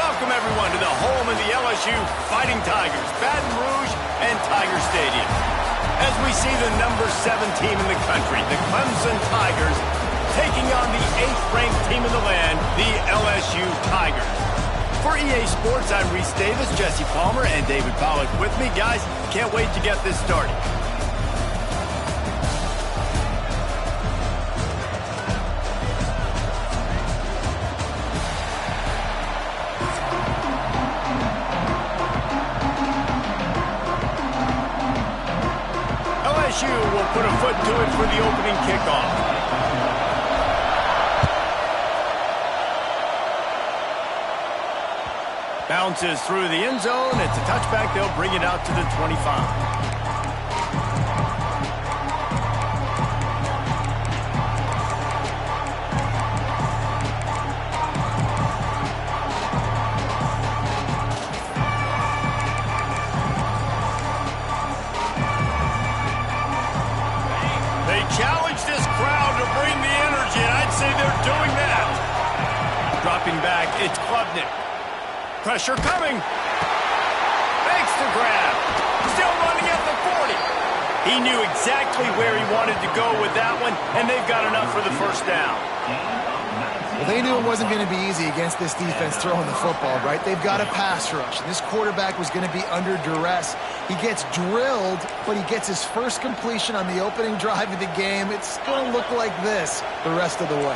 Welcome, everyone, to the home of the LSU Fighting Tigers, Baton Rouge and Tiger Stadium. As we see the number 7 team in the country, the Clemson Tigers, taking on the 8th-ranked team in the land, the LSU Tigers. For EA Sports, I'm Reese Davis, Jesse Palmer, and David Pollack with me. Guys, can't wait to get this started. LSU will put a foot to it for the opening kickoff. Bounces through the end zone. It's a touchback. They'll bring it out to the 25. They challenge this crowd to bring the energy, and I'd say they're doing that. Dropping back, it's Klubnik. Pressure coming. Makes the grab. Still running at the 40. He knew exactly where he wanted to go with that one, and they've got enough for the first down. Well, they knew it wasn't going to be easy against this defense throwing the football, right? They've got a pass rush. This quarterback was going to be under duress. He gets drilled, but he gets his first completion on the opening drive of the game. It's going to look like this the rest of the way.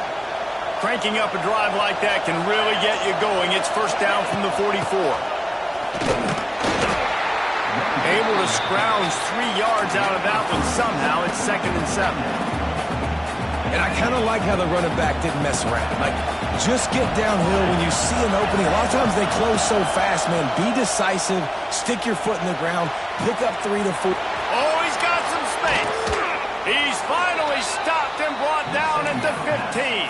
Cranking up a drive like that can really get you going. It's first down from the 44. Able to scrounge 3 yards out of that one somehow. It's 2nd and 7. And I kind of like how the running back didn't mess around. Like, just get downhill when you see an opening. A lot of times they close so fast, man. Be decisive. Stick your foot in the ground. Pick up 3 to 4. Oh, he's got some space. He's finally stopped and brought down at the 15.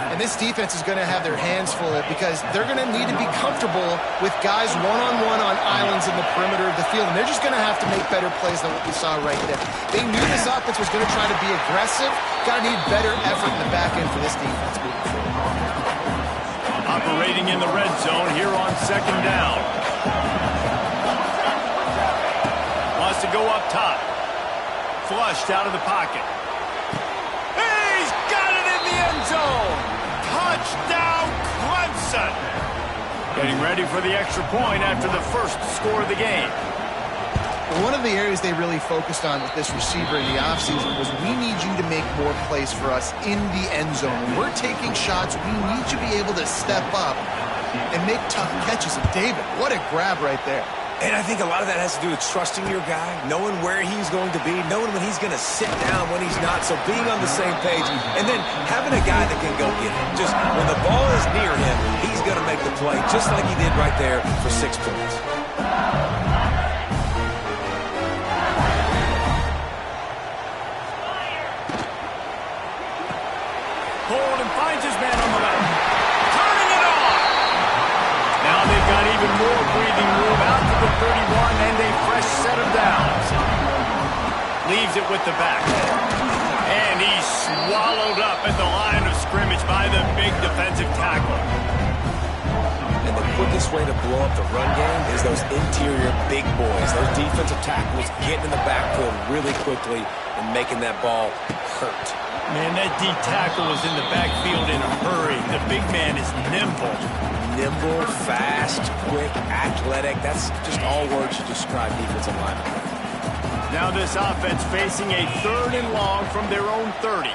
And this defense is going to have their hands full because they're going to need to be comfortable with guys one-on-one on islands in the perimeter of the field. And they're just going to have to make better plays than what we saw right there. They knew this offense was going to try to be aggressive. Got to need better effort in the back end for this defense moving forward. Operating in the red zone here on 2nd down. Wants to go up top. Flushed out of the pocket. He's got it in the end zone. Touchdown, Clemson. Getting ready for the extra point after the first score of the game. One of the areas they really focused on with this receiver in the offseason was we need you to make more plays for us in the end zone. When we're taking shots, we need you to be able to step up and make tough catches. And David, what a grab right there. And I think a lot of that has to do with trusting your guy, knowing where he's going to be, knowing when he's going to sit down, when he's not, so being on the same page, and then having a guy that can go get it. Just when the ball is near him, he's going to make the play, just like he did right there for 6 points. Hold and finds his man on the left. Turning it on. Now they've got even more breathing room out to the 31 and a fresh set of downs. Leaves it with the back. And he's swallowed up at the line of scrimmage by the big defensive tackle. And the quickest way to blow up the run game is those interior big boys, those defensive tackles getting in the backfield really quickly and making that ball hurt. Man, that D tackle was in the backfield in a hurry. The big man is nimble. Nimble, fast, quick, athletic. That's just all words to describe defensive linemen. Now this offense facing a 3rd and long from their own 30.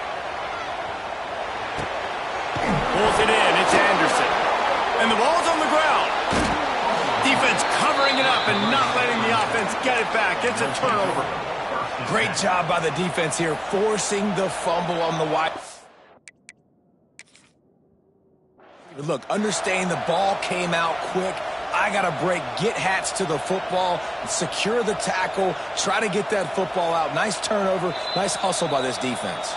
Pulls it in. It's Anderson. And the ball's on the ground. Defense covering it up and not letting the offense get it back. It's a turnover. Great job by the defense here, forcing the fumble on the wide. Look, understanding the ball came out quick. I got to break, get Hats to the football, secure the tackle, try to get that football out. Nice turnover, nice hustle by this defense.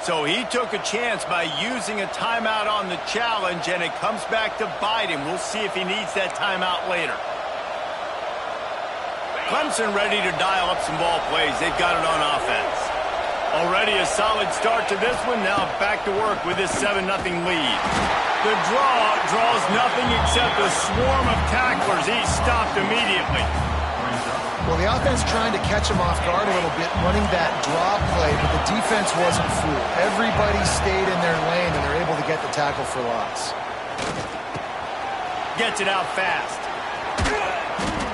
So he took a chance by using a timeout on the challenge, and it comes back to bite him. We'll see if he needs that timeout later. Clemson ready to dial up some ball plays. They've got it on offense. Already a solid start to this one. Now back to work with this 7-0 lead. The draw draws nothing except a swarm of tacklers. He's stopped immediately. Well, the offense trying to catch him off guard a little bit, running that draw play, but the defense wasn't fooled. Everybody stayed in their lane, and they're able to get the tackle for loss. Gets it out fast.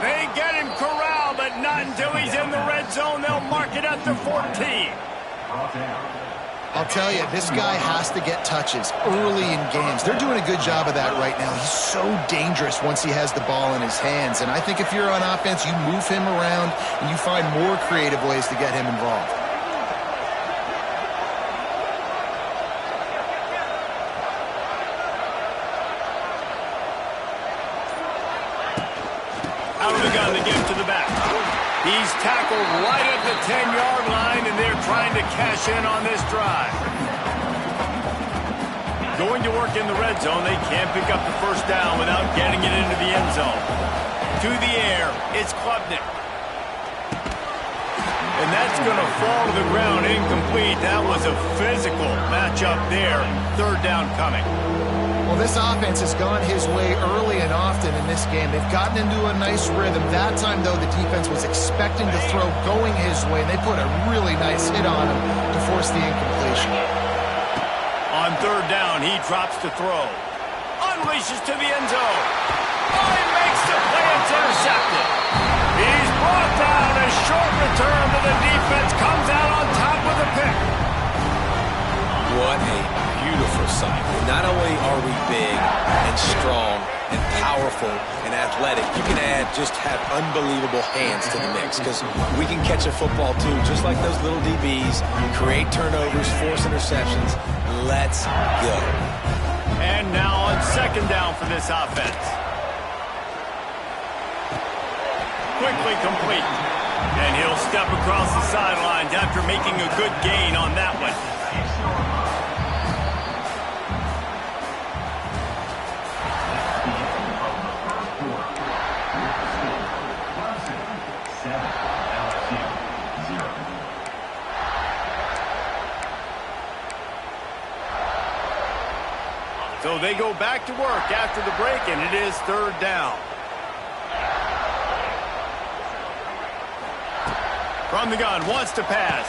They get him corralled, but not until he's in the red zone. They'll mark it at the 14. I'll tell you, this guy has to get touches early in games. They're doing a good job of that right now. He's so dangerous once he has the ball in his hands. And I think if you're on offense, you move him around and you find more creative ways to get him involved. Out of the gun to give to the back. He's tackled right at the 10-yard line, and they're trying to cash in on this drive. Going to work in the red zone. They can't pick up the first down without getting it into the end zone. To the air, it's Klubnik. And that's going to fall to the ground incomplete. That was a physical matchup there. Third down coming. Well, this offense has gone his way early and often in this game. They've gotten into a nice rhythm. That time, though, the defense was expecting the throw going his way, and they put a really nice hit on him to force the incompletion. On third down, he drops to throw. Unleashes to the end zone. Oh, he makes the play. It's intercepted. He's brought down. A short return to the defense comes out on top with a pick. What a beautiful sight. Not only are we big and strong and powerful and athletic, you can have unbelievable hands to the mix because we can catch a football too, just like those little DBs, create turnovers, force interceptions. Let's go. And now on second down for this offense. Quickly complete. And he'll step across the sidelines after making a good gain on that one. So they go back to work after the break, and it is third down. From the gun, wants to pass.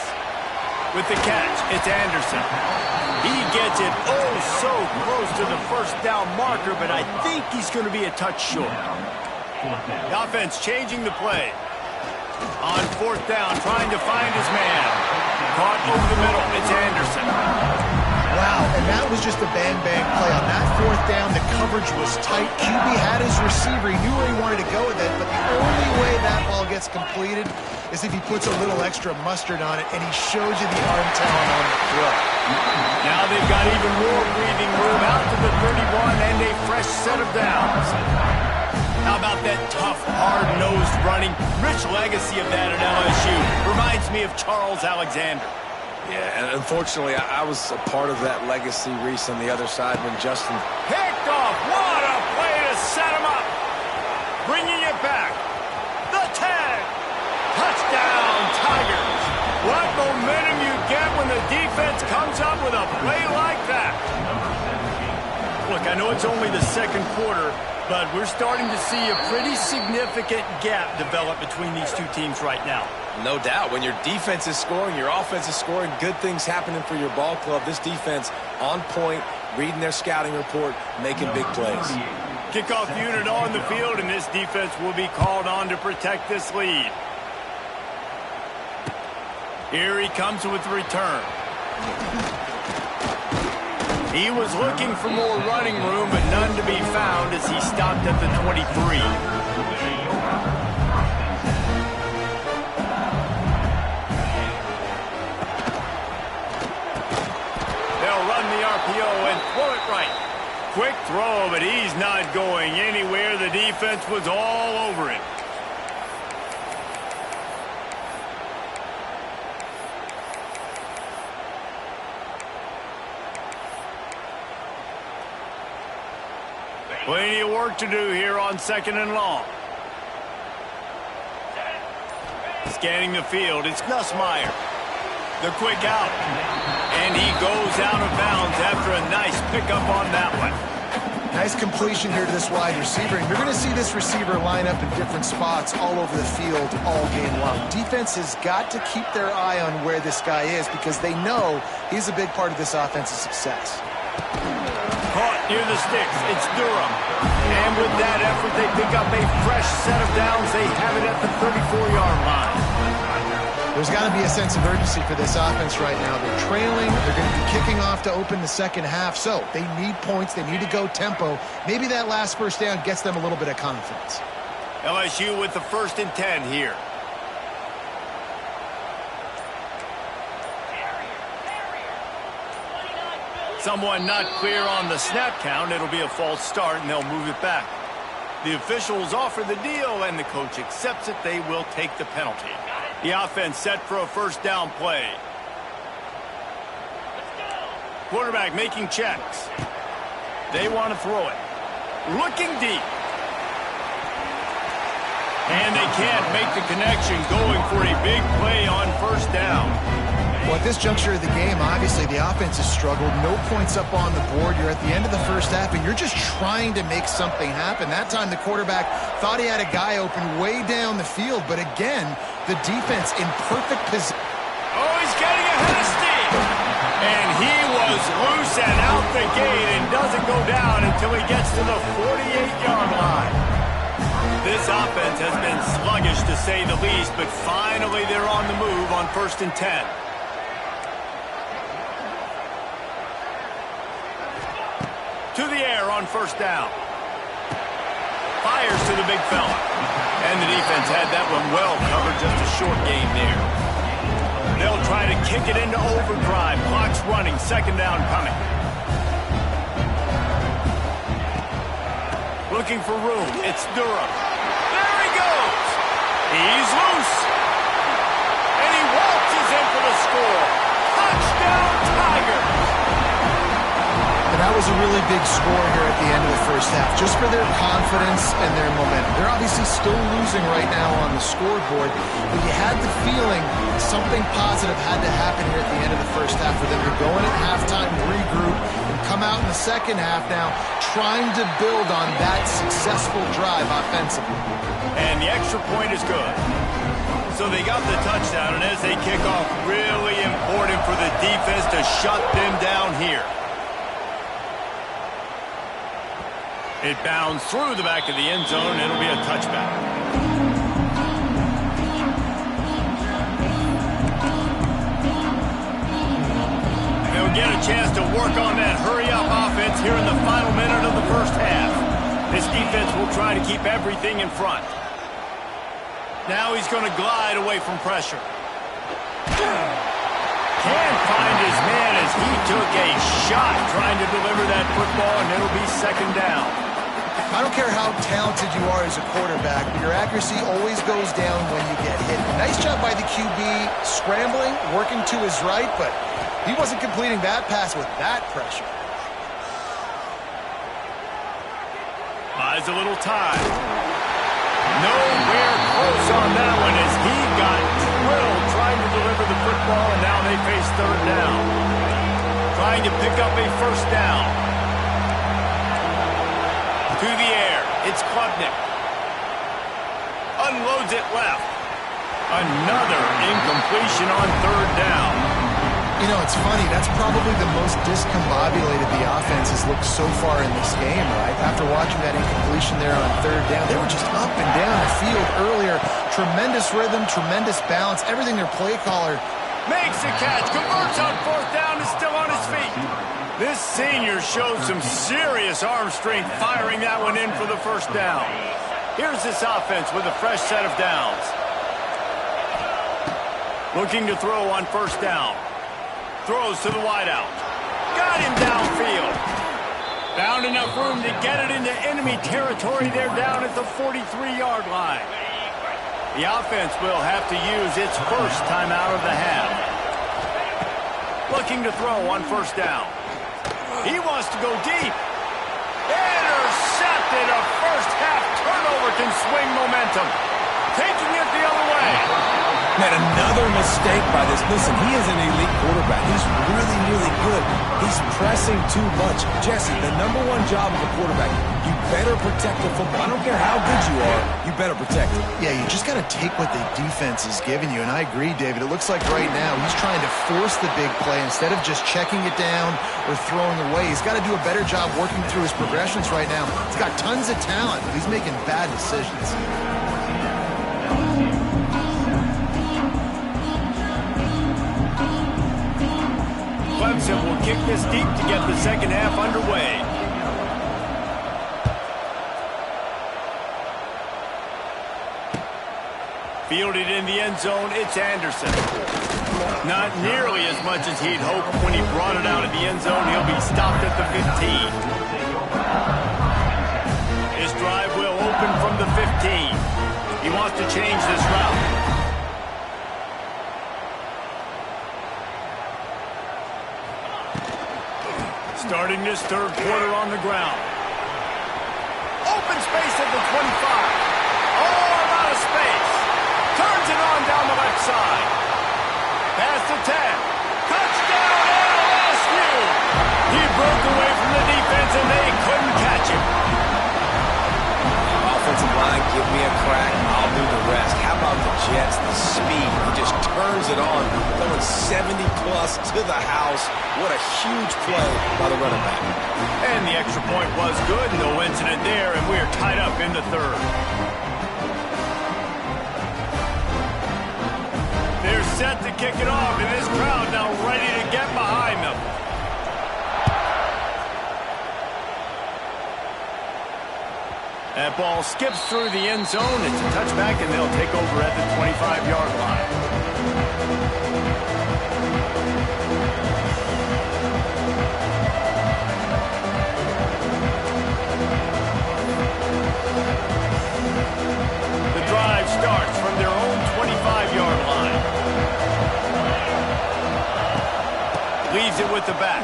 With the catch, it's Anderson. He gets it oh so close to the first down marker, but I think he's going to be a touch short. The offense changing the play. On fourth down, trying to find his man. Caught over the middle, it's Anderson. Wow, and that was just a bang-bang play. On that fourth down, the coverage was tight. QB had his receiver. He knew where he wanted to go with it, but the only way that ball gets completed is if he puts a little extra mustard on it, and he shows you the arm talent on the throw. Now they've got even more breathing room out to the 31 and a fresh set of downs. How about that tough, hard-nosed running? Rich legacy of that at LSU. Reminds me of Charles Alexander. Yeah, and unfortunately, I was a part of that legacy, Reese, on the other side when Justin picked off. What a play to set him up. Bringing it back. The tag. Touchdown, Tigers. What momentum you get when the defense comes up with a play like that. Look, I know it's only the second quarter, but we're starting to see a pretty significant gap develop between these two teams right now. No doubt. When your defense is scoring, your offense is scoring, good things happening for your ball club. This defense on point, reading their scouting report, making big plays. Kickoff unit on the field, and this defense will be called on to protect this lead. Here he comes with the return. He was looking for more running room, but none to be found as he stopped at the 23. And throw it right. Quick throw, but he's not going anywhere. The defense was all over it. Plenty of work to do here on second and long. Scanning the field, it's Nussmeier. The quick out. And he goes out of bounds after a nice pickup on that one. Nice completion here to this wide receiver. And you're going to see this receiver line up in different spots all over the field all game long. Defense has got to keep their eye on where this guy is because they know he's a big part of this offense's success. Caught near the sticks. It's Durham. And with that effort, they pick up a fresh set of downs. They have it at the 34-yard line. There's got to be a sense of urgency for this offense right now. They're trailing. They're going to be kicking off to open the second half. So they need points. They need to go tempo. Maybe that last first down gets them a little bit of confidence. LSU with the 1st and 10 here. Someone not clear on the snap count. It'll be a false start, and they'll move it back. The officials offer the deal, and the coach accepts it. They will take the penalty. The offense set for a first down play. Quarterback making checks. They want to throw it. Looking deep. And they can't make the connection, going for a big play on first down. Well, at this juncture of the game, obviously the offense has struggled. No points up on the board. You're at the end of the first half, and you're just trying to make something happen. That time the quarterback thought he had a guy open way down the field, but again, the defense in perfect position. Oh, he's getting ahead of steam. And he was loose and out the gate and doesn't go down until he gets to the 48-yard line. This offense has been sluggish to say the least, but finally they're on the move on 1st and 10. To the air on first down. Fires to the big fella. And the defense had that one well covered, just a short gain there. They'll try to kick it into overdrive. Clock's running, 2nd down coming. Looking for room. It's Durham. There he goes. He's loose. And he waltzes in for the score. Touchdown, Tigers. And that was a really big score here at the end of the first half, just for their confidence and their momentum. They're obviously still losing right now on the scoreboard, but you had the feeling something positive had to happen here at the end of the first half for them to go in at halftime, regroup, and come out in the second half now trying to build on that successful drive offensively. And the extra point is good. So they got the touchdown, and as they kick off, really important for the defense to shut them down here. It bounds through the back of the end zone, and it'll be a touchback. They'll get a chance to work on that hurry-up offense here in the final minute of the first half. This defense will try to keep everything in front. Now he's going to glide away from pressure. Can't find his man as he took a shot trying to deliver that football, and it'll be 2nd down. I don't care how talented you are as a quarterback, but your accuracy always goes down when you get hit. Nice job by the QB scrambling, working to his right, but he wasn't completing that pass with that pressure. Buys a little time. Nowhere close on that one as he got drilled trying to deliver the football, and now they face 3rd down. Trying to pick up a first down. To the air, it's Klubnik. Unloads it left. Another incompletion on 3rd down. You know, it's funny. That's probably the most discombobulated the offense has looked so far in this game, right? After watching that incompletion there on 3rd down, they were just up and down the field earlier. Tremendous rhythm, tremendous balance, everything their play caller. Makes the catch, converts on 4th down, is still on his feet. This senior showed some serious arm strength firing that one in for the first down. Here's this offense with a fresh set of downs. Looking to throw on 1st down. Throws to the wideout. Got him downfield. Found enough room to get it into enemy territory. They're down at the 43-yard line. The offense will have to use its first timeout of the half. Looking to throw on 1st down. He wants to go deep. Intercepted. A first half turnover can swing momentum. Taking it the other way. Man, another mistake by this. Listen, he is an elite quarterback. He's really, really good. He's pressing too much. Jesse, the #1 job of a quarterback, you better protect the football. I don't care how good you are, you better protect it. Yeah, you just got to take what the defense is giving you, and I agree, David. It looks like right now he's trying to force the big play instead of just checking it down or throwing away. He's got to do a better job working through his progressions right now. He's got tons of talent, but he's making bad decisions. Clemson will kick this deep to get the second half underway. Fielded in the end zone, it's Anderson. Not nearly as much as he'd hoped when he brought it out of the end zone. He'll be stopped at the 15. His drive will open from the 15. He wants to change this route. Starting this third quarter on the ground. Open space at the 25. Oh, a lot of space. Turns it on down the left side. Pass to 10. Touchdown, LSU! He broke away from the defense and they couldn't catch him. Offensive line, give me a crack, I'll do the rest. How about the Jets, the speed? He just turns it on, going 70-plus to the house. What a huge play by the running back. And the extra point was good, no incident there, and we're tied up in the third. They're set to kick it off, and this crowd now ready to get behind them. That ball skips through the end zone. It's a touchback, and they'll take over at the 25-yard line. The drive starts from their own 25-yard line. Leaves it with the back.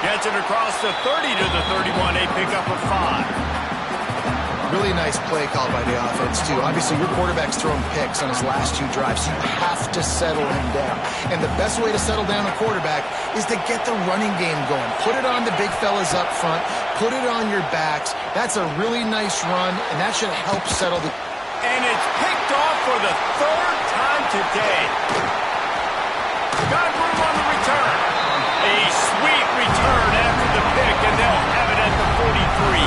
Gets it across the 30 to the 31. A pickup of 5. Really nice play call by the offense, too. Obviously, your quarterback's throwing picks on his last 2 drives. You have to settle him down. And the best way to settle down a quarterback is to get the running game going. Put it on the big fellas up front. Put it on your backs. That's a really nice run, and that should help settle the... And it's picked off for the 3rd time today. Got room on the return. A sweet return after the pick, and they'll have it at the 43.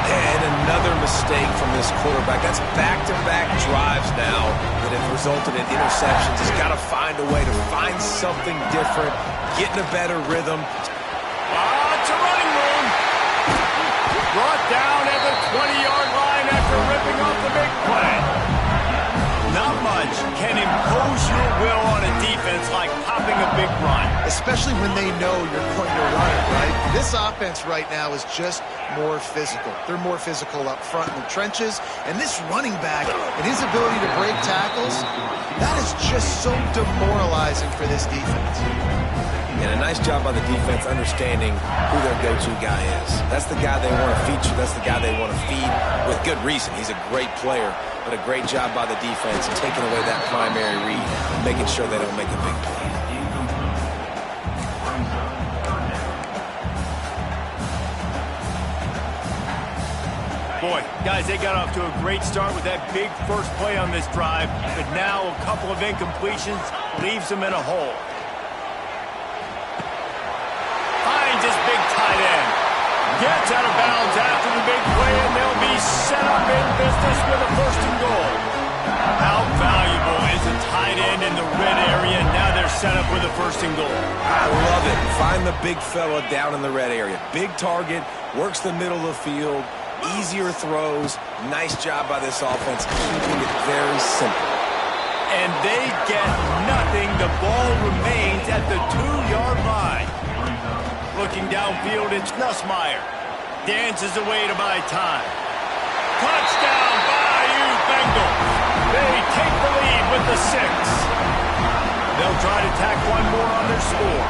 And another mistake from this quarterback. That's back-to-back drives now that have resulted in interceptions. He's got to find a way to find something different, get in a better rhythm. It's a running room. Brought down at the 20-yard line after ripping off the big play. Not much can impose your will on a defense like popping a big run. Especially when they know you're going to run it, right? This offense right now is just more physical. They're more physical up front in the trenches. And this running back and his ability to break tackles, that is just so demoralizing for this defense. And a nice job by the defense understanding who their go-to guy is. That's the guy they want to feature. That's the guy they want to feed with good reason. He's a great player, but a great job by the defense taking away that primary read, making sure they don't make a big play. Boy, guys, they got off to a great start with that big first play on this drive, but now a couple of incompletions leaves them in a hole. Finds his big tight end. Gets out of bounds after the big play, and they'll be set up in business with a 1st and goal. How valuable is a tight end in the red area? Now they're set up with a 1st and goal. I love it. Find the big fella down in the red area. Big target, works the middle of the field, easier throws. Nice job by this offense, keeping it very simple. And they get nothing. The ball remains at the 2-yard line. Looking downfield, it's Nussmeier. Dances away to buy time. Touchdown, Bayou Bengals. They take the lead with the 6. They'll try to tack one more on their score.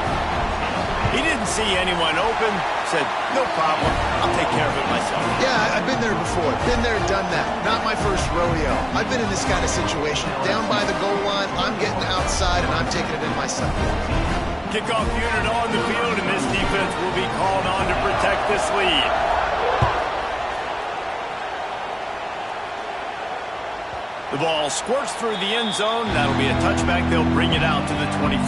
He didn't see anyone open, said, no problem, I'll take care of it myself. Yeah, I've been there before. Been there, done that. Not my first rodeo. I've been in this kind of situation. Down by the goal line, I'm getting outside, and I'm taking it in myself. Kickoff unit on the field, and this defense will be called on to protect this lead. The ball squirts through the end zone. That'll be a touchback. They'll bring it out to the 25.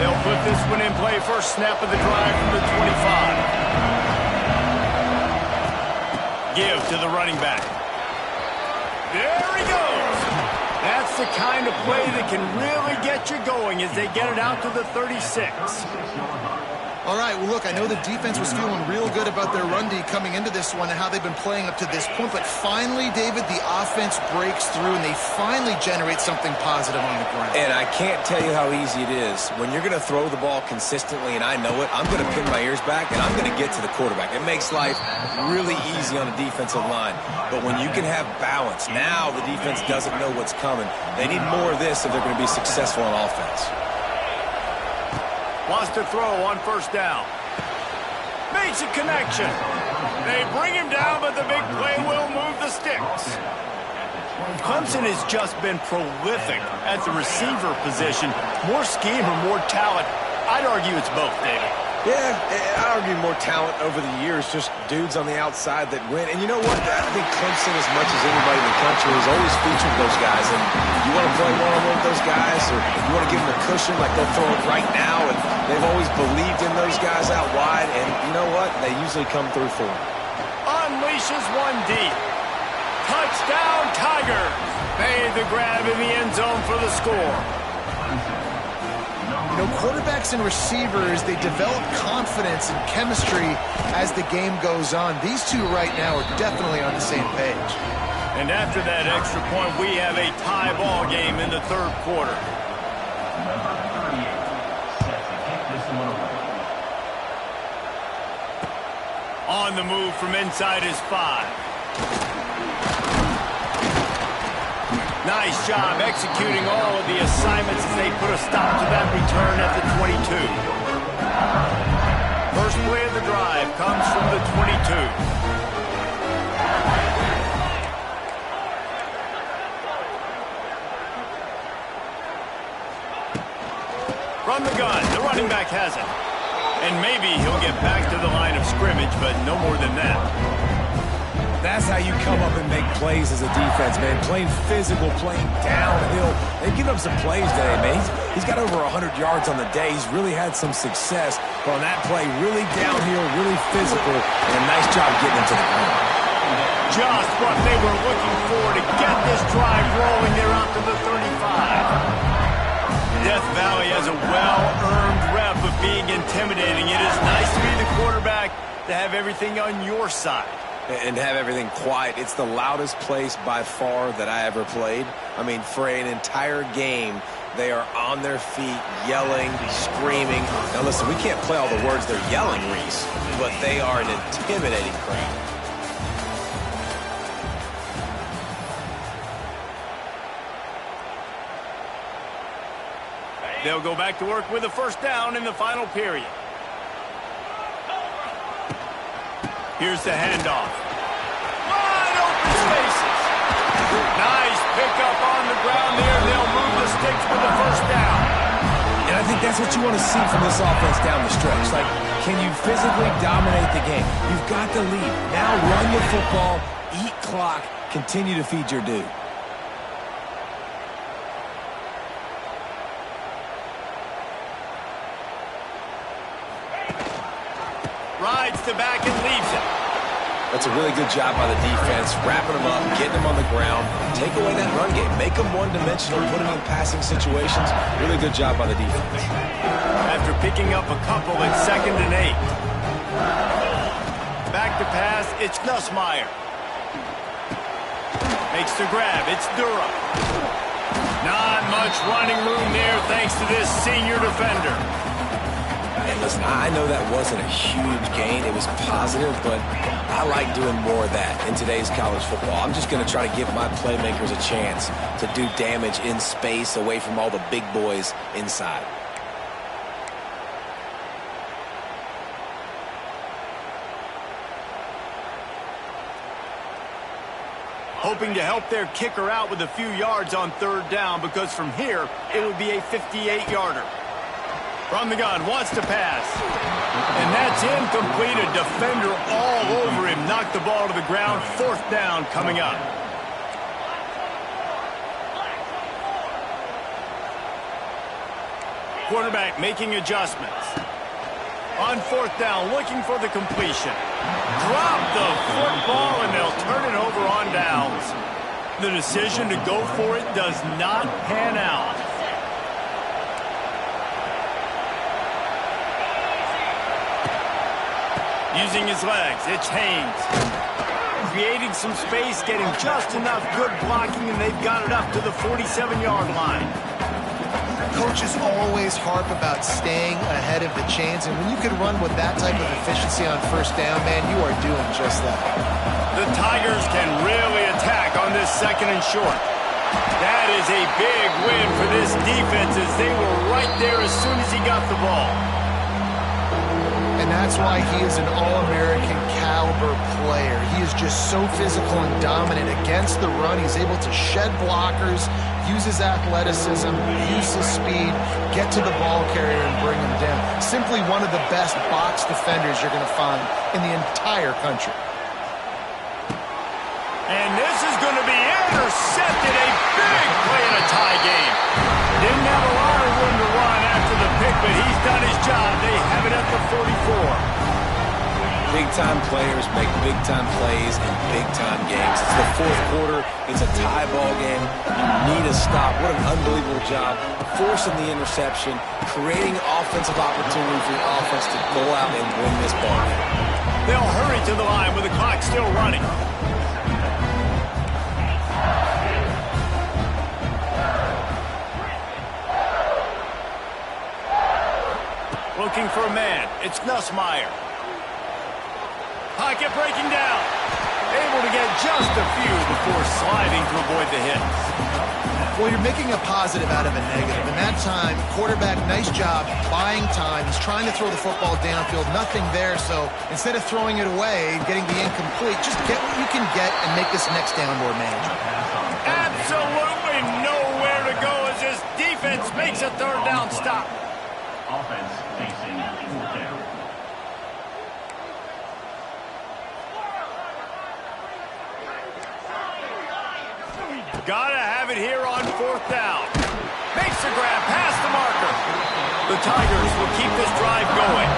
They'll put this one in play. First snap of the drive from the 25. Give to the running back. There he goes. That's the kind of play that can really get you going as they get it out to the 36. All right, well, look, I know the defense was feeling real good about their run D coming into this one and how they've been playing up to this point, but finally, David, the offense breaks through and they finally generate something positive on the ground. And I can't tell you how easy it is. When you're going to throw the ball consistently, and I know it, I'm going to pin my ears back and I'm going to get to the quarterback. It makes life really easy on a defensive line. But when you can have balance, now the defense doesn't know what's coming. They need more of this if they're going to be successful on offense. Wants to throw on first down. Makes a connection. They bring him down, but the big play will move the sticks. Clemson has just been prolific at the receiver position. More scheme or more talent? I'd argue it's both, David. Yeah, I argue more talent over the years, just dudes on the outside that win. And you know what? I think Clemson, as much as anybody in the country, has always featured those guys. And you want to play one-on-one with those guys, or you want to give them a cushion like they'll throw it right now. And they've always believed in those guys out wide. And you know what? They usually come through for them. Unleashes one deep. Touchdown, Tigers. Made the grab in the end zone for the score. You know, quarterbacks and receivers, they develop confidence and chemistry as the game goes on. These two right now are definitely on the same page. And after that extra point, we have a tie ball game in the third quarter. On the move from inside his 5. Nice job executing all of the assignments as they put a stop to that return at the 22. First play of the drive comes from the 22. From the gun, the running back has it. And maybe he'll get back to the line of scrimmage, but no more than that. That's how you come up and make plays as a defense, man. Playing physical, playing downhill. They've given up some plays today, man. He's got over 100 yards on the day. He's really had some success. But on that play, really downhill, really physical, and a nice job getting into the ground. Just what they were looking for to get this drive rolling. They're out to the 35. Death Valley has a well-earned rep of being intimidating. It is nice to be the quarterback, to have everything on your side. And have everything quiet. It's the loudest place by far that I ever played. I mean, for an entire game, they are on their feet, yelling, screaming. Now listen, we can't play all the words they're yelling, Reese, but they are an intimidating crowd. They'll go back to work with a first down in the final period. Here's the handoff. Wide open spaces. Nice pickup on the ground there. They'll move the sticks for the first down. And I think that's what you want to see from this offense down the stretch. Like, can you physically dominate the game? You've got the lead. Now run the football, eat clock, continue to feed your dude. Rides to back and leaves it. That's a really good job by the defense, wrapping them up, getting them on the ground. Take away that run game. Make them one-dimensional, put them in passing situations. Really good job by the defense. After picking up a couple at 2nd and 8. Back to pass, it's Nussmeier. Makes the grab, it's Durham. Not much running room there thanks to this senior defender. And listen, I know that wasn't a huge gain. It was positive, but I like doing more of that in today's college football. I'm just going to try to give my playmakers a chance to do damage in space away from all the big boys inside. Hoping to help their kicker out with a few yards on third down, because from here, it would be a 58-yarder. From the gun, wants to pass. And that's incomplete. A defender all over him. Knocked the ball to the ground. Fourth down coming up. Quarterback making adjustments. On fourth down, looking for the completion. Drop the football, and they'll turn it over on downs. The decision to go for it does not pan out. Using his legs, it's Haynes. Creating some space, getting just enough good blocking, and they've got it up to the 47-yard line. Coaches always harp about staying ahead of the chains, and when you can run with that type of efficiency on first down, man, you are doing just that. The Tigers can really attack on this second and short. That is a big win for this defense, as they were right there as soon as he got the ball. And that's why he is an All-American caliber player. He is just so physical and dominant against the run. He's able to shed blockers, use his athleticism, use his speed, get to the ball carrier and bring him down. Simply one of the best box defenders you're going to find in the entire country. And this is going to be intercepted. A big play in a tie game. Didn't have a lot of room to run after the pick, but he's done his job. They have it at the 44. Big-time players make big-time plays in big-time games. It's the fourth quarter. It's a tie ball game. You need a stop. What an unbelievable job. Forcing the interception, creating offensive opportunity for the offense to go out and win this ball game. They'll hurry to the line with the clock still running. Looking for a man. It's Nussmeier. Pocket breaking down. Able to get just a few before sliding to avoid the hits. Well, you're making a positive out of a negative. And that time, quarterback, nice job buying time. He's trying to throw the football downfield. Nothing there. So instead of throwing it away and getting the incomplete, just get what you can get and make this next down more manageable. Absolutely nowhere to go as this defense makes a third down stop. Offense facing fourth down. Gotta have it here on fourth down. Makes the grab past the marker. The Tigers will keep this drive going.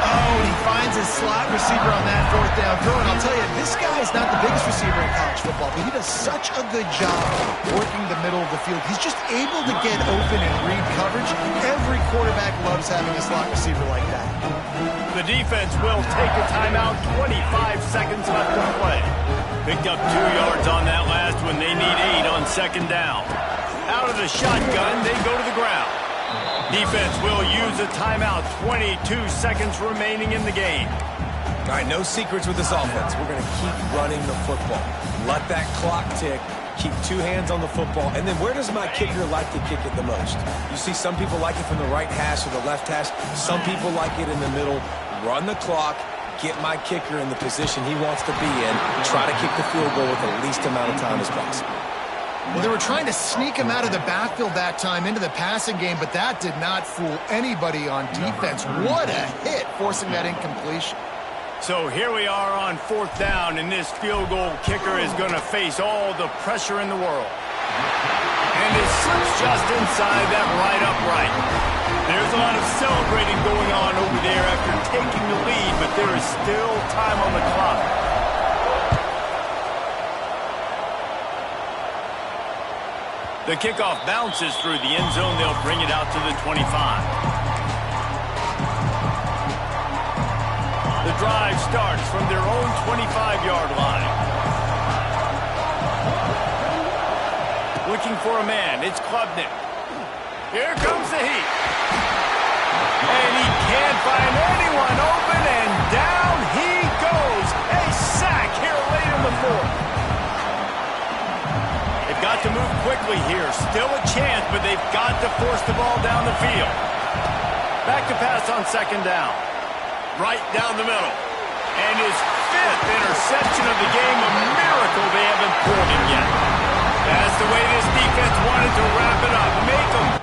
Oh, and he finds his slot receiver on that fourth down throw. And I'll tell you, this guy is not the biggest receiver in college football, but he does such a good job working the middle of the field. He's just able to get open and read coverage. Every quarterback loves having a slot receiver like that. The defense will take a timeout. 25 seconds left to play. Picked up 2 yards on that last one. They need 8 on second down. Out of the shotgun, they go to the ground. Defense will use a timeout. 22 seconds remaining in the game. All right, no secrets with this offense. We're going to keep running the football. Let that clock tick. Keep 2 hands on the football. And then where does my kicker like to kick it the most? You see some people like it from the right hash or the left hash. Some people like it in the middle. Run the clock. Get my kicker in the position he wants to be in. Try to kick the field goal with the least amount of time as possible. Well, they were trying to sneak him out of the backfield that time into the passing game, but that did not fool anybody on defense. What a hit, forcing that incompletion. So here we are on fourth down, and this field goal kicker is going to face all the pressure in the world. And it slips just inside that right upright. There's a lot of celebrating going on over there after taking the lead, but there is still time on the clock. The kickoff bounces through the end zone. They'll bring it out to the 25. The drive starts from their own 25-yard line. Looking for a man. It's Klubnik. Here comes the heat. And he can't find anyone open, and down he goes. A sack here late in the fourth. They've got to move quickly here. Still a chance, but they've got to force the ball down the field. Back to pass on second down. Right down the middle. And his 5th interception of the game, a miracle they haven't pulled him yet. That's the way this defense wanted to wrap it up. Make them.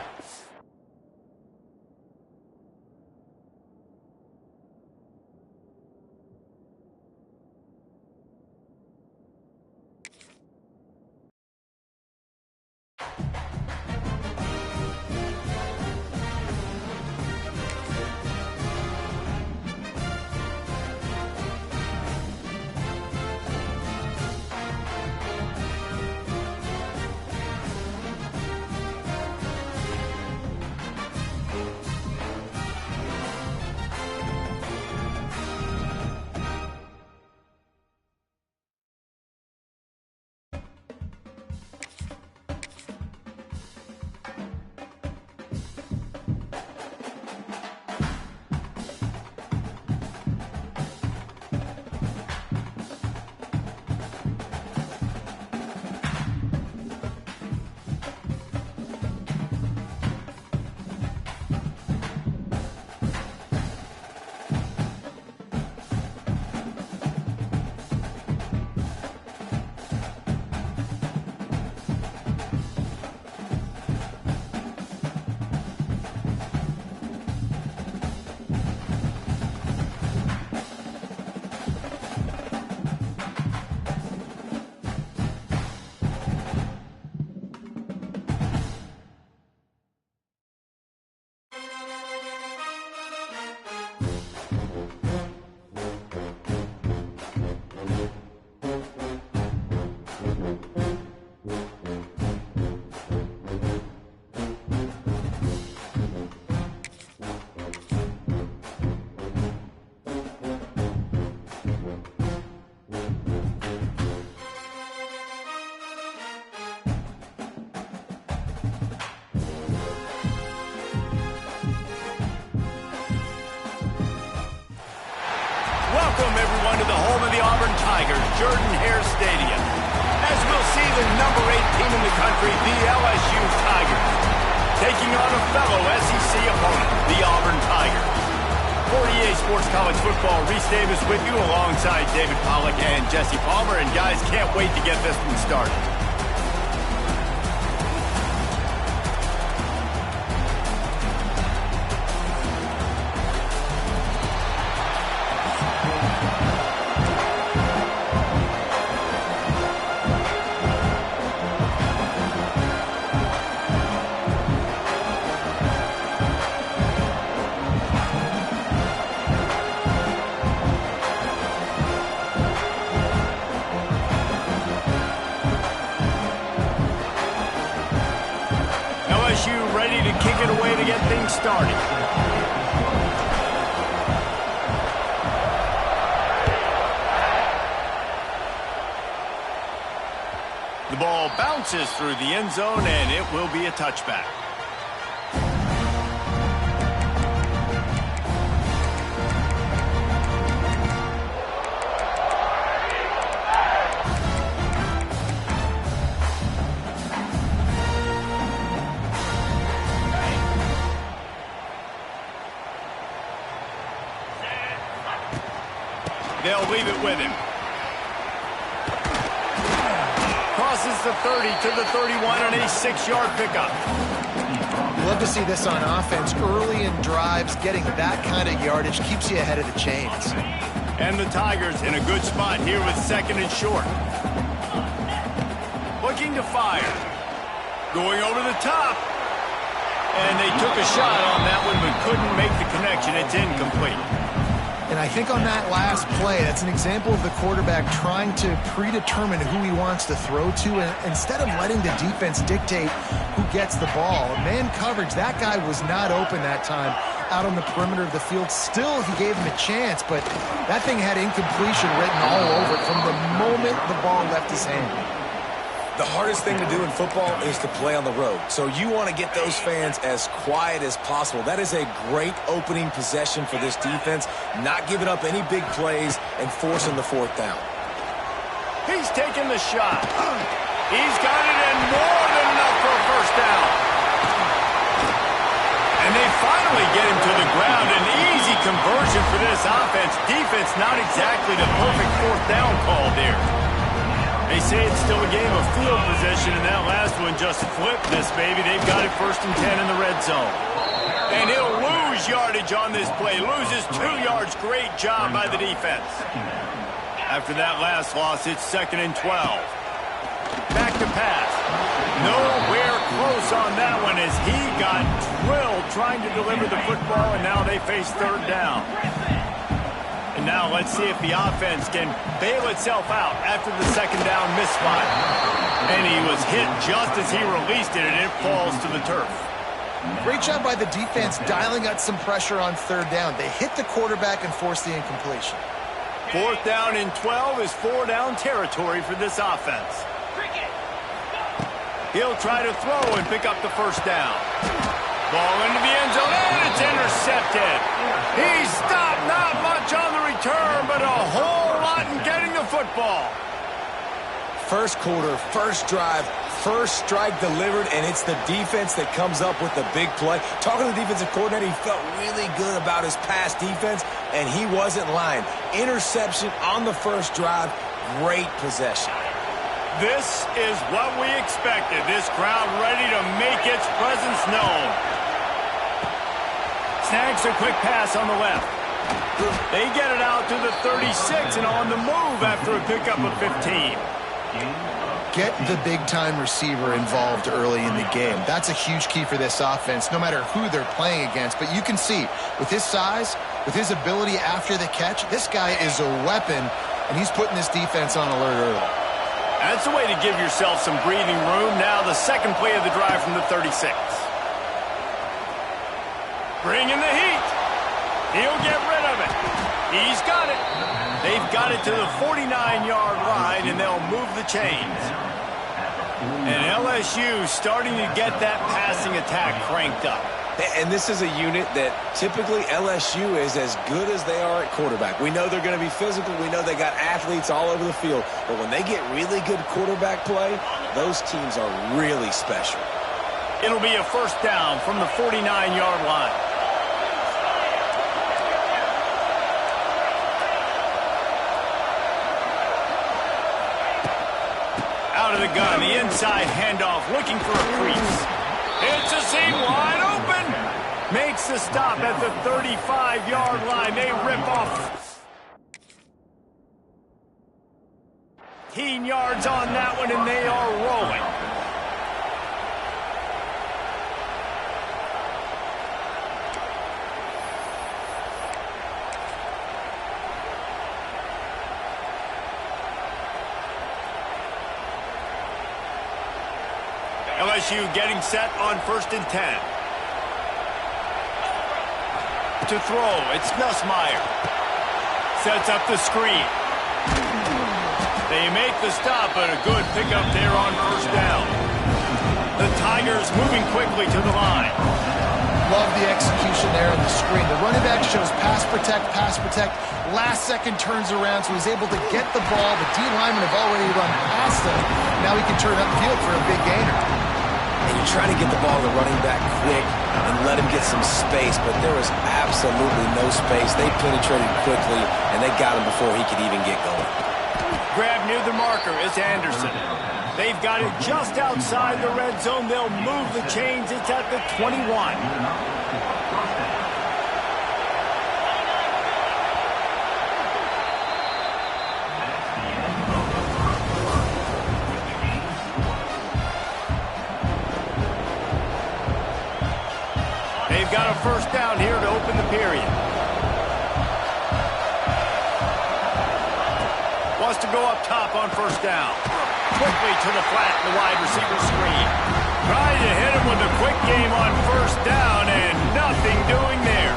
Welcome, everyone, to the home of the Auburn Tigers, Jordan-Hare Stadium. As we'll see the number 8 team in the country, the LSU Tigers, taking on a fellow SEC opponent, the Auburn Tigers. 48 Sports College Football, Reese Davis with you alongside David Pollack and Jesse Palmer. And guys, can't wait to get this one started. Ready to kick it away to get things started. The ball bounces through the end zone, and it will be a touchback. They'll leave it with him. Crosses the 30 to the 31 on a 6-yard pickup. Love to see this on offense. Early in drives, getting that kind of yardage keeps you ahead of the chains. And the Tigers in a good spot here with 2nd and short. Looking to fire. Going over the top. And they took a shot on that one but couldn't make the connection. It's incomplete. And I think on that last play, that's an example of the quarterback trying to predetermine who he wants to throw to, and instead of letting the defense dictate who gets the ball. Man coverage, that guy was not open that time out on the perimeter of the field. Still, he gave him a chance, but that thing had incompletion written all over it from the moment the ball left his hand. The hardest thing to do in football is to play on the road. So you want to get those fans as quiet as possible. That is a great opening possession for this defense, not giving up any big plays and forcing the fourth down. He's taking the shot. He's got it, and more than enough for a first down. And they finally get him to the ground. An easy conversion for this offense. Defense not exactly the perfect fourth down call there. They say it's still a game of field position, and that last one just flipped this baby. They've got it 1st and 10 in the red zone. And he'll lose yardage on this play. Loses 2 yards. Great job by the defense. After that last loss, it's 2nd and 12. Back to pass. Nowhere close on that one as he got drilled trying to deliver the football, and now they face 3rd down. And now let's see if the offense can bail itself out after the 2nd down misfire. And he was hit just as he released it, and it falls to the turf. Great job by the defense dialing out some pressure on 3rd down. They hit the quarterback and forced the incompletion. 4th down and 12 is 4-down territory for this offense. He'll try to throw and pick up the 1st down. Ball into the end zone, and it's intercepted. He stopped, not much on the return, but a whole lot in getting the football. First quarter, first drive, first strike delivered, and it's the defense that comes up with the big play. Talking to the defensive coordinator, he felt really good about his pass defense, and he wasn't lying. Interception on the first drive, great possession. This is what we expected. This crowd ready to make its presence known. Snags a quick pass on the left. They get it out to the 36 and on the move after a pickup of 15. Get the big-time receiver involved early in the game. That's a huge key for this offense, no matter who they're playing against. But you can see, with his size, with his ability after the catch, this guy is a weapon, and he's putting this defense on alert early. That's the way to give yourself some breathing room. Now the second play of the drive from the 36. Bring in the heat. He'll get rid of it. He's got it. They've got it to the 49-yard line, and they'll move the chains. And LSU starting to get that passing attack cranked up. And this is a unit that typically LSU is as good as they are at quarterback. We know they're going to be physical. We know they got athletes all over the field. But when they get really good quarterback play, those teams are really special. It'll be a first down from the 49-yard line. Out of the gun, the inside handoff, looking for a crease. It's a seam wide open. Makes the stop at the 35-yard line. They rip off 15 yards on that one, and they are rolling. LSU getting set on 1st and 10. To throw, it's Nussmeier. Sets up the screen. They make the stop, but a good pickup there on 1st down. The Tigers moving quickly to the line. Love the execution there on the screen. The running back shows pass protect, pass protect. Last second turns around, so he's able to get the ball. The D linemen have already run past him. Now he can turn upfield for a big gainer. And you try to get the ball to the running back quick and let him get some space, but there was absolutely no space. They penetrated quickly, and they got him before he could even get going. Grab near the marker is Anderson. They've got it just outside the red zone. They'll move the chains. It's at the 21. They've got a first down here to open the period. Wants to go up top on 1st down. Quickly to the flat, the wide receiver screen. Trying to hit him with a quick game on 1st down, and nothing doing there.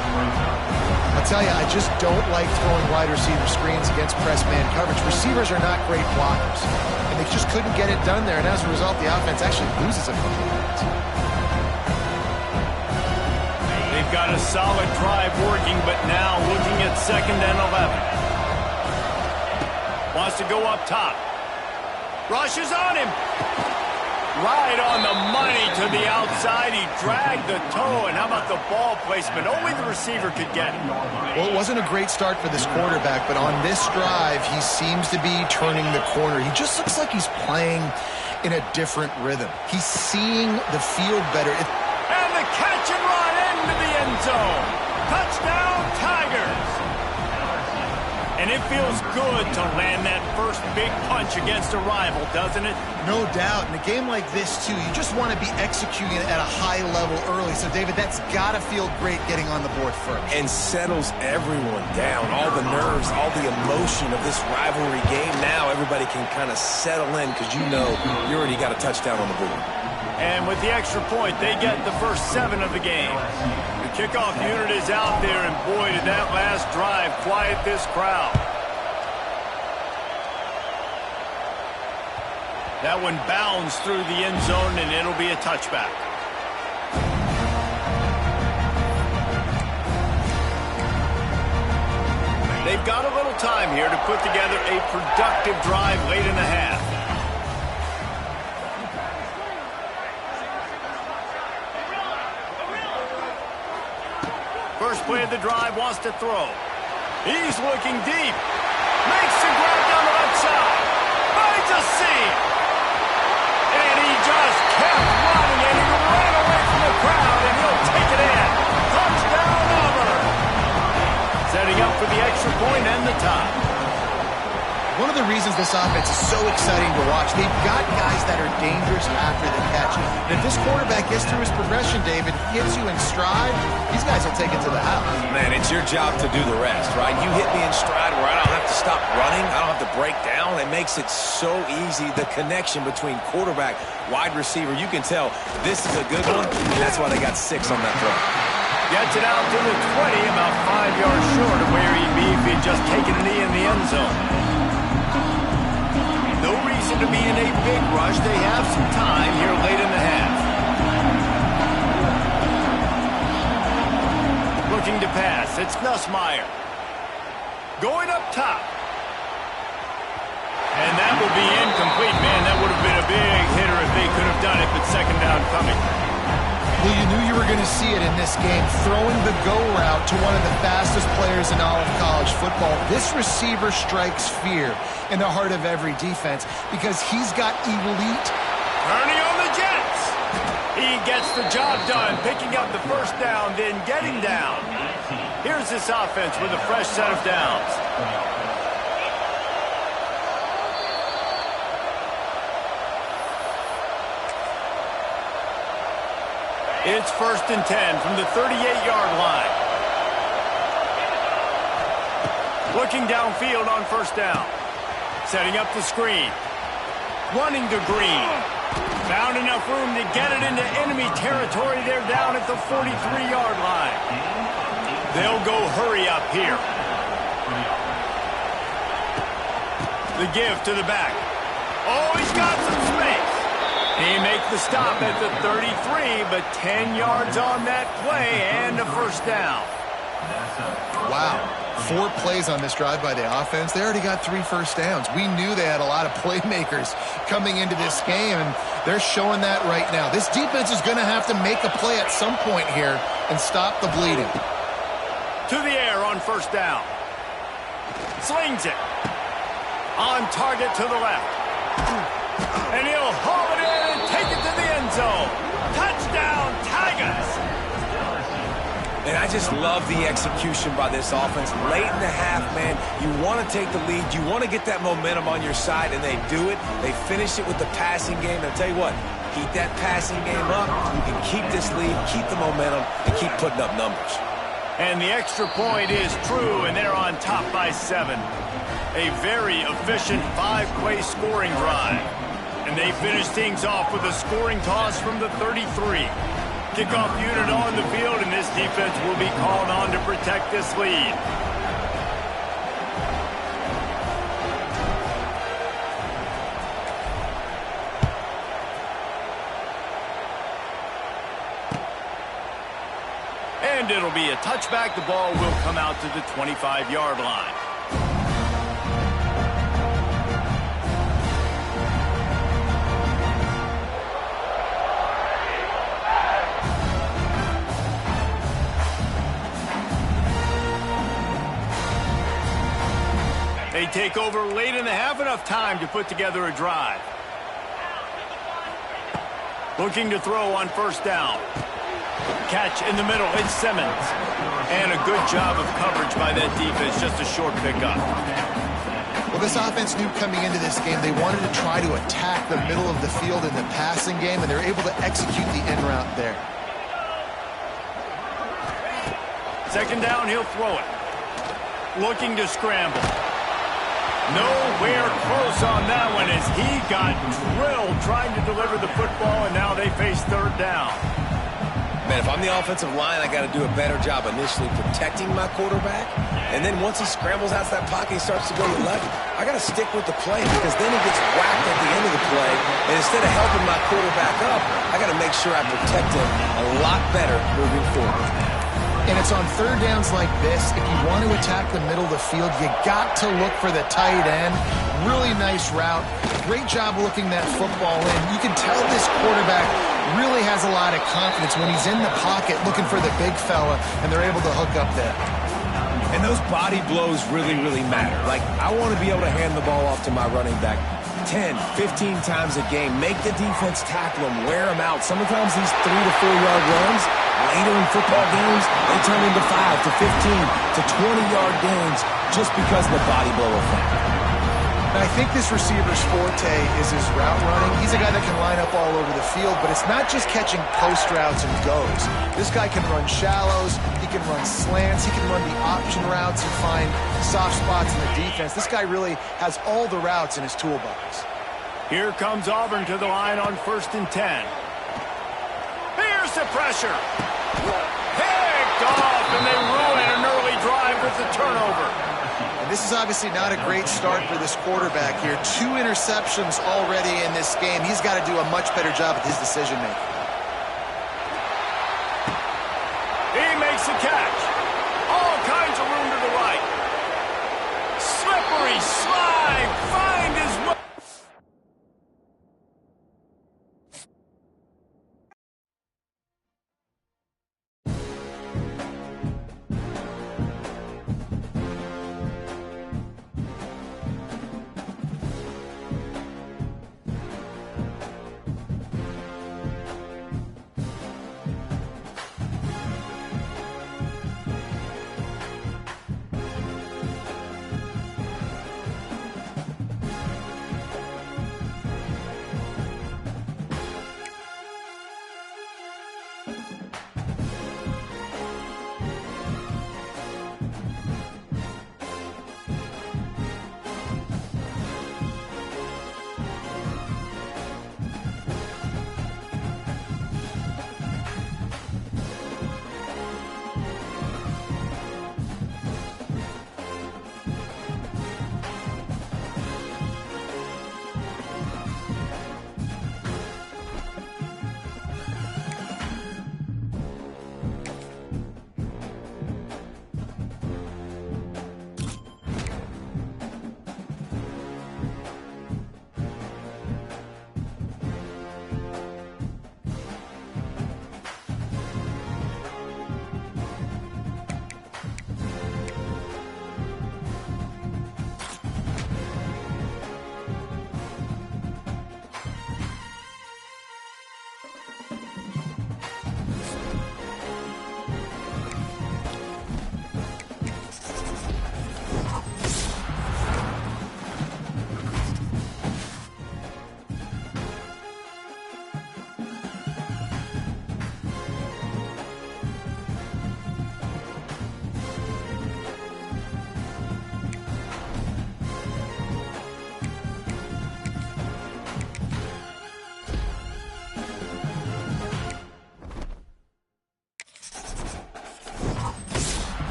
I'll tell you, I just don't like throwing wide receiver screens against press man coverage. Receivers are not great blockers, and they just couldn't get it done there, and as a result, the offense actually loses a couple of yards. They've got a solid drive working, but now looking at 2nd and 11. Wants to go up top. Rushes on him. Right on the money to the outside. He dragged the toe, and how about the ball placement? Only the receiver could get it. Well, it wasn't a great start for this quarterback, but on this drive, he seems to be turning the corner. He just looks like he's playing in a different rhythm. He's seeing the field better. And the catch and run into the end zone. Touchdown, Tigers. And it feels good to land that first big punch against a rival, doesn't it? No doubt. In a game like this, too, you just want to be executing it at a high level early. So, David, that's got to feel great getting on the board first. And settles everyone down. All the nerves, all the emotion of this rivalry game. Now everybody can kind of settle in because you know you already got a touchdown on the board. And with the extra point, they get the first 7 of the game. The kickoff unit is out there, and boy, did that last drive quiet this crowd. That one bounds through the end zone, and it'll be a touchback. They've got a little time here to put together a productive drive late in the half. First play of the drive, wants to throw. He's looking deep. Makes the grab down the left side. Finds a seam. And he just kept running, and he ran away from the crowd, and he'll take it in. Touchdown, Auburn. Setting up for the extra point and the tie. One of the reasons this offense is so exciting to watch, they've got guys that are dangerous after the catch. And if this quarterback gets through his progression, David, hits you in stride, these guys will take it to the house. Man, it's your job to do the rest, right? You hit me in stride where I don't have to stop running. I don't have to break down. It makes it so easy. The connection between quarterback, wide receiver, you can tell this is a good one, and that's why they got 6 on that throw. Gets it out to the 20, about 5 yards short of where he'd be if he'd just taken a knee in the end zone. No reason to be in a big rush. They have some time here late in the half. Looking to pass. It's Nussmeier. Going up top. And that will be incomplete. Man, that would have been a big hitter if they could have done it, but 2nd down coming. Well, you knew you were going to see it in this game, throwing the go route to one of the fastest players in all of college football. This receiver strikes fear in the heart of every defense because he's got elite. Turning on the Jets. He gets the job done, picking up the first down, then getting down. Here's this offense with a fresh set of downs. It's 1st and 10 from the 38-yard line. Looking downfield on 1st down. Setting up the screen. Running to Green. Found enough room to get it into enemy territory. They're down at the 43-yard line. They'll go hurry up here. The give to the back. Oh, he's got some space. He makes the stop at the 33, but 10 yards on that play and a first down. Wow. 4 plays on this drive by the offense. They already got 3 first downs. We knew they had a lot of playmakers coming into this game, and they're showing that right now. This defense is going to have to make a play at some point here and stop the bleeding. To the air on 1st down. Slings it. On target to the left. And he'll haul it in and take it to the end zone. Touchdown, Tigers. And I just love the execution by this offense. Late in the half, man, you want to take the lead. You want to get that momentum on your side, and they do it. They finish it with the passing game. And I'll tell you what, keep that passing game up. You can keep this lead, keep the momentum, and keep putting up numbers. And the extra point is true, and they're on top by 7. A very efficient 5-play scoring drive. And they finish things off with a scoring toss from the 33. Kickoff unit on the field, and this defense will be called on to protect this lead. And it'll be a touchback. The ball will come out to the 25-yard line. They take over late in the half, enough time to put together a drive. Looking to throw on first down. Catch in the middle, it's Simmons. And a good job of coverage by that defense, just a short pickup. Well, this offense knew coming into this game they wanted to try to attack the middle of the field in the passing game, and they're able to execute the end route there. Second down, he'll throw it. Looking to scramble. Nowhere close on that one as he got drilled trying to deliver the football, and now they face third down. Man, if I'm the offensive line, I got to do a better job initially protecting my quarterback. And then once he scrambles out of that pocket, he starts to go to the left. I got to stick with the play because then he gets whacked at the end of the play. And instead of helping my quarterback up, I got to make sure I protect him a lot better moving forward. And it's on third downs like this, if you want to attack the middle of the field, you got to look for the tight end. Really nice route. Great job looking that football in. You can tell this quarterback really has a lot of confidence when he's in the pocket looking for the big fella, and they're able to hook up there. And those body blows really, really matter. Like, I want to be able to hand the ball off to my running back 10, 15 times a game. Make the defense tackle him, wear him out. Sometimes these 3 to 4 yard runs, later in football games, they turn into 5 to 15 to 20-yard gains just because of the body blow effect. And I think this receiver's forte is his route running. He's a guy that can line up all over the field, but it's not just catching post routes and goes. This guy can run shallows, he can run slants, he can run the option routes and find soft spots in the defense. This guy really has all the routes in his toolbox. Here comes Auburn to the line on 1st and 10. Here's the pressure. Picked off, and they ruin an early drive with the turnover. And this is obviously not a great start for this quarterback here. 2 interceptions already in this game. He's got to do a much better job with his decision-making. He makes the catch. All kinds of room to the right. Slippery slide. Find his way.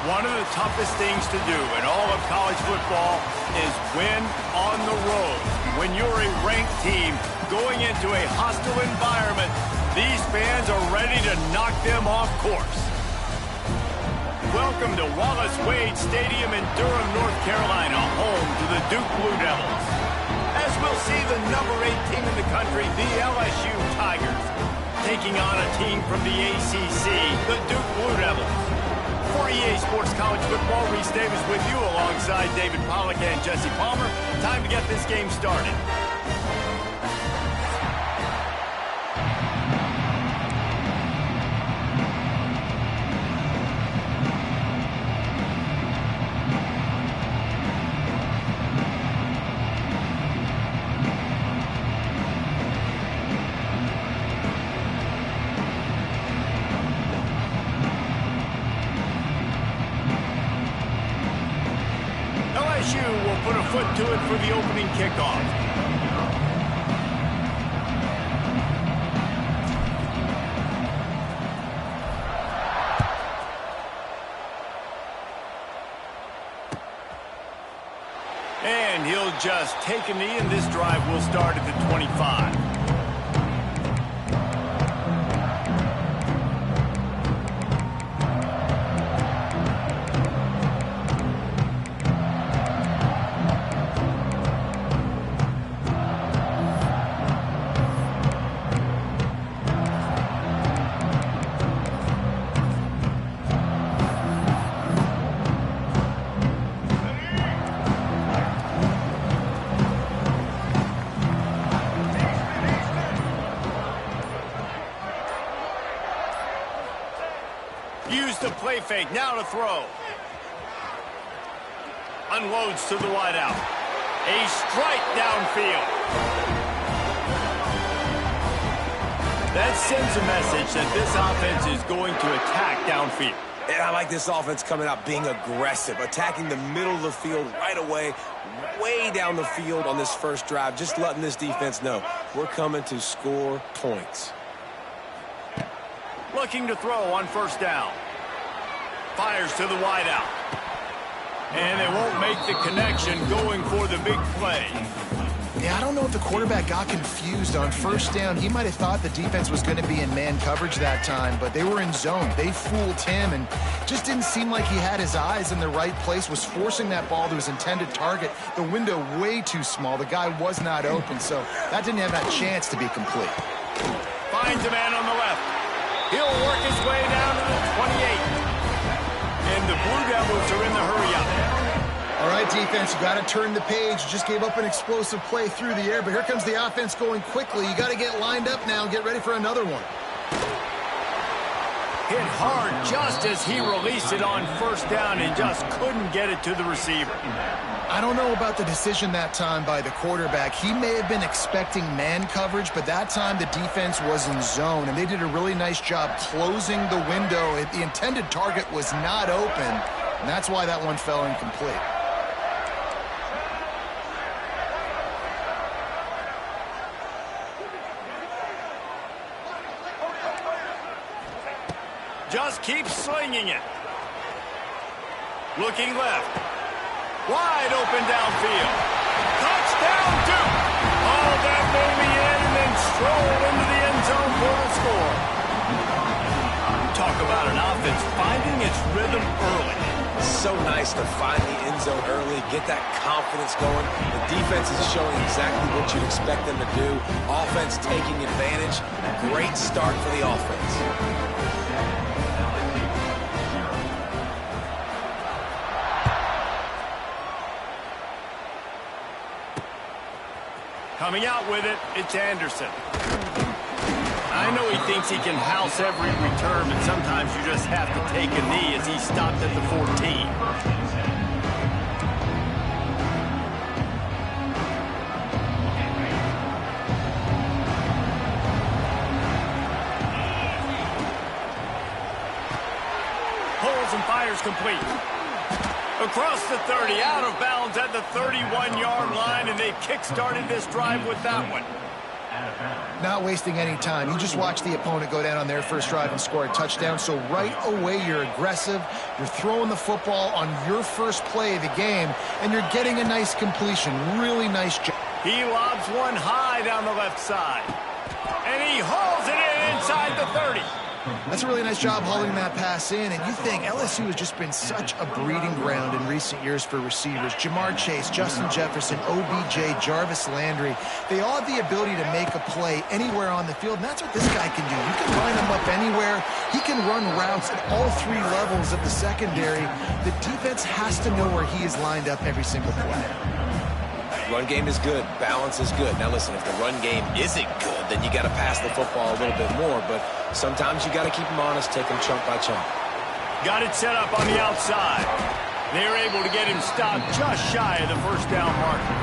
One of the toughest things to do in all of college football is win on the road. When you're a ranked team going into a hostile environment, these fans are ready to knock them off course. Welcome to Wallace Wade Stadium in Durham, North Carolina, home to the Duke Blue Devils. As we'll see the number 8 team in the country, the LSU Tigers, taking on a team from the ACC, the Duke Blue Devils. For EA Sports College Football, Reese Davis with you alongside David Pollack and Jesse Palmer. Time to get this game started. LSU will put a foot to it for the opening kickoff. And he'll just take a knee, and this drive will start at the 25. Use the play fake, now to throw. Unloads to the wideout. A strike downfield. That sends a message that this offense is going to attack downfield. And I like this offense coming out being aggressive, attacking the middle of the field right away, way down the field on this first drive, just letting this defense know we're coming to score points. Looking to throw on first down. Fires to the wideout. And they won't make the connection going for the big play. Yeah, I don't know if the quarterback got confused on first down. He might have thought the defense was going to be in man coverage that time, but they were in zone. They fooled him and just didn't seem like he had his eyes in the right place, was forcing that ball to his intended target. The window way too small. The guy was not open, so that didn't have that chance to be complete. Finds a man on the left. He'll work his way down to the 28. And the Blue Devils are in the hurry-up. All right, defense, you got to turn the page. You just gave up an explosive play through the air, but here comes the offense going quickly. You got to get lined up now and get ready for another one. Hit hard just as he released it on first down and just couldn't get it to the receiver. I don't know about the decision that time by the quarterback. He may have been expecting man coverage, but that time the defense was in zone, and they did a really nice job closing the window. The intended target was not open, and that's why that one fell incomplete. Just keep slinging it. Looking left. Wide open downfield. Touchdown, Duke! Oh, that baby in and then strolled into the end zone for the score. Talk about an offense finding its rhythm early. So nice to find the end zone early, get that confidence going. The defense is showing exactly what you'd expect them to do. Offense taking advantage. Great start for the offense. Coming out with it, it's Anderson. I know he thinks he can house every return, but sometimes you just have to take a knee as he stopped at the 14. Pulls and fires complete. Across the 30, out of bounds at the 31-yard line, and they kick-started this drive with that one. Not wasting any time. You just watch the opponent go down on their first drive and score a touchdown. So right away, you're aggressive. You're throwing the football on your first play of the game, and you're getting a nice completion. Really nice job. He lobs one high down the left side. And he hauls it in inside the 30. That's a really nice job hauling that pass in, and you think LSU has just been such a breeding ground in recent years for receivers. Jamar Chase, Justin Jefferson, OBJ, Jarvis Landry, they all have the ability to make a play anywhere on the field, and that's what this guy can do. You can line him up anywhere. He can run routes at all three levels of the secondary. The defense has to know where he is lined up every single play. Run game is good. Balance is good. Now listen, if the run game isn't good, then you got to pass the football a little bit more. But sometimes you got to keep him honest, take him chunk by chunk. Got it set up on the outside. They're able to get him stopped just shy of the first down marker.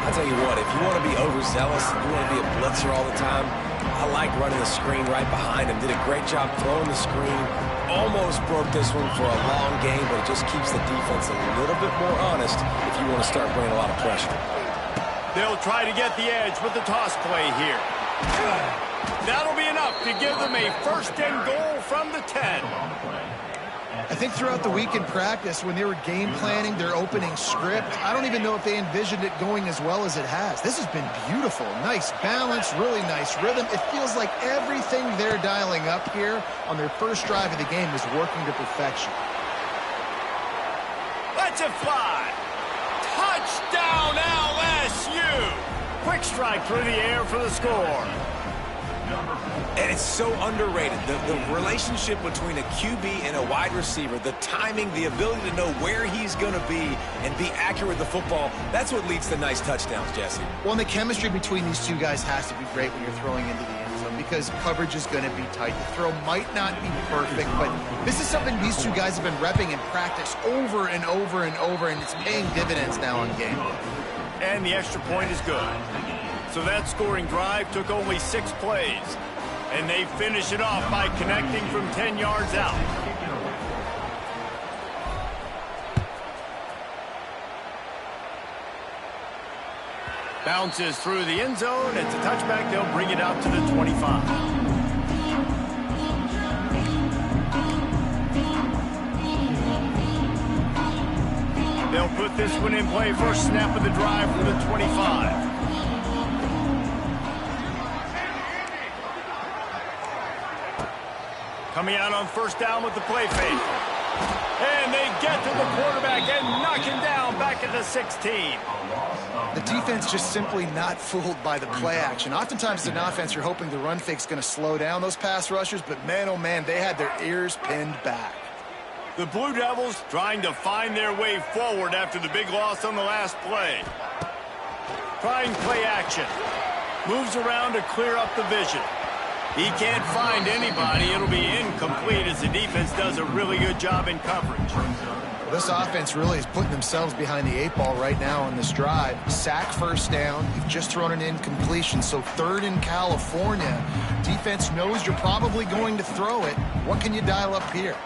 I'll tell you what, if you want to be overzealous, if you want to be a blitzer all the time, I like running the screen right behind him. Did a great job throwing the screen. Almost broke this one for a long game, but it just keeps the defense a little bit more honest if you want to start bringing a lot of pressure. They'll try to get the edge with the toss play here. That'll be enough to give them a first and goal from the 10. I think throughout the week in practice, when they were game planning their opening script, I don't even know if they envisioned it going as well as it has. This has been beautiful. Nice balance, really nice rhythm. It feels like everything they're dialing up here on their first drive of the game is working to perfection. Let's it fly. Touchdown LSU. Quick strike through the air for the score. And it's so underrated. The relationship between a QB and a wide receiver, the timing, the ability to know where he's going to be and be accurate with the football, that's what leads to nice touchdowns, Jesse. Well, and the chemistry between these two guys has to be great when you're throwing into the end zone because coverage is going to be tight. The throw might not be perfect, but this is something these two guys have been repping in practice over and over and over, and it's paying dividends now on game. And the extra point is good. So that scoring drive took only 6 plays. And they finish it off by connecting from 10 yards out. Bounces through the end zone. It's a touchback. They'll bring it out to the 25. They'll put this one in play. First snap of the drive for the 25. Coming out on first down with the play fake. And they get to the quarterback and knock him down back at the 16. The defense just simply not fooled by the play action. Oftentimes as an offense, you're hoping the run fake's going to slow down those pass rushers, but man, oh man, they had their ears pinned back. The Blue Devils trying to find their way forward after the big loss on the last play. Trying play action. Moves around to clear up the vision. He can't find anybody. It'll be incomplete as the defense does a really good job in coverage. This offense really is putting themselves behind the 8 ball right now on this drive. Sack first down. You've just thrown an incompletion, so third in California. Defense knows you're probably going to throw it. What can you dial up here?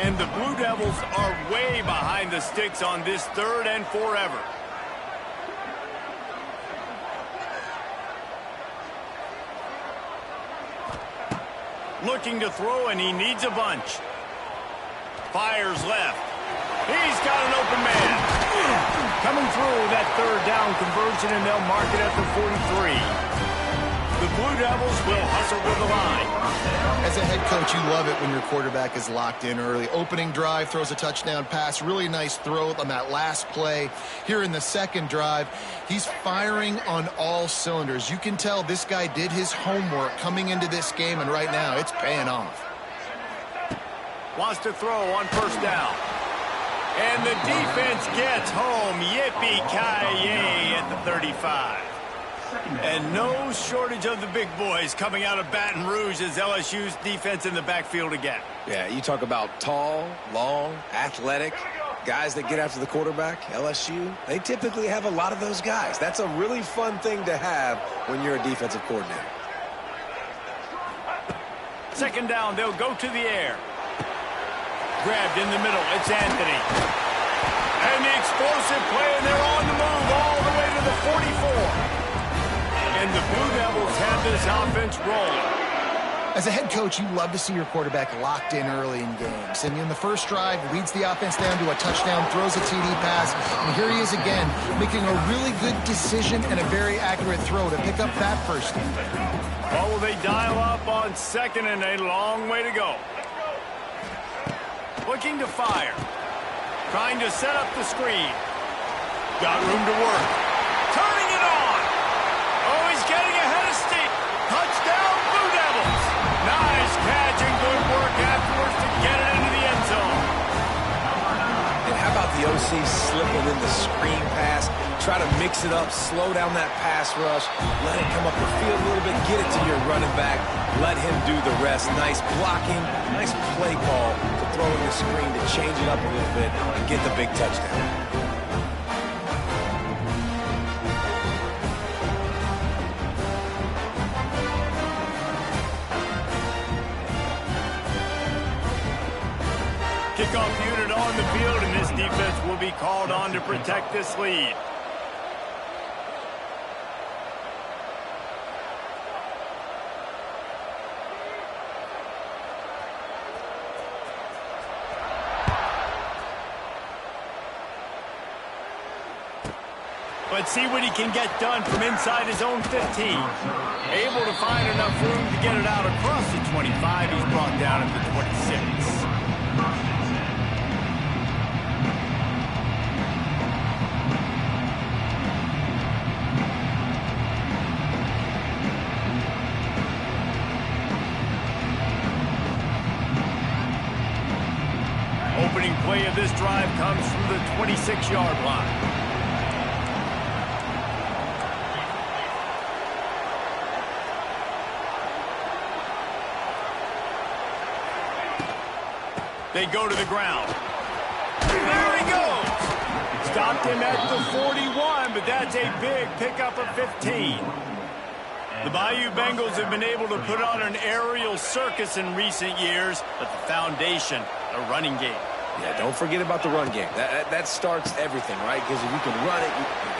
And the Blue Devils are way behind the sticks on this third and forever. Looking to throw, and he needs a bunch. Fires left. He's got an open man. Coming through that third down conversion, and they'll mark it at the 43. The Blue Devils will hustle with the line. As a head coach, you love it when your quarterback is locked in early. Opening drive, throws a touchdown pass. Really nice throw on that last play. Here in the second drive, he's firing on all cylinders. You can tell this guy did his homework coming into this game, and right now it's paying off. Wants to throw on first down. And the defense gets home. Yippee-ki-yay at the 35. And no shortage of the big boys coming out of Baton Rouge as LSU's defense in the backfield again. Yeah, you talk about tall, long, athletic, guys that get after the quarterback, LSU, they typically have a lot of those guys. That's a really fun thing to have when you're a defensive coordinator. Second down, they'll go to the air. Grabbed in the middle, it's Anthony. And the explosive play, and they're on the move all the way to the 44. And the Blue Devils have this offense rolling. As a head coach, you love to see your quarterback locked in early in games. And in the first drive, leads the offense down to a touchdown, throws a TD pass, and here he is again, making a really good decision and a very accurate throw to pick up that first down. Well, will they dial up on second and a long way to go? Looking to fire. Trying to set up the screen. Got room to work. Turning it on. Oh, he's getting ahead of steam. Touchdown, Blue Devils. Nice catch and good work afterwards to get it into the end zone. And how about the OC slipping in the screen pass? Try to mix it up, slow down that pass rush, let it come up the field a little bit, get it to your running back, let him do the rest. Nice blocking, nice play call to throw in the screen to change it up a little bit and get the big touchdown. Kickoff unit on the field, and this defense will be called on to protect this lead. Let's see what he can get done from inside his own 15. Able to find enough room to get it out across the 25. He's brought down at the 26. Opening play of this drive comes from the 26-yard line. They go to the ground. There he goes. Stopped him at the 41, but that's a big pickup of 15. The Bayou Bengals have been able to put on an aerial circus in recent years, but the foundation, the running game. Yeah, don't forget about the run game. That starts everything, right? Because if you can run it...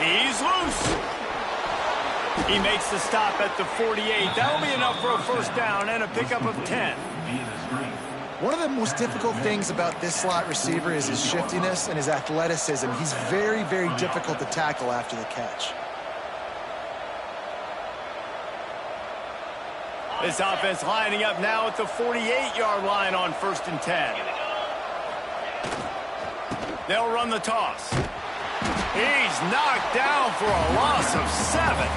He's loose. He makes the stop at the 48. That'll be enough for a first down and a pickup of 10. One of the most difficult things about this slot receiver is his shiftiness and his athleticism. He's very, very difficult to tackle after the catch. This offense lining up now at the 48-yard line on 1st and 10. They'll run the toss. He's knocked down for a loss of 7.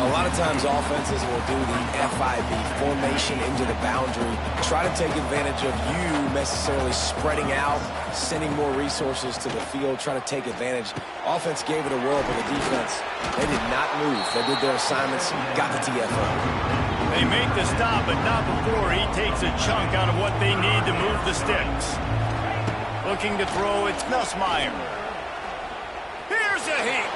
A lot of times offenses will do the FIB, formation into the boundary, try to take advantage of you necessarily spreading out, sending more resources to the field, trying to take advantage. Offense gave it a whirl, but the defense, they did not move. They did their assignments, got the TFO. They make the stop, but not before he takes a chunk out of what they need to move the sticks. Looking to throw, it's Nussmeier. Here's a hit.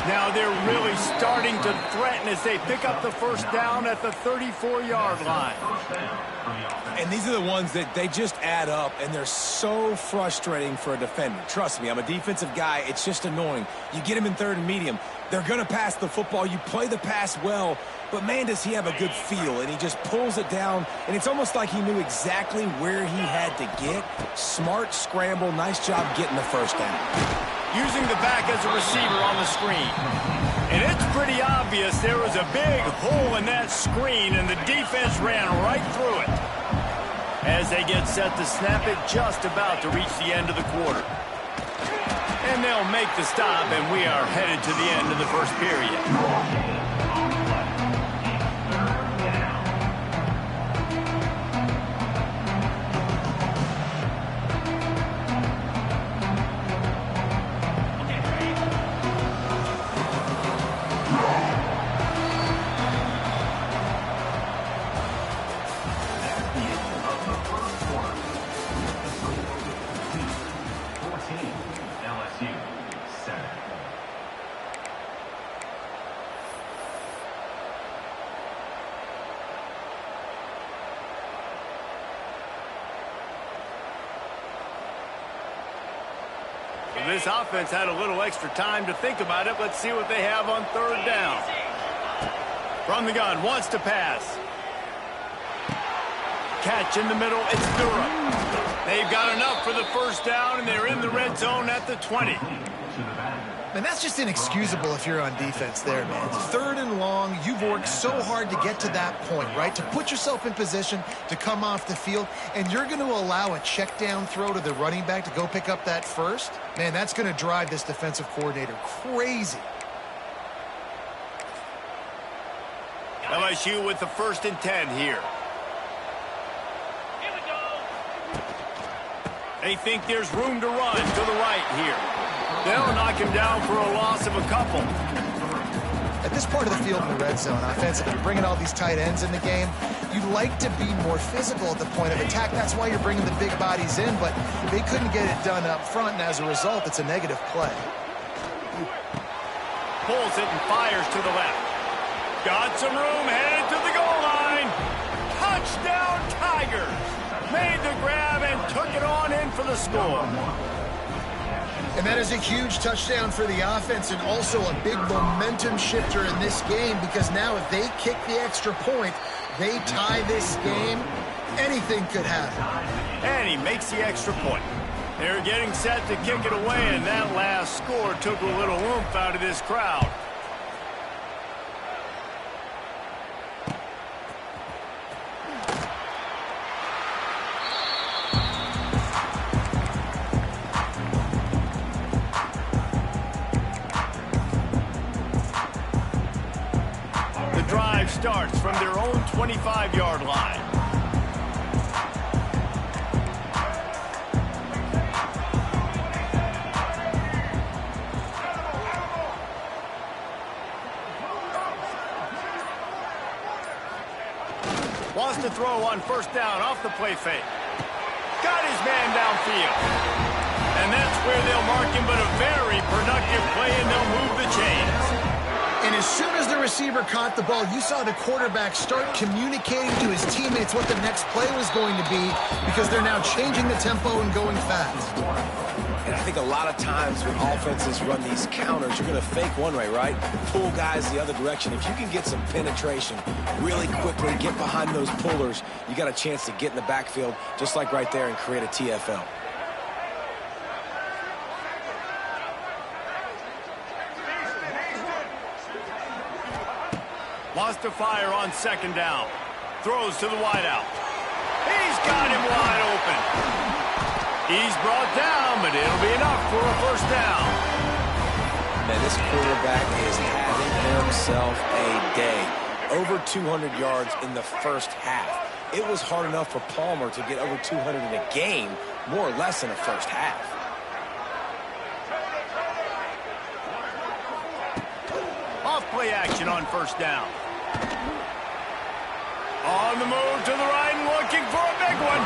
Now they're really starting to threaten as they pick up the first down at the 34-yard line. And these are the ones that they just add up, and they're so frustrating for a defender. Trust me, I'm a defensive guy. It's just annoying. You get him in 3rd and medium. They're going to pass the football. You play the pass well, but, man, does he have a good feel. And he just pulls it down, and it's almost like he knew exactly where he had to get. Smart scramble. Nice job getting the first down. Using the back as a receiver on the screen. And it's pretty obvious there was a big hole in that screen, and the defense ran right through it. As they get set to snap it, just about to reach the end of the quarter. And they'll make the stop, and we are headed to the end of the first period. Well, this offense had a little extra time to think about it. Let's see what they have on third down. From the gun, wants to pass. Catch in the middle, it's Durham. They've got enough for the first down, and they're in the red zone at the 20. Man, that's just inexcusable if you're on defense there, man. Third and long, you've worked so hard to get to that point, right? To put yourself in position to come off the field, and you're going to allow a check down throw to the running back to go pick up that first? Man, that's going to drive this defensive coordinator crazy. LSU with the 1st and 10 here. They think there's room to run to the right here. They'll knock him down for a loss of a couple. At this part of the field in the red zone, offensively, you're bringing all these tight ends in the game. You'd like to be more physical at the point of attack. That's why you're bringing the big bodies in, but they couldn't get it done up front, and as a result, it's a negative play. Pulls it and fires to the left. Got some room, headed to the goal line. Touchdown, Tigers! Made the grab and took it on in for the score. And that is a huge touchdown for the offense and also a big momentum shifter in this game, because now if they kick the extra point, they tie this game, anything could happen. And he makes the extra point. They're getting set to kick it away, and that last score took a little oomph out of this crowd. Starts from their own 25-yard line. Wants to throw on 1st down off the play fake. Got his man downfield. And that's where they'll mark him, but a very productive play, and they'll move the chains. And as soon as the receiver caught the ball, you saw the quarterback start communicating to his teammates what the next play was going to be, because they're now changing the tempo and going fast. And I think a lot of times when offenses run these counters, you're going to fake one way, right? Pull guys the other direction. If you can get some penetration really quickly, get behind those pullers, you got a chance to get in the backfield, just like right there, and create a TFL. Wants to fire on 2nd down. Throws to the wideout. He's got him wide open. He's brought down, but it'll be enough for a 1st down. Man, this quarterback is having himself a day. Over 200 yards in the first half. It was hard enough for Palmer to get over 200 in a game, more or less in the first half. Off play action on 1st down. On the move to the right and looking for a big one.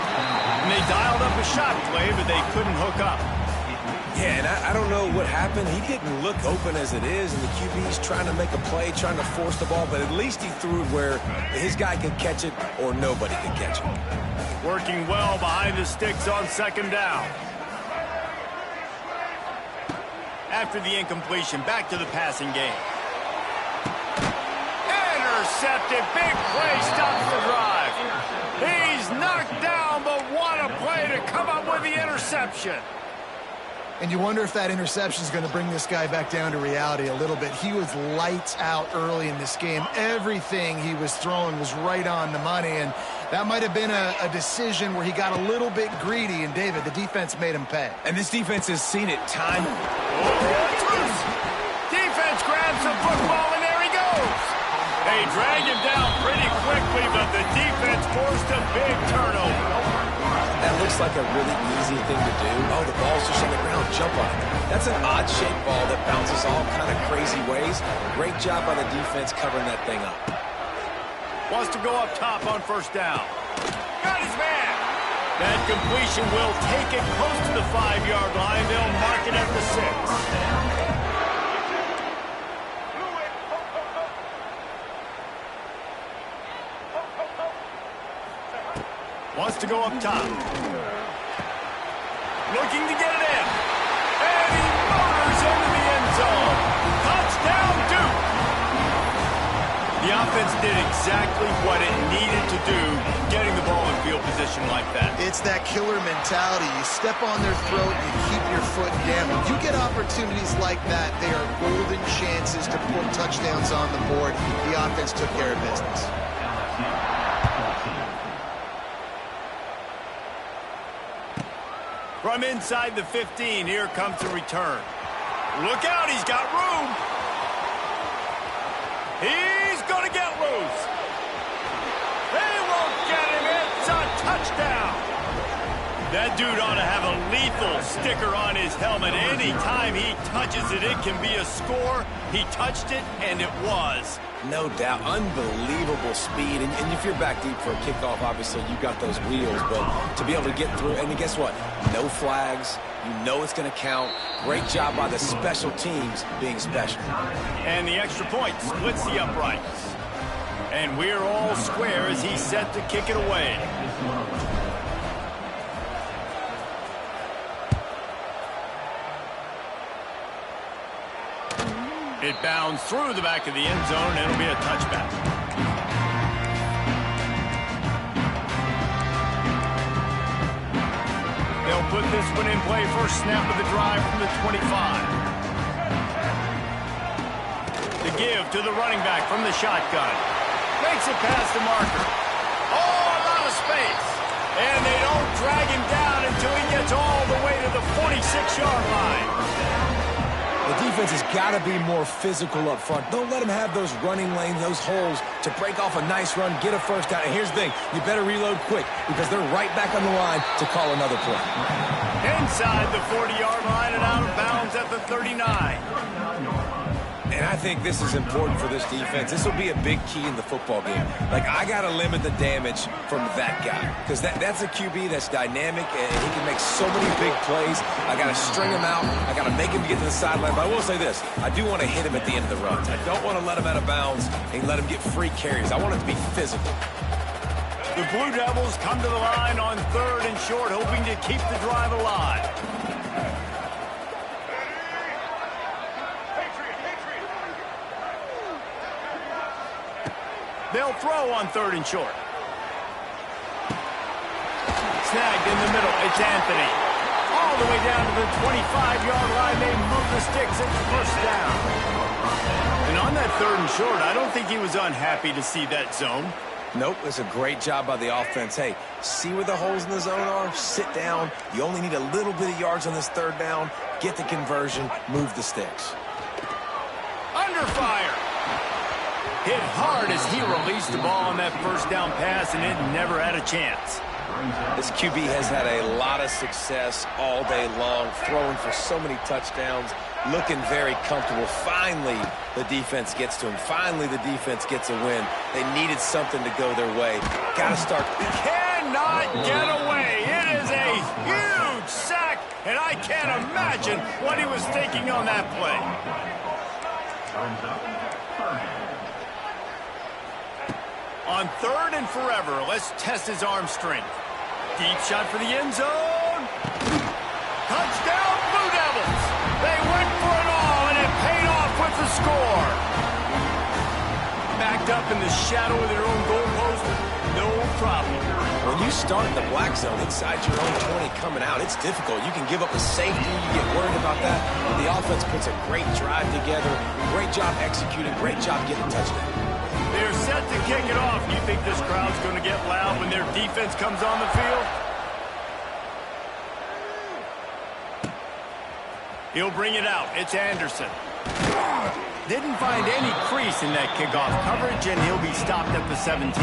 And they dialed up a shot play, but they couldn't hook up. Yeah, and I don't know what happened. He didn't look open as it is, and the QB's trying to make a play, trying to force the ball, but at least he threw it where his guy could catch it or nobody could catch it. Working well behind the sticks on 2nd down. After the incompletion, back to the passing game. Intercepted, big play, stops the drive. He's knocked down, but what a play to come up with the interception. And you wonder if that interception is going to bring this guy back down to reality a little bit. He was lights out early in this game. Everything he was throwing was right on the money, and that might have been a decision where he got a little bit greedy, and David, the defense made him pay. And this defense has seen it time. Defense grabs the football, and there he goes. They dragged him down pretty quickly, but the defense forced a big turnover. That looks like a really easy thing to do. Oh, the ball's just on the ground. Jump on it. That's an odd-shaped ball that bounces all kind of crazy ways. Great job by the defense covering that thing up. Wants to go up top on 1st down. Got his man. That completion will take it close to the 5-yard line. They'll mark it at the 6. Wants to go up top. Looking to get it in. And he defense did exactly what it needed to do, getting the ball in field position like that. It's that killer mentality. You step on their throat, you keep your foot down. When you get opportunities like that, they are golden chances to put touchdowns on the board. The offense took care of business. From inside the 15, here comes the return. Look out, he's got room. He's going to get loose. They won't get him. It's a touchdown. That dude ought to have a lethal sticker on his helmet. Anytime he touches it, it can be a score. He touched it, and it was. No doubt. Unbelievable speed. And if you're back deep for a kickoff, obviously you got those wheels. But to be able to get through, and guess what? No flags. You know it's going to count. Great job by the special teams being special. And the extra point splits the uprights. And we're all square as he's set to kick it away. It bounds through the back of the end zone, and it'll be a touchback. They'll put this one in play first snap of the drive from the 25. The give to the running back from the shotgun. Makes it past the marker. Oh, a lot of space. And they don't drag him down until he gets all the way to the 46-yard line. The defense has got to be more physical up front. Don't let them have those running lanes, those holes to break off a nice run, get a first down. And here's the thing, you better reload quick because they're right back on the line to call another play. Inside the 40-yard line and out of bounds at the 39. And I think this is important for this defense. This will be a big key in the football game. Like, I got to limit the damage from that guy because that's a QB that's dynamic and he can make so many big plays. I got to string him out. I got to make him get to the sideline. But I will say this. I do want to hit him at the end of the runs. I don't want to let him out of bounds and let him get free carries. I want it to be physical. The Blue Devils come to the line on 3rd and short, hoping to keep the drive alive. They'll throw on 3rd and short. Snagged in the middle. It's Anthony. All the way down to the 25-yard line. They move the sticks. It's first down. And on that 3rd and short, I don't think he was unhappy to see that zone. Nope, it's a great job by the offense. Hey, see where the holes in the zone are? Sit down. You only need a little bit of yards on this 3rd down. Get the conversion. Move the sticks. Under fire. Hit hard as he released the ball on that first down pass, and it never had a chance. This QB has had a lot of success all day long, throwing for so many touchdowns, looking very comfortable. Finally, the defense gets to him. Finally, the defense gets a win. They needed something to go their way. Got to start. Cannot get away. It is a huge sack, and I can't imagine what he was thinking on that play. On 3rd and forever, let's test his arm strength. Deep shot for the end zone. Touchdown, Blue Devils. They went for it all, and it paid off with the score. Backed up in the shadow of their own goalpost, no problem. When you start in the black zone inside your own 20 coming out, it's difficult. You can give up a safety. You get worried about that. The offense puts a great drive together. Great job executing. Great job getting a touchdown. They're set to kick it off. Do you think this crowd's going to get loud when their defense comes on the field? He'll bring it out. It's Anderson. Didn't find any crease in that kickoff coverage, and he'll be stopped at the 17.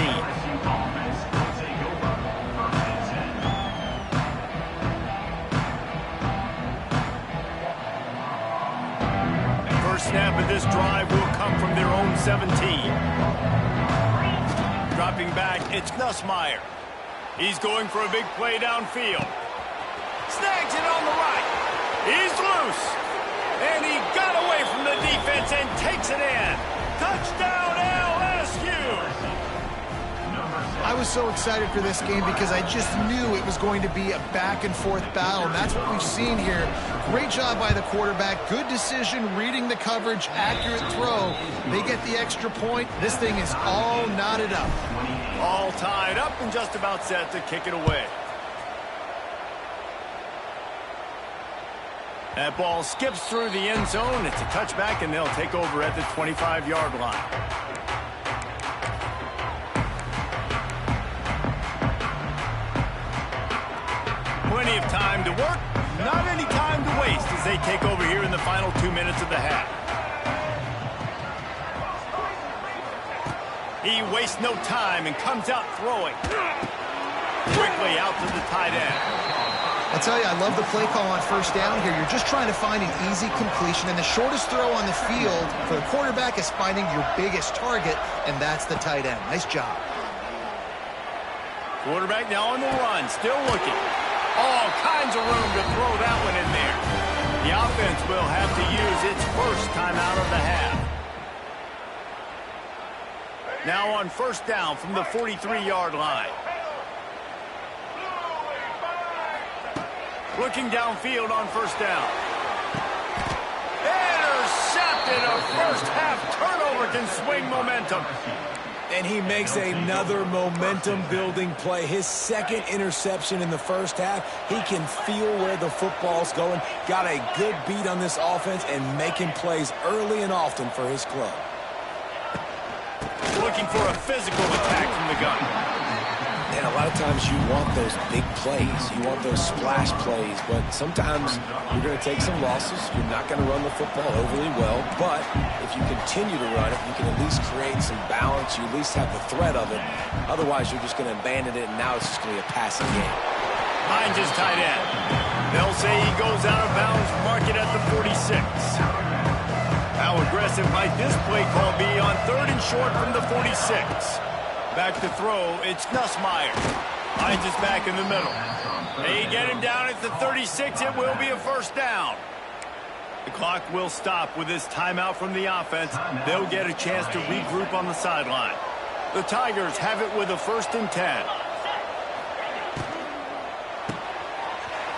First snap of this drive will come from their own 17. Dropping back, it's Nussmeier. He's going for a big play downfield. Snags it on the right. He's loose. And he got away from the defense and takes it in. Touchdown, LSU. I was so excited for this game because I just knew it was going to be a back-and-forth battle, and that's what we've seen here. Great job by the quarterback. Good decision, reading the coverage, accurate throw. They get the extra point. This thing is all knotted up. All tied up and just about set to kick it away. That ball skips through the end zone. It's a touchback, and they'll take over at the 25-yard line. Plenty of time to work, not any time to waste as they take over here in the final 2 minutes of the half. He wastes no time and comes out throwing. Quickly out to the tight end. I tell you, I love the play call on first down here. You're just trying to find an easy completion, and the shortest throw on the field for the quarterback is finding your biggest target, and that's the tight end. Nice job. Quarterback now on the run, still looking. All kinds of room to throw that one in there. The offense will have to use its first time out of the half. Now on first down from the 43-yard line. Looking downfield on first down. Intercepted. A first-half turnover can swing momentum. And he makes another momentum-building play. His second interception in the first half. He can feel where the football's going. Got a good beat on this offense and making plays early and often for his club. Looking for a physical attack from the gun. And a lot of times you want those big plays. You want those splash plays. But sometimes you're going to take some losses. You're not going to run the football overly well. But if you continue to run it, you can at least create some balance. You at least have the threat of it. Otherwise, you're just going to abandon it, and now it's just going to be a passing game. Finds his tight end. They'll say he goes out of bounds, mark it at the 46. How aggressive might this play call be on 3rd and short from the 46? Back to throw, it's Nussmeier. Finds his back in the middle. They get him down at the 36. It will be a first down. The clock will stop with this timeout from the offense. They'll get a chance to regroup on the sideline. The Tigers have it with a 1st and 10.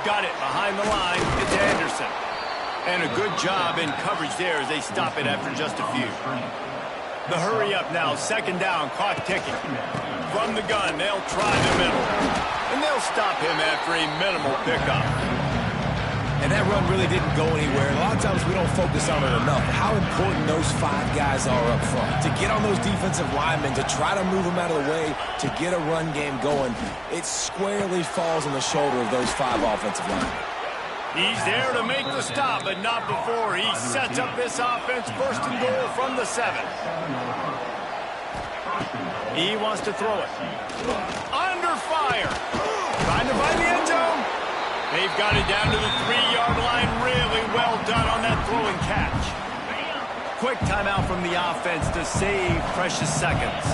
Got it behind the line. It's Anderson. And a good job in coverage there as they stop it after just a few. The hurry up now, 2nd down, clock ticking. From the gun, they'll try the middle. And they'll stop him after a minimal pickup. And that run really didn't go anywhere. A lot of times we don't focus on it enough. How important those 5 guys are up front. To get on those defensive linemen, to try to move them out of the way, to get a run game going, it squarely falls on the shoulder of those 5 offensive linemen. He's there to make the stop, but not before he sets up this offense. 1st and goal from the 7. He wants to throw it. Under fire. Trying to find the end zone. They've got it down to the 3-yard line. Really well done on that throw and catch. Quick timeout from the offense to save precious seconds.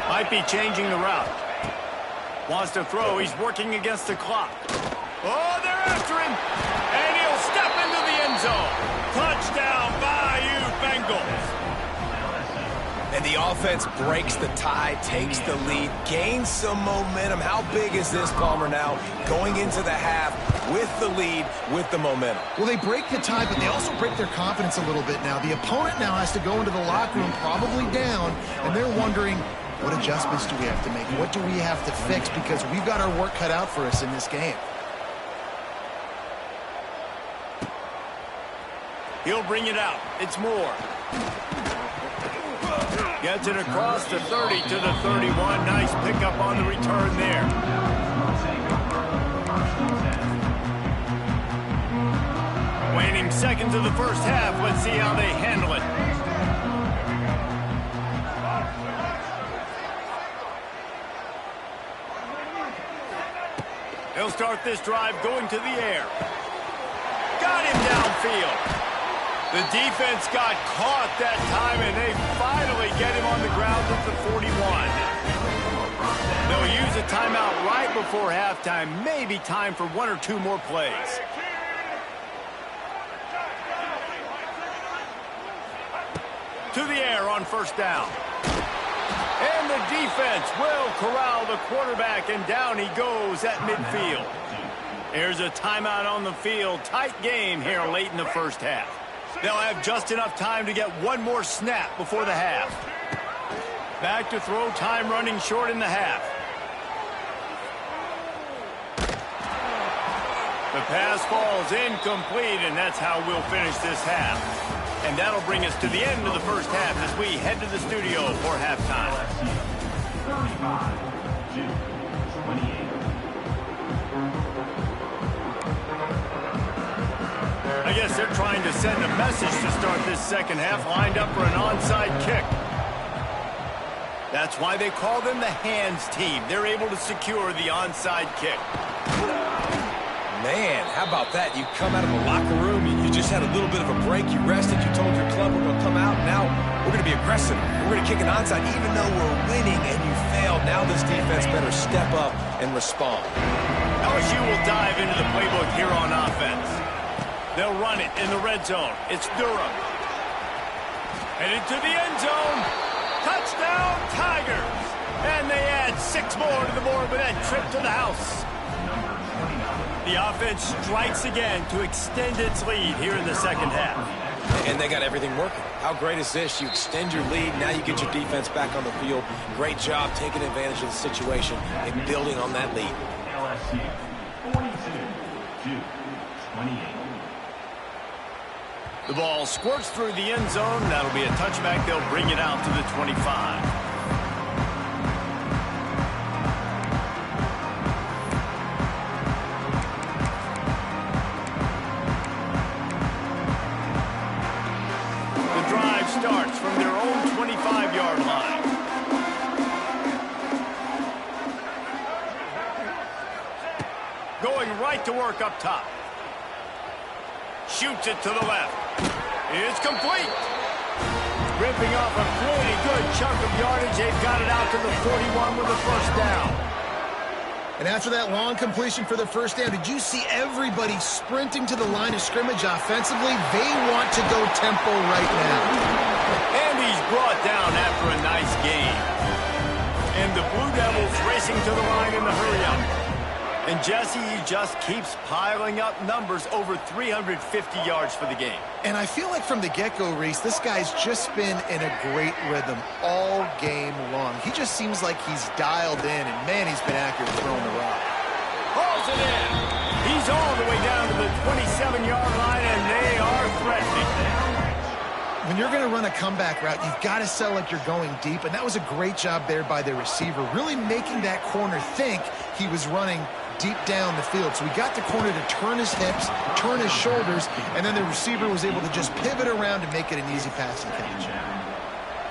Might be changing the route. Wants to throw. He's working against the clock. Oh, they're after him. And he'll step into the end zone. Touchdown, Bayou Bengals. And the offense breaks the tie, takes the lead, gains some momentum. How big is this, Palmer, now? Going into the half with the lead, with the momentum. Well, they break the tie, but they also break their confidence a little bit now. The opponent now has to go into the locker room probably down, and they're wondering, what adjustments do we have to make? What do we have to fix? Because we've got our work cut out for us in this game. He'll bring it out. It's Moore. Gets it across the 30 to the 31. Nice pickup on the return there. Waning seconds of the first half. Let's see how they handle it. They'll start this drive going to the air. Got him downfield. The defense got caught that time, and they finally get him on the ground at the 41. They'll use a timeout right before halftime. Maybe time for 1 or 2 more plays. To the air on first down. And the defense will corral the quarterback, and down he goes at midfield. There's a timeout on the field. Tight game here late in the first half. They'll have just enough time to get one more snap before the half. Back to throw, time running short in the half. The pass falls incomplete, and that's how we'll finish this half. And that'll bring us to the end of the first half as we head to the studio for halftime. 35-28. I guess they're trying to send a message to start this second half, lined up for an onside kick. That's why they call them the hands team. They're able to secure the onside kick. Man, how about that? You come out of the locker room, you just had a little bit of a break, you rested, you told your club we're going to come out, now we're going to be aggressive. We're going to kick an onside even though we're winning and you failed. Now this defense better step up and respond. LSU will dive into the playbook here on offense. They'll run it in the red zone. It's Durham. Headed to the end zone. Touchdown, Tigers. And they add 6 more to the board with that trip to the house. The offense strikes again to extend its lead here in the second half. And they got everything working. How great is this? You extend your lead, now you get your defense back on the field. Great job taking advantage of the situation and building on that lead. LSU 42-28. The ball squirts through the end zone. That'll be a touchback. They'll bring it out to the 25. The drive starts from their own 25-yard line. Going right to work up top. Shoots it to the left. It's complete. Ripping off a pretty good chunk of yardage. They've got it out to the 41 with a first down. And after that long completion for the first down, did you see everybody sprinting to the line of scrimmage offensively? They want to go tempo right now. And he's brought down after a nice game. And the Blue Devils racing to the line in the hurry-up. And Jesse, he just keeps piling up numbers, over 350 yards for the game. And I feel like from the get-go, Reese, this guy's just been in a great rhythm all game long. He just seems like he's dialed in, and man, he's been accurate throwing the rock. Hauls it in. He's all the way down to the 27-yard line, and they are threatening. When you're going to run a comeback route, you've got to sell like you're going deep, and that was a great job there by the receiver, really making that corner think he was running deep down the field. So we got the corner to turn his hips, turn his shoulders, and then the receiver was able to just pivot around and make it an easy passing catch.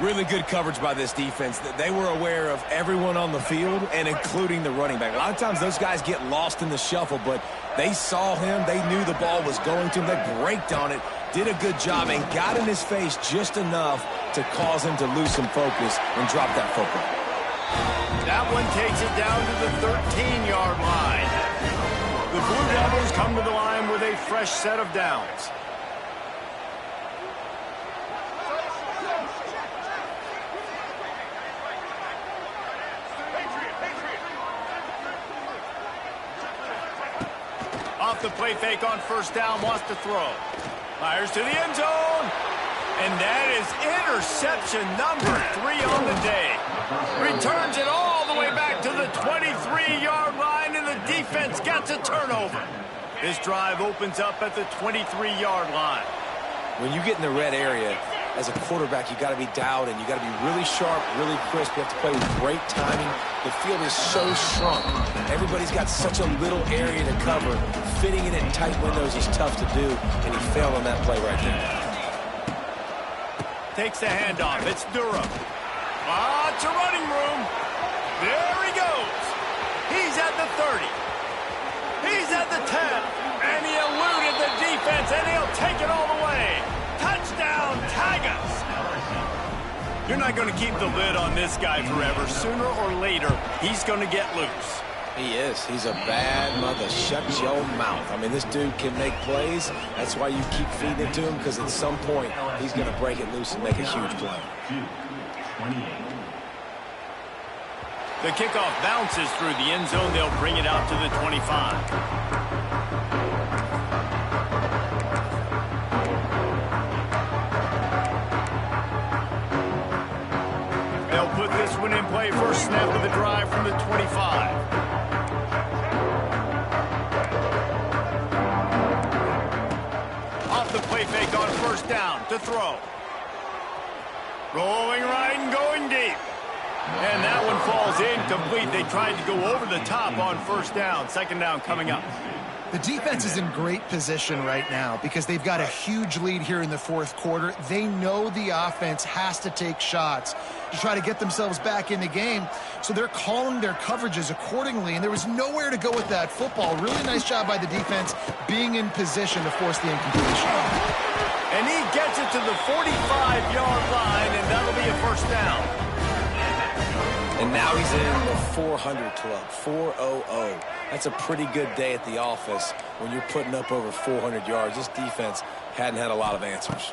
Really good coverage by this defense. They were aware of everyone on the field and including the running back. A lot of times those guys get lost in the shuffle, but they saw him. They knew the ball was going to him. They braked on it, did a good job, and got in his face just enough to cause him to lose some focus and drop that football. That one takes it down to the 13-yard line. The Blue Devils come to the line with a fresh set of downs. Off the play fake on first down, wants to throw. Fires to the end zone. And that is interception number 3 on the day. Returns it all the way back to the 23-yard line, and the defense gets a turnover. This drive opens up at the 23-yard line. When you get in the red area, as a quarterback, you got to be dialed in. You got to be really sharp, really crisp. You have to play with great timing. The field is so shrunk. Everybody's got such a little area to cover. Fitting it in tight windows is tough to do, and he failed on that play right there. Takes the handoff. It's Durham. Lots of running room. There he goes. He's at the 30. He's at the 10. And he eluded the defense, and he'll take it all the way. Touchdown, Tigers. You're not going to keep the lid on this guy forever. Sooner or later, he's going to get loose. He is. He's a bad mother. Shut your mouth. I mean, this dude can make plays. That's why you keep feeding it to him, because at some point, he's going to break it loose and make a huge play. The kickoff bounces through the end zone. They'll bring it out to the 25. They'll put this one in play. First snap of the drive from the 25. Off the play fake on first down to throw. Rolling right and going deep. And that one falls incomplete. They tried to go over the top on first down. Second down coming up. The defense is in great position right now because they've got a huge lead here in the fourth quarter. They know the offense has to take shots to try to get themselves back in the game. So they're calling their coverages accordingly, and there was nowhere to go with that football. Really nice job by the defense being in position to force the incompletion. And he gets it to the 45-yard line, and that'll be a first down. And now he's in the 400 club, 400. That's a pretty good day at the office when you're putting up over 400 yards. This defense hadn't had a lot of answers.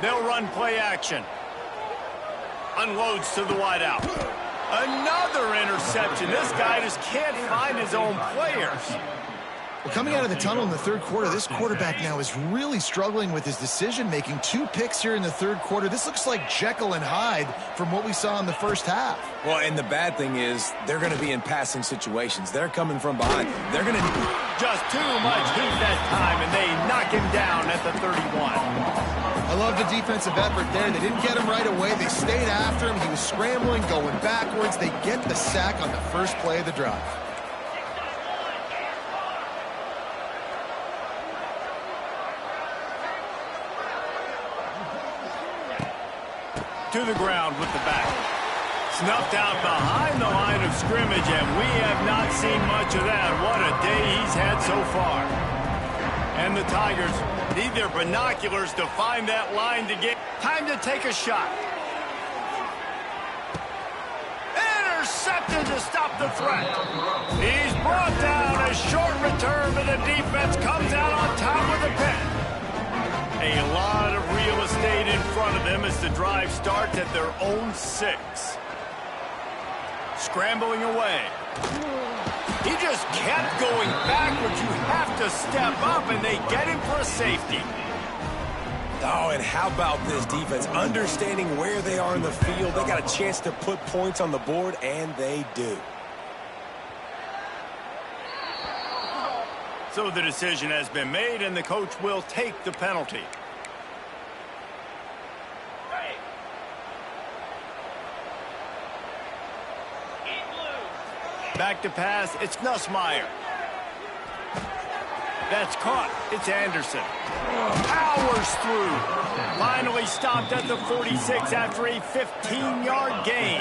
They'll run play action. Unloads to the wideout. Another interception. This guy just can't find his own players. Well, coming out of the tunnel in the third quarter, this quarterback now is really struggling with his decision-making. 2 picks here in the third quarter. This looks like Jekyll and Hyde from what we saw in the first half. Well, and the bad thing is they're going to be in passing situations. They're coming from behind. They're going to just too much heat that time, and they knock him down at the 31. I love the defensive effort there. They didn't get him right away. They stayed after him. He was scrambling, going backwards. They get the sack on the first play of the drive. To the ground with the back. Snuffed out behind the line of scrimmage, and we have not seen much of that. What a day he's had so far. And the Tigers need their binoculars to find that line to get. Time to take a shot. Intercepted to stop the threat. He's brought down. A short return, but the defense comes out on top with a pick. A lot of real estate in front of them as the drive starts at their own 6. Scrambling away. He just kept going backwards. You have to step up, and they get him for a safety. Oh, and how about this defense? Understanding where they are in the field. They got a chance to put points on the board, and they do. So the decision has been made, and the coach will take the penalty. Back to pass, it's Nussmeier. That's caught. It's Anderson. Powers through. Finally stopped at the 46 after a 15-yard gain.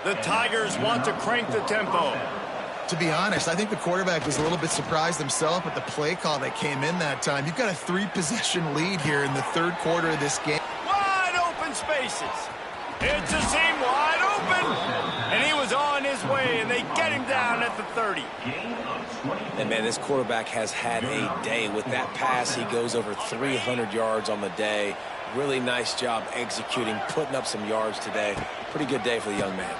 The Tigers want to crank the tempo. To be honest, I think the quarterback was a little bit surprised himself at the play call that came in that time. You've got a 3-possession lead here in the third quarter of this game. Wide open spaces. It's a seam wide open. And he was on his way, and they get him down at the 30. And, man, this quarterback has had a day. With that pass, he goes over 300 yards on the day. Really nice job executing, putting up some yards today. Pretty good day for the young man.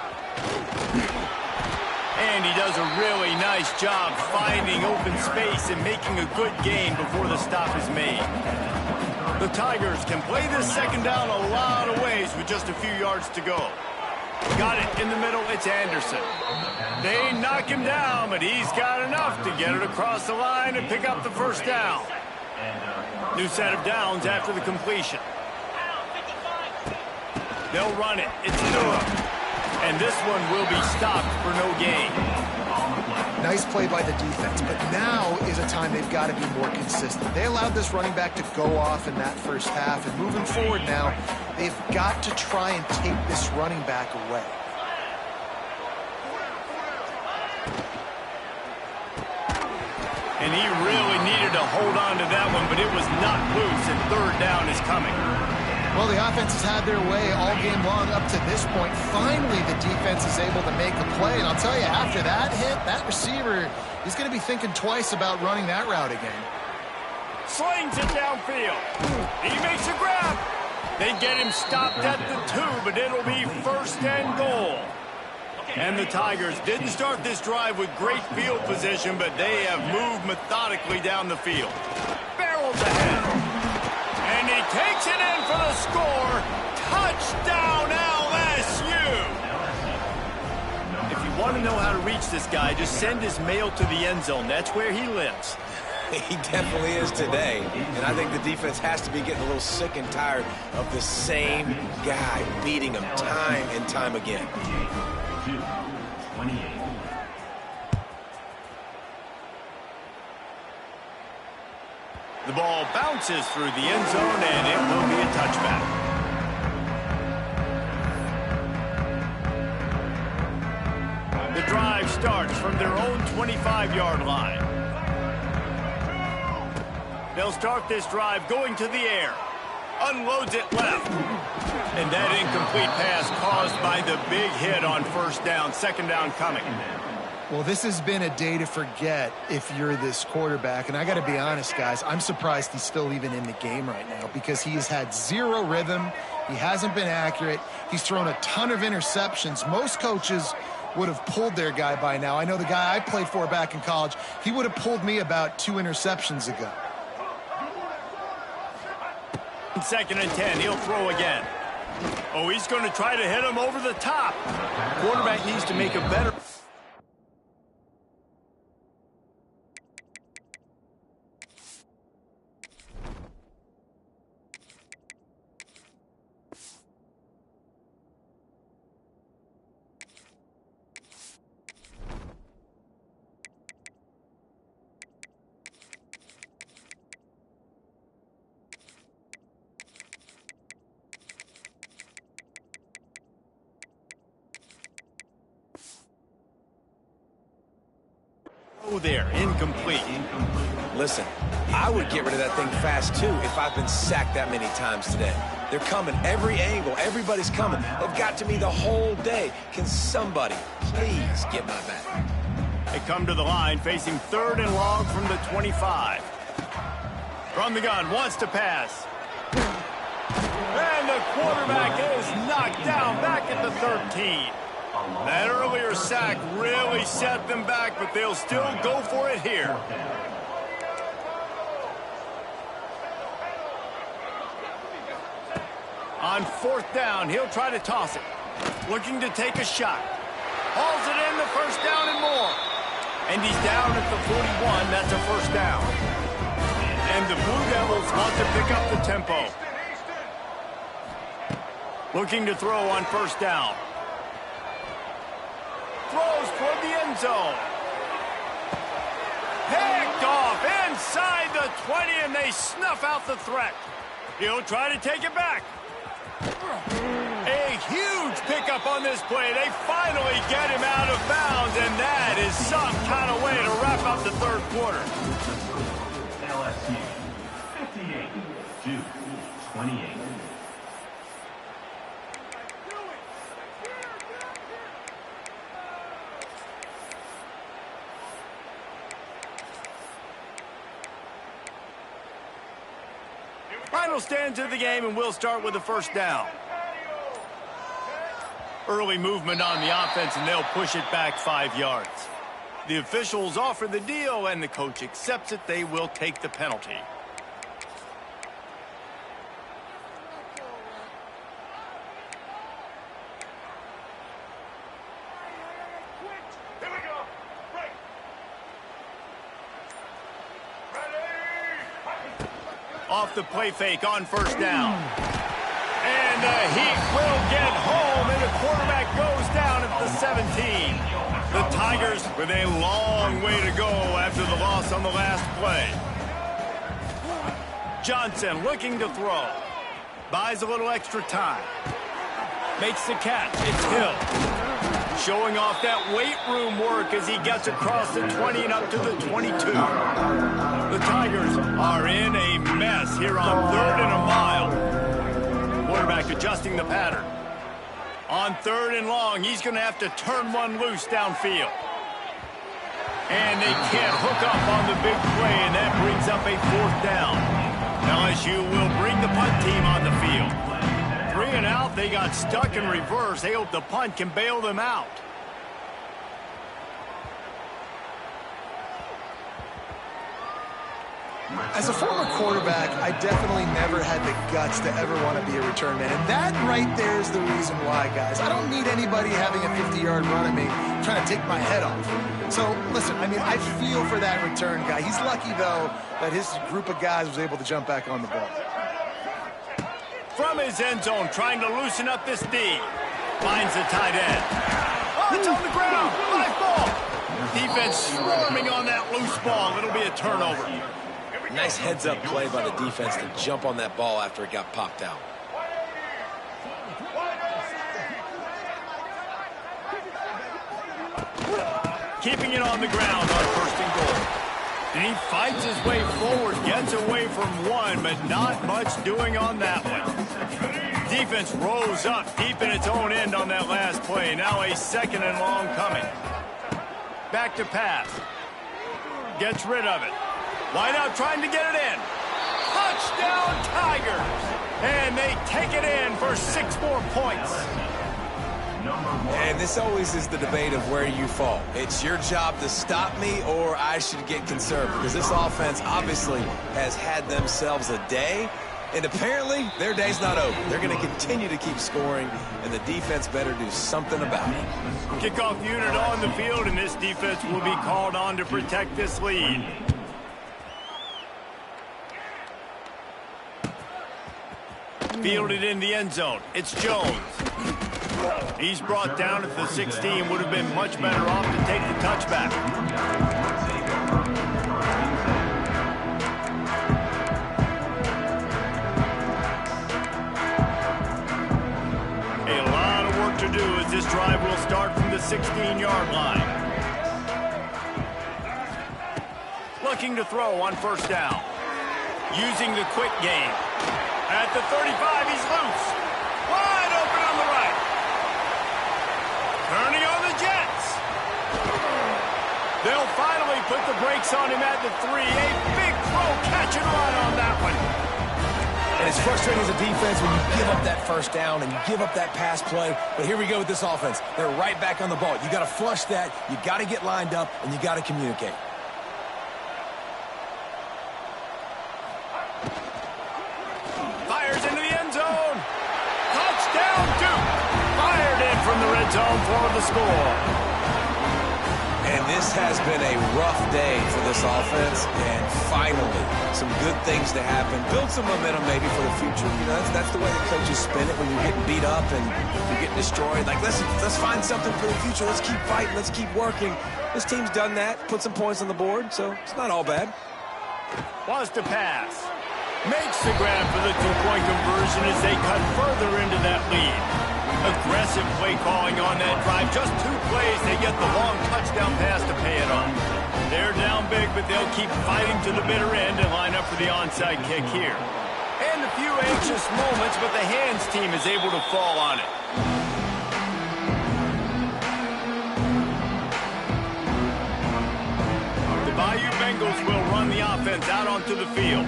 And he does a really nice job finding open space and making a good gain before the stop is made. The Tigers can play this second down a lot of ways with just a few yards to go. Got it in the middle, it's Anderson. They knock him down, but he's got enough to get it across the line and pick up the first down. New set of downs after the completion. They'll run it, it's Noah. And this one will be stopped for no gain. Nice play by the defense, but now is a time they've got to be more consistent. They allowed this running back to go off in that first half, and moving forward now, they've got to try and take this running back away. And he really needed to hold on to that one, but it was not loose, and third down is coming. Well, the offense has had their way all game long up to this point. Finally, the defense is able to make a play. And I'll tell you, after that hit, that receiver is going to be thinking twice about running that route again. Slings it downfield. He makes a grab. They get him stopped at the 2, but it'll be first and goal. And the Tigers didn't start this drive with great field position, but they have moved methodically down the field. Barrels ahead. And he takes it in for the score. Touchdown, LSU! If you want to know how to reach this guy, just send his mail to the end zone. That's where he lives. He definitely is today. And I think the defense has to be getting a little sick and tired of the same guy beating them time and time again. 28. The ball bounces through the end zone, and it will be a touchback. The drive starts from their own 25-yard line. They'll start this drive going to the air. Unloads it left. And that incomplete pass caused by the big hit on first down. Second down coming. Well, this has been a day to forget if you're this quarterback. And I got to be honest, guys, I'm surprised he's still even in the game right now because he has had zero rhythm. He hasn't been accurate. He's thrown a ton of interceptions. Most coaches would have pulled their guy by now. I know the guy I played for back in college, he would have pulled me about 2 interceptions ago. Second and 10, he'll throw again. Oh, he's going to try to hit him over the top. Quarterback needs to make a better... there, incomplete. Listen, I would get rid of that thing fast, too, if I've been sacked that many times today. They're coming every angle. Everybody's coming. They've got to me the whole day. Can somebody please get my back? They come to the line facing third and long from the 25. From the gun, wants to pass. And the quarterback is knocked down back at the 13. That earlier sack really set them back, but they'll still go for it here. On fourth down, he'll try to toss it. Looking to take a shot. Hauls it in, the first down and more. And he's down at the 41. That's a first down. And the Blue Devils want to pick up the tempo. Looking to throw on first down. Throws toward the end zone. Picked off inside the 20, and they snuff out the threat. He'll try to take it back. A huge pickup on this play. They finally get him out of bounds, and that is some kind of way to wrap up the third quarter. LSU 58, 28. Final stands of the game, and we'll start with the first down. Early movement on the offense, and they'll push it back 5 yards. The officials offer the deal, and the coach accepts it. They will take the penalty. Off the play fake on first down. And the Heat will get home, and the quarterback goes down at the 17. The Tigers with a long way to go after the loss on the last play. Johnson looking to throw. Buys a little extra time. Makes the catch. It's Hill. Showing off that weight room work as he gets across the 20 and up to the 22. The Tigers are in a mess here on third and a mile. Quarterback adjusting the pattern. On third and long, he's going to have to turn one loose downfield. And they can't hook up on the big play, and that brings up a fourth down. LSU will bring the punt team on the field. 3 and out, they got stuck in reverse. They hope the punt can bail them out. As a former quarterback, I definitely never had the guts to ever want to be a return man. And that right there is the reason why, guys. I don't need anybody having a 50-yard run at me trying to take my head off. So, listen, I mean, I feel for that return guy. He's lucky, though, that his group of guys was able to jump back on the ball. From his end zone, trying to loosen up this D. Finds the tight end. Oh, it's on the ground. Live ball. Defense swarming on that loose ball. It'll be a turnover. Nice heads-up play by the defense to jump on that ball after it got popped out. Keeping it on the ground on first and goal. And he fights his way forward, gets away from one, but not much doing on that one. Defense rose up deep in its own end on that last play. Now a second and long coming. Back to pass. Gets rid of it. Wide out trying to get it in. Touchdown Tigers! And they take it in for 6 more points. And this always is the debate of where you fall. It's your job to stop me or I should get conservative. Because this offense obviously has had themselves a day. And apparently their day's not over. They're going to continue to keep scoring. And the defense better do something about it. Kickoff unit on the field, and this defense will be called on to protect this lead. Fielded in the end zone. It's Jones. He's brought down at the 16. Would have been much better off to take the touchback. A lot of work to do as this drive will start from the 16-yard line. Looking to throw on first down. Using the quick game. At the 35, he's loose. Wide open on the right. Turning on the Jets. They'll finally put the brakes on him at the 3. A big throw, catch and run on that one. And it's frustrating as a defense when you give up that first down and you give up that pass play. But here we go with this offense. They're right back on the ball. You got to flush that. You got to get lined up, and you got to communicate. Fires into the end zone. Touchdown, Duke. Fired in from the red zone for the score. And this has been a rough day for this offense, and finally, some good things to happen. Build some momentum maybe for the future. You know, that's the way the coaches spin it when you're getting beat up and you're getting destroyed. Like, let's find something for the future. Let's keep fighting. Let's keep working. This team's done that, put some points on the board, so it's not all bad. Wants to pass. Makes the grab for the two-point conversion as they cut further into that lead. Aggressive play calling on that drive. Just 2 plays, they get the long touchdown pass to pay it off. They're down big, but they'll keep fighting to the bitter end and line up for the onside kick here. And a few anxious moments, but the hands team is able to fall on it. The Bayou Bengals will run the offense out onto the field.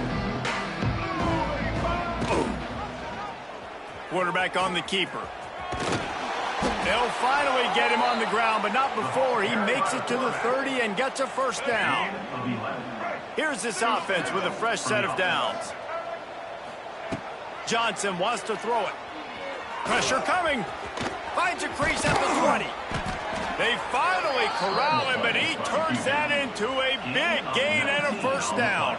Quarterback on the keeper. They'll finally get him on the ground, but not before he makes it to the 30 and gets a first down. Here's this offense with a fresh set of downs. Johnson wants to throw it. Pressure coming. Finds a crease at the 20. They finally corral him, but he turns that into a big gain and a first down.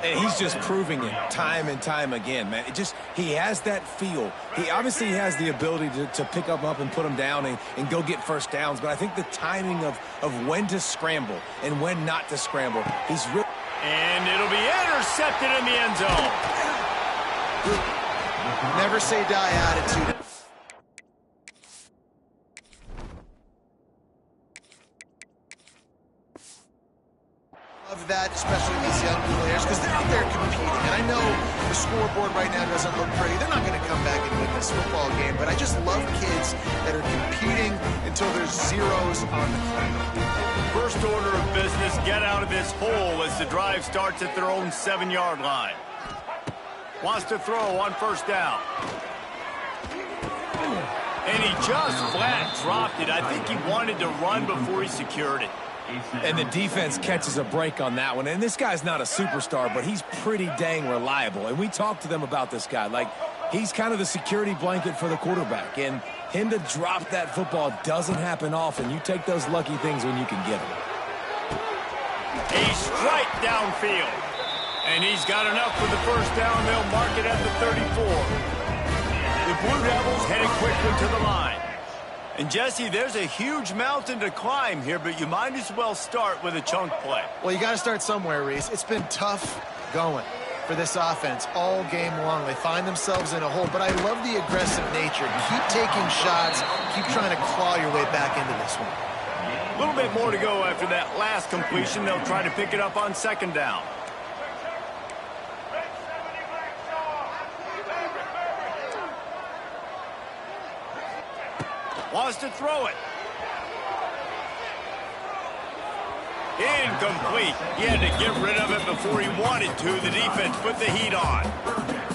And he's just proving it time and time again, man. He has that feel. He obviously has the ability to pick him up and put him down and go get first downs. But I think the timing of when to scramble and when not to scramble, he's really... And it'll be intercepted in the end zone. Never say die attitude. Of that, especially these young players, because they're out there competing. And I know the scoreboard right now doesn't look pretty. They're not going to come back and win this football game, but I just love kids that are competing until there's zeros on the clock. First order of business, get out of this hole as the drive starts at their own 7-yard line. Wants to throw on first down. And he just flat dropped it. I think he wanted to run before he secured it. And the defense catches a break on that one. And this guy's not a superstar, but he's pretty dang reliable. And we talked to them about this guy. Like, he's kind of the security blanket for the quarterback. And him to drop that football doesn't happen often. You take those lucky things when you can get them. A strike downfield. And he's got enough for the first down. They'll mark it at the 34. The Blue Devils headed quickly to the line. And, Jesse, there's a huge mountain to climb here, but you might as well start with a chunk play. Well, you got to start somewhere, Reese. It's been tough going for this offense all game long. They find themselves in a hole, but I love the aggressive nature. Keep taking shots. Keep trying to claw your way back into this one. A little bit more to go after that last completion. They'll try to pick it up on second down. Wants to throw it. Incomplete. He had to get rid of it before he wanted to. The defense put the heat on.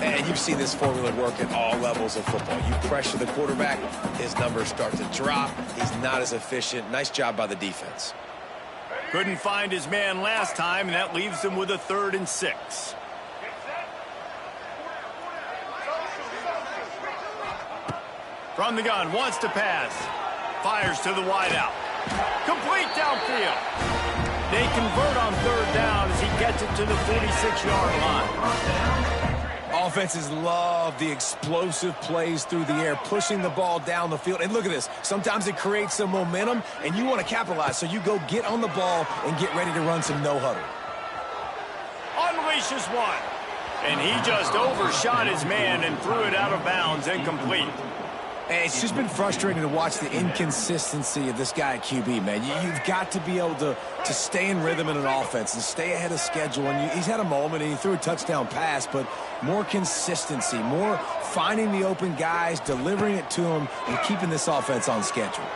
And you've seen this formula work at all levels of football. You pressure the quarterback, his numbers start to drop. He's not as efficient. Nice job by the defense. Couldn't find his man last time, and that leaves him with a 3rd and 6. From the gun, wants to pass. Fires to the wideout. Complete downfield. They convert on 3rd down as he gets it to the 46-yard line. Offenses love the explosive plays through the air, pushing the ball down the field. And look at this. Sometimes it creates some momentum, and you want to capitalize. So you go get on the ball and get ready to run some no-huddle. Unleashes one. And he just overshot his man and threw it out of bounds, incomplete. And it's just been frustrating to watch the inconsistency of this guy at QB, man. You've got to be able to stay in rhythm in an offense and stay ahead of schedule. And he's had a moment, and he threw a touchdown pass, but more consistency, more finding the open guys, delivering it to them, and keeping this offense on schedule.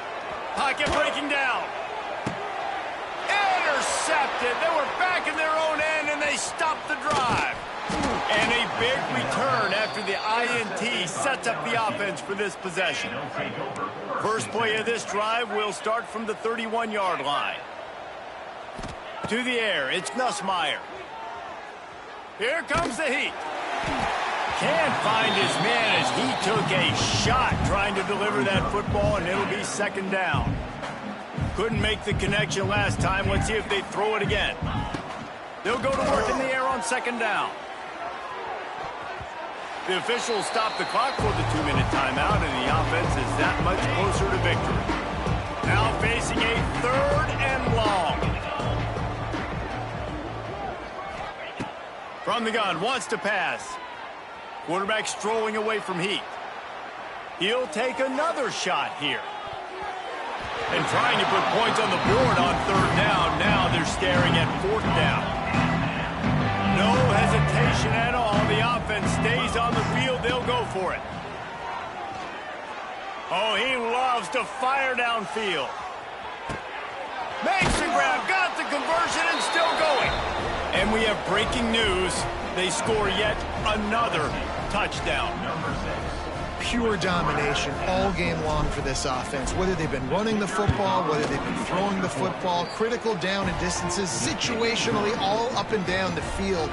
Pocket breaking down. Intercepted. They were back in their own end, and they stopped the drive. And a big return after the INT sets up the offense for this possession. First play of this drive will start from the 31-yard line. To the air, it's Nussmeier. Here comes the heat. Can't find his man as he took a shot trying to deliver that football, and it'll be 2nd down. Couldn't make the connection last time. Let's see if they throw it again. They'll go to work in the air on 2nd down. The officials stop the clock for the 2-minute timeout, and the offense is that much closer to victory. Now facing a 3rd and long. From the gun, wants to pass. Quarterback strolling away from heat. He'll take another shot here. And trying to put points on the board on 3rd down. Now they're staring at 4th down. No hesitation at all. The offense stays on the field. They'll go for it. Oh, he loves to fire downfield. Makes the grab, got the conversion, and still going. And we have breaking news. They score yet another touchdown. Pure domination all game long for this offense. Whether they've been running the football, whether they've been throwing the football, critical down and distances, situationally all up and down the field.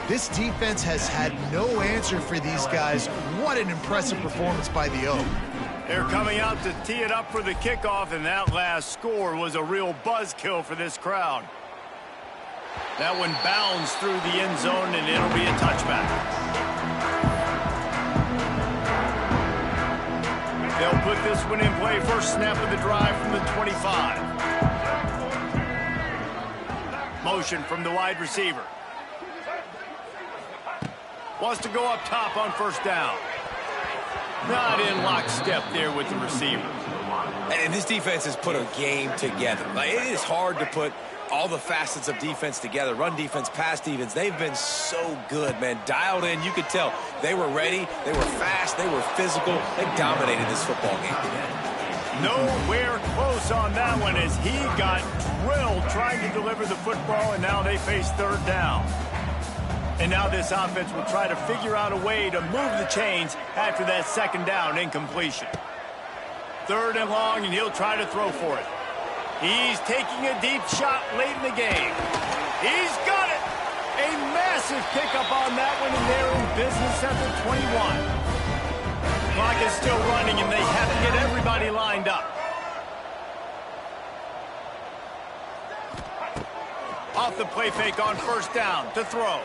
This defense has had no answer for these guys. What an impressive performance by the Oak. They're coming out to tee it up for the kickoff, and that last score was a real buzzkill for this crowd. That one bounds through the end zone, and it'll be a touchback. They'll put this one in play. First snap of the drive from the 25. Motion from the wide receiver. Wants to go up top on 1st down. Not in lockstep there with the receiver. And this defense has put a game together. Like, it is hard to put all the facets of defense together. Run defense, pass defense. They've been so good, man. Dialed in. You could tell they were ready. They were fast. They were physical. They dominated this football game. Nowhere close on that one as he got drilled trying to deliver the football, and now they face 3rd down. And now this offense will try to figure out a way to move the chains after that 2nd down incompletion. 3rd and long, and he'll try to throw for it. He's taking a deep shot late in the game. He's got it! A massive pickup on that one, and they're in business at the 21. Clock is still running, and they have to get everybody lined up. Off the play fake on first down to throw.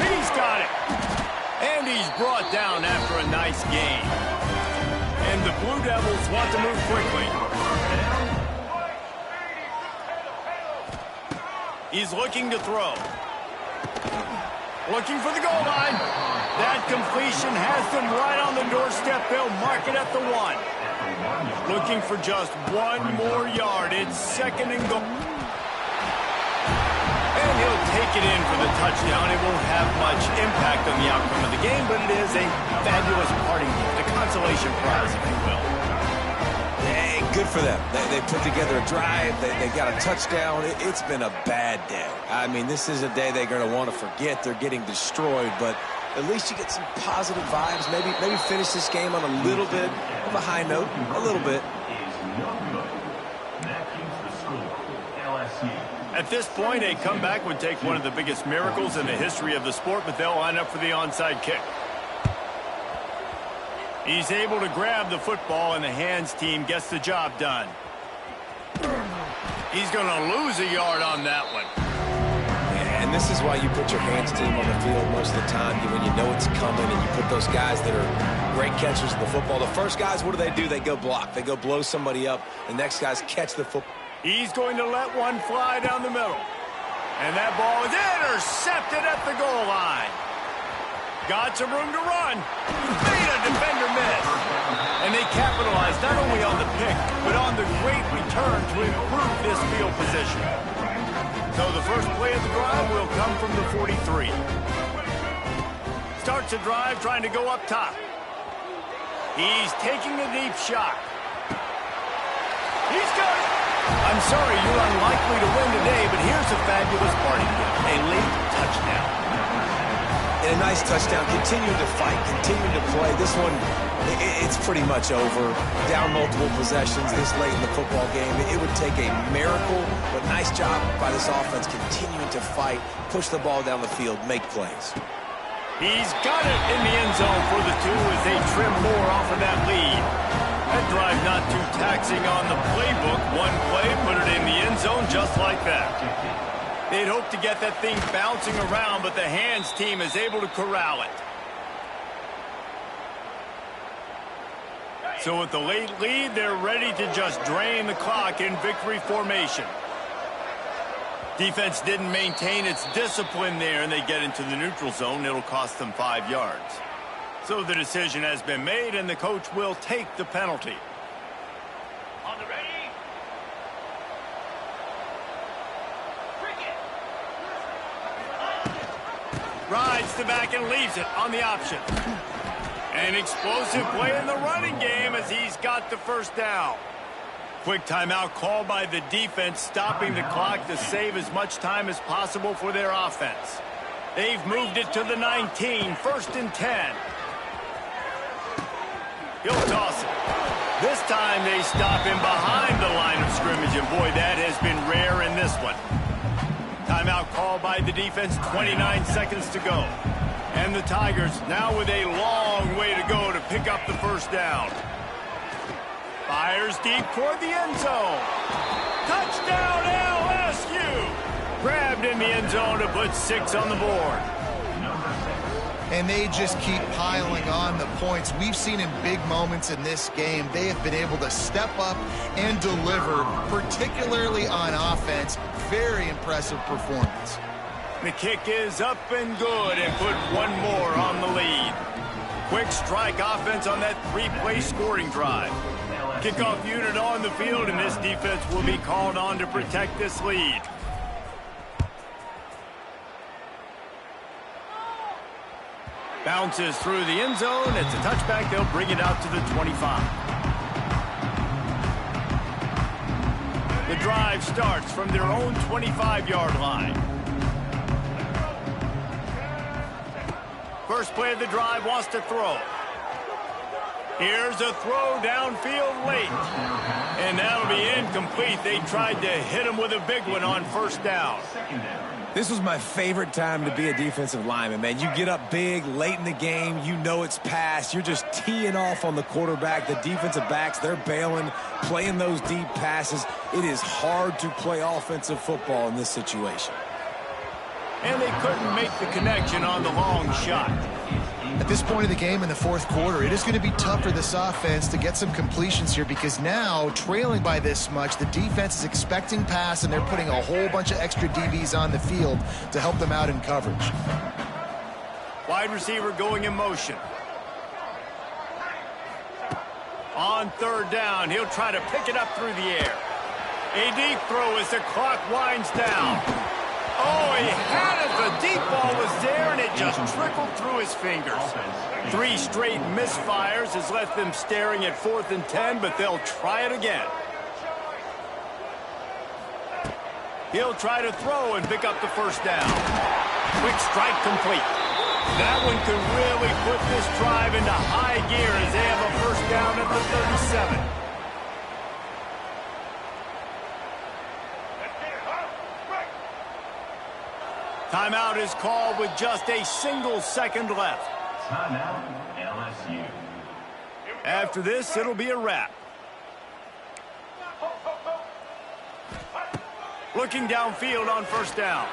He's got it. And he's brought down after a nice gain. And the Blue Devils want to move quickly. He's looking to throw. Looking for the goal line. That completion has them right on the doorstep. They'll mark it at the 1. Looking for just one more yard. It's second and goal. And he'll take it in for the touchdown. It won't have much impact on the outcome of the game, but it is a fabulous parting gift, a consolation prize, if you will. Hey, good for them. They put together a drive. They got a touchdown. It's been a bad day. I mean, this is a day they're going to want to forget. They're getting destroyed, but at least you get some positive vibes. Maybe finish this game on a little bit of a high note, a little bit. At this point, a comeback would take one of the biggest miracles in the history of the sport, but they'll line up for the onside kick. He's able to grab the football, and the hands team gets the job done. He's going to lose a yard on that one. And this is why you put your hands team on the field most of the time, when you know it's coming, and you put those guys that are great catchers of the football. The first guys, what do? They go block. They go blow somebody up. The next guys catch the football. He's going to let one fly down the middle. And that ball is intercepted at the goal line. Got some room to run. Made a defender miss. And they capitalized not only on the pick, but on the great return to improve this field position. So the first play of the drive will come from the 43. Starts a drive trying to go up top. He's taking a deep shot. He's got it. I'm sorry, you're unlikely to win today, but here's a fabulous parting gift. A late touchdown. And a nice touchdown. Continuing to fight, continuing to play. This one, it's pretty much over. Down multiple possessions this late in the football game. It would take a miracle, but nice job by this offense continuing to fight, push the ball down the field, make plays. He's got it in the end zone for the 2 as they trim more off of that lead. That drive not too taxing on the playbook. One play, put it in the end zone just like that. They'd hope to get that thing bouncing around, but the hands team is able to corral it. So with the late lead, they're ready to just drain the clock in victory formation. Defense didn't maintain its discipline there, and they get into the neutral zone. It'll cost them 5 yards. So the decision has been made, and the coach will take the penalty. On the ready. Rides the back and leaves it on the option. An explosive play in the running game as he's got the first down. Quick timeout called by the defense, stopping the clock to save as much time as possible for their offense. They've moved it to the 19, 1st and 10. He'll toss it. This time they stop him behind the line of scrimmage, and boy, that has been rare in this one. Timeout called by the defense, 29 seconds to go. And the Tigers now with a long way to go to pick up the first down. Fires deep toward the end zone. Touchdown LSU! Grabbed in the end zone to put 6 on the board. And they just keep piling on the points. We've seen in big moments in this game, they have been able to step up and deliver, particularly on offense. Very impressive performance. The kick is up and good, and put one more on the lead. Quick strike offense on that 3-play scoring drive. Kickoff unit on the field, and this defense will be called on to protect this lead. Bounces through the end zone. It's a touchback. They'll bring it out to the 25. The drive starts from their own 25-yard line. First play of the drive wants to throw. Here's a throw downfield late. And that'll be incomplete. They tried to hit him with a big one on first down. This was my favorite time to be a defensive lineman, man. You get up big, late in the game, you know it's past. You're just teeing off on the quarterback. The defensive backs, they're bailing, playing those deep passes. It is hard to play offensive football in this situation. And they couldn't make the connection on the long shot. At this point of the game in the fourth quarter, it is going to be tough for this offense to get some completions here because now, trailing by this much, the defense is expecting pass and they're putting a whole bunch of extra DBs on the field to help them out in coverage. Wide receiver going in motion. On third down, he'll try to pick it up through the air. A deep throw as the clock winds down. Oh, he had it. The deep ball was there, and it just trickled through his fingers. 3 straight misfires has left them staring at 4th and 10, but they'll try it again. He'll try to throw and pick up the first down. Quick strike complete. That one could really put this drive into high gear as they have a first down at the 37. Timeout is called with just a single second left. Timeout, LSU. After this, it'll be a wrap. Looking downfield on first down.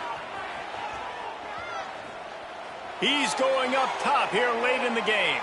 He's going up top here late in the game.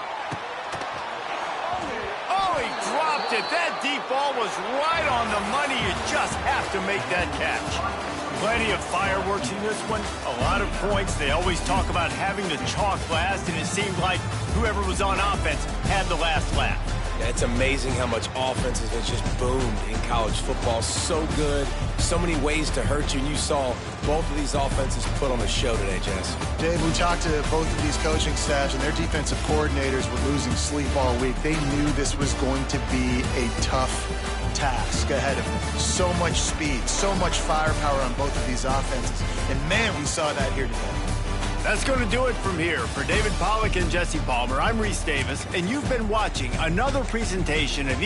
Oh, he dropped it. That deep ball was right on the money. You just have to make that catch. Plenty of fireworks in this one. A lot of points. They always talk about having the chalk last, and it seemed like whoever was on offense had the last laugh. Yeah, it's amazing how much offenses have just boomed in college football. So good, so many ways to hurt you, and you saw both of these offenses put on a show today, Jess. Dave, we talked to both of these coaching staffs, and their defensive coordinators were losing sleep all week. They knew this was going to be a tough task ahead of them. So much speed, so much firepower on both of these offenses. And, man, we saw that here today. That's going to do it from here. For David Pollack and Jesse Palmer, I'm Reese Davis, and you've been watching another presentation of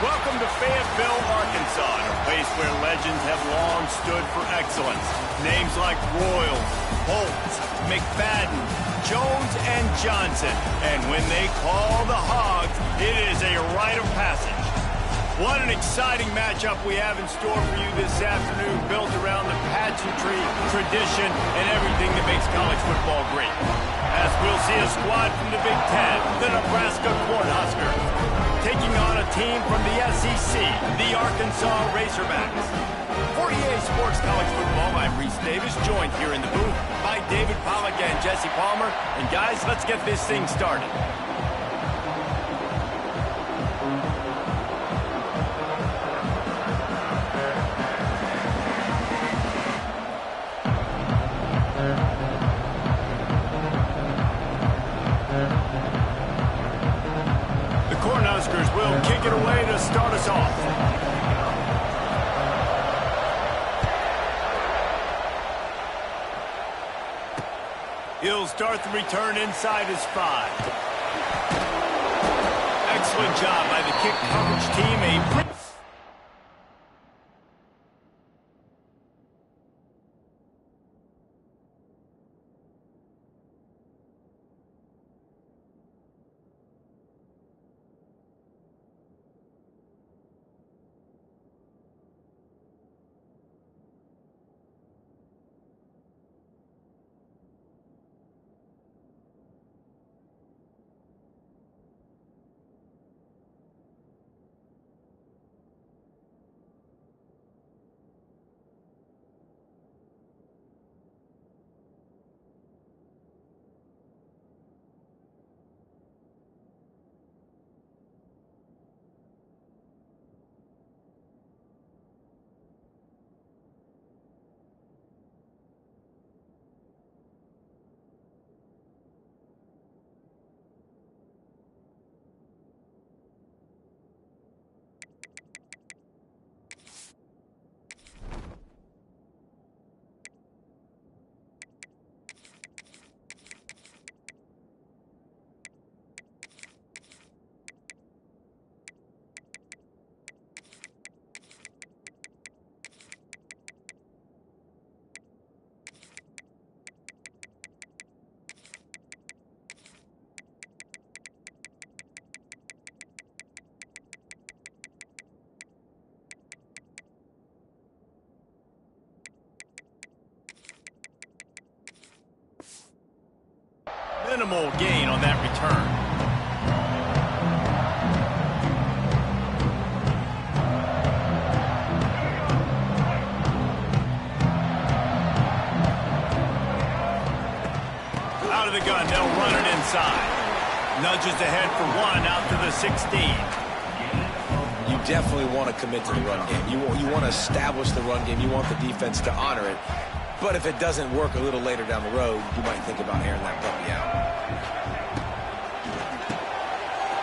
Welcome to Fayetteville, Arkansas, a place where legends have long stood for excellence. Names like Royals, Holtz, McFadden, Jones, and Johnson. And when they call the Hogs, it is a rite of passage. What an exciting matchup we have in store for you this afternoon, built around the pageantry, tradition, and everything that makes college football great. As we'll see a squad from the Big Ten, the Nebraska Cornhuskers, taking on a team from the SEC, the Arkansas Razorbacks. For EA Sports College Football, I'm Reese Davis, joined here in the booth by David Pollack and Jesse Palmer. And guys, let's get this thing started. Cornhuskers will kick it away to start us off. He'll start the return inside his 5. Excellent job by the kick coverage team. Minimal gain on that return. Out of the gun, they'll run it inside. Nudges ahead for 1 out to the 16. You definitely want to commit to the run game. You want to establish the run game. You want the defense to honor it. But if it doesn't work a little later down the road, you might think about airing that puppy out.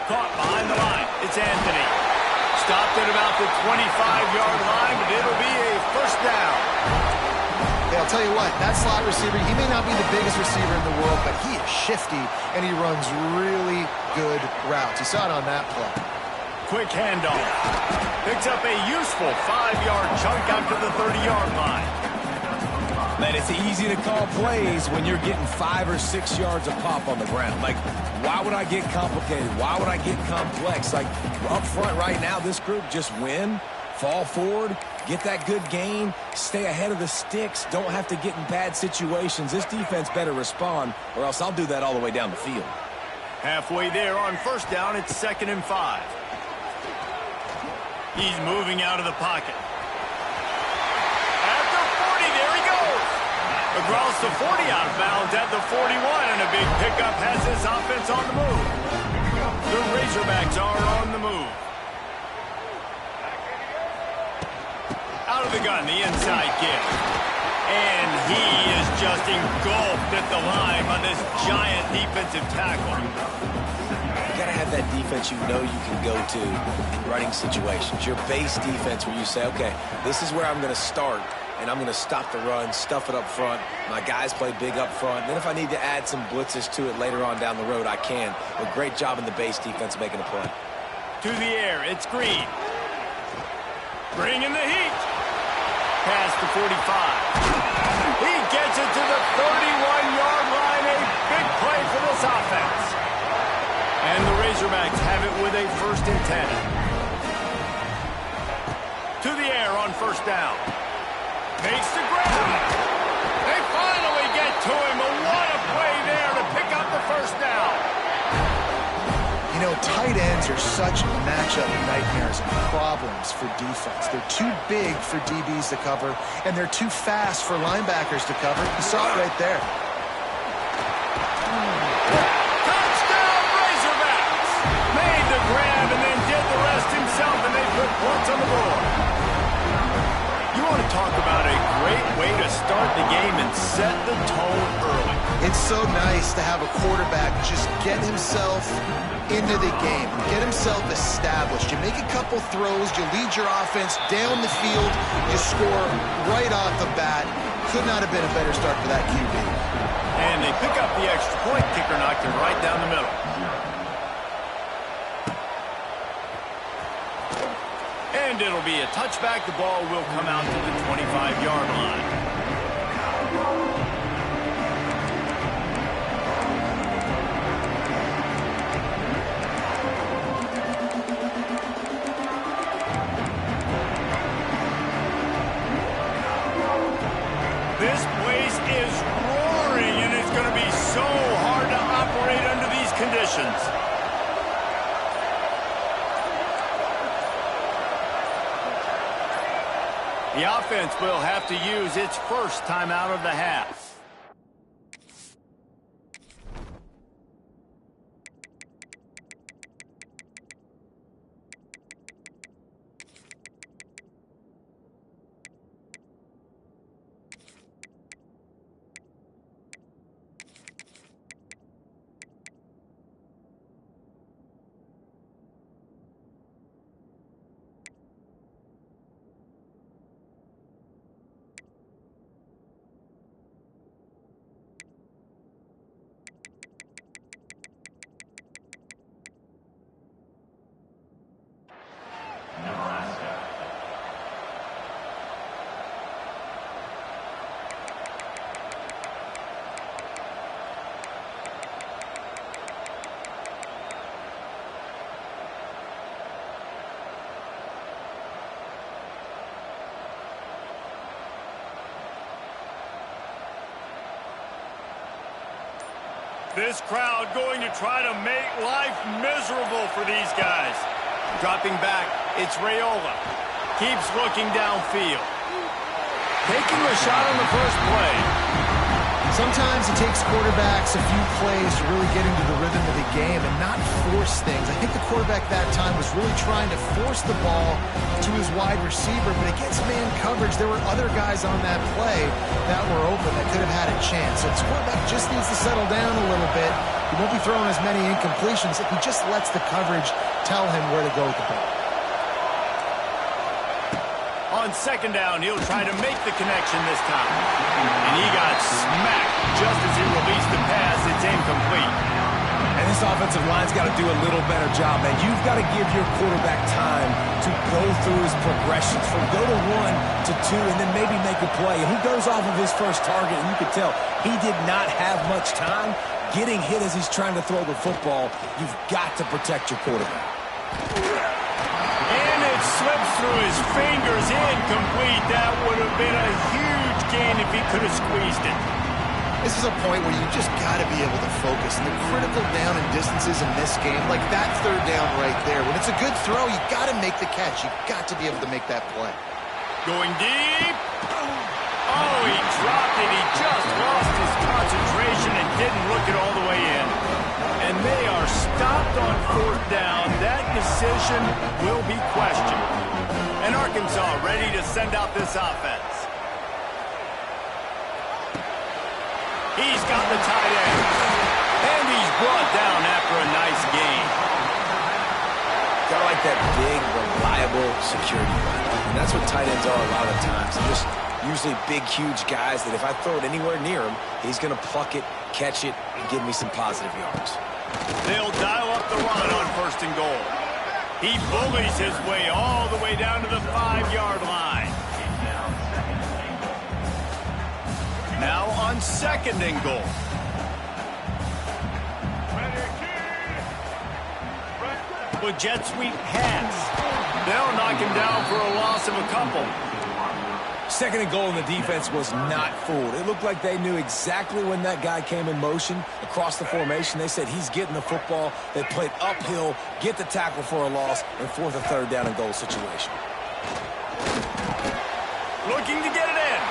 Caught behind the line. It's Anthony. Stopped at about the 25-yard line, but it'll be a first down. Yeah, I'll tell you what, that slot receiver, he may not be the biggest receiver in the world, but he is shifty, and he runs really good routes. You saw it on that play. Quick handoff. Picks up a useful 5-yard chunk out to the 30-yard line. Man, it's easy to call plays when you're getting 5 or 6 yards of pop on the ground. Like, why would I get complicated? Why would I get complex? Like, up front right now, this group just win, fall forward, get that good gain, stay ahead of the sticks, don't have to get in bad situations. This defense better respond, or else I'll do that all the way down the field. Halfway there on first down, it's 2nd and 5. He's moving out of the pocket. Across the 40 out of bounds at the 41, and a big pickup has his offense on the move. The Razorbacks are on the move. Out of the gun, the inside give. And he is just engulfed at the line by this giant defensive tackle. You got to have that defense you know you can go to in running situations. Your base defense where you say, okay, this is where I'm going to start. And I'm going to stop the run, stuff it up front. My guys play big up front. Then if I need to add some blitzes to it later on down the road, I can. But great job in the base defense making a play. To the air, it's Green. Bringing the heat. Past the 45. He gets it to the 31-yard line. A big play for this offense. And the Razorbacks have it with a 1st and 10. To the air on 1st down. Makes the grab. They finally get to him. What a play there to pick up the 1st down. You know, tight ends are such matchup nightmares and problems for defense. They're too big for DBs to cover, and they're too fast for linebackers to cover. You saw it right there. Touchdown, Razorbacks! Made the grab and then did the rest himself, and they put points on the board. You want to talk about a great way to start the game and set the tone early. It's so nice to have a quarterback just get himself into the game, get himself established. You make a couple throws, you lead your offense down the field, you score right off the bat. Could not have been a better start for that QB. And they pick up the extra point. Kicker knocked it right down the middle. And it'll be a touchback. The ball will come out to the 25-yard line. This place is roaring, and it's going to be so hard to operate under these conditions. The offense will have to use its 1st timeout of the half. This crowd going to try to make life miserable for these guys. Dropping back, it's Raiola. Keeps looking downfield. Taking a shot on the first play. Sometimes it takes quarterbacks a few plays to really get into the rhythm of the game and not force things. I think the quarterback that time was really trying to force the ball to his wide receiver, but against man coverage, there were other guys on that play that were open that could have had a chance. So this quarterback just needs to settle down a little bit. He won't be throwing as many incompletions if he just lets the coverage tell him where to go with the ball. On 2nd down, he'll try to make the connection this time. And he got smacked just as he released the pass. It's incomplete. And this offensive line's got to do a little better job, man. You've got to give your quarterback time to go through his progressions from go to 1 to 2 and then maybe make a play. And he goes off of his first target, and you could tell he did not have much time getting hit as he's trying to throw the football. You've got to protect your quarterback. And it slips through his fingers, incomplete. That would have been a huge gain if he could have squeezed it. This is a point where you just got to be able to focus. And the critical down and distances in this game, like that 3rd down right there, when it's a good throw, you got to make the catch. You got to be able to make that play. Going deep. Oh, he dropped it. He just lost his concentration and didn't look it all the way in. And they are stopped on 4th down. That decision will be questioned. And Arkansas ready to send out this offense. He's got the tight end. And he's brought down after a nice gain. Got like that big, reliable security blanket. And that's what tight ends are a lot of times. They're just usually big, huge guys that if I throw it anywhere near him, he's going to pluck it, catch it, and give me some positive yards. They'll dial up the run on 1st and goal. He bullies his way all the way down to the 5-yard line. Now on 2nd and goal. With jet sweep pass. They'll knock him down for a loss of a couple. 2nd and goal, and the defense was not fooled. It looked like they knew exactly when that guy came in motion across the formation. They said he's getting the football. They played uphill, get the tackle for a loss, and 4th or 3rd down and goal situation. Looking to get it in.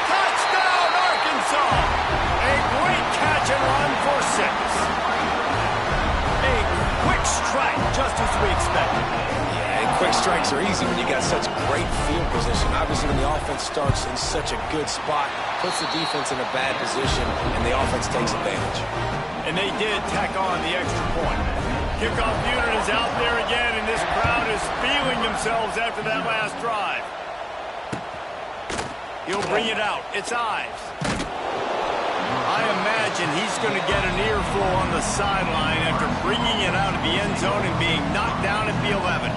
Touchdown, Arkansas! A great catch and run for 6. A quick strike, just as we expected. Yeah, and quick strikes are easy when you got such great field position. Obviously, when the offense starts in such a good spot, puts the defense in a bad position, and the offense takes advantage. And they did tack on the extra point. Kickoff unit is out there again, and this crowd is feeling themselves after that last drive. He'll bring it out. It's Ives. I imagine he's going to get an earful on the sideline after bringing it out of the end zone and being knocked down at the 11.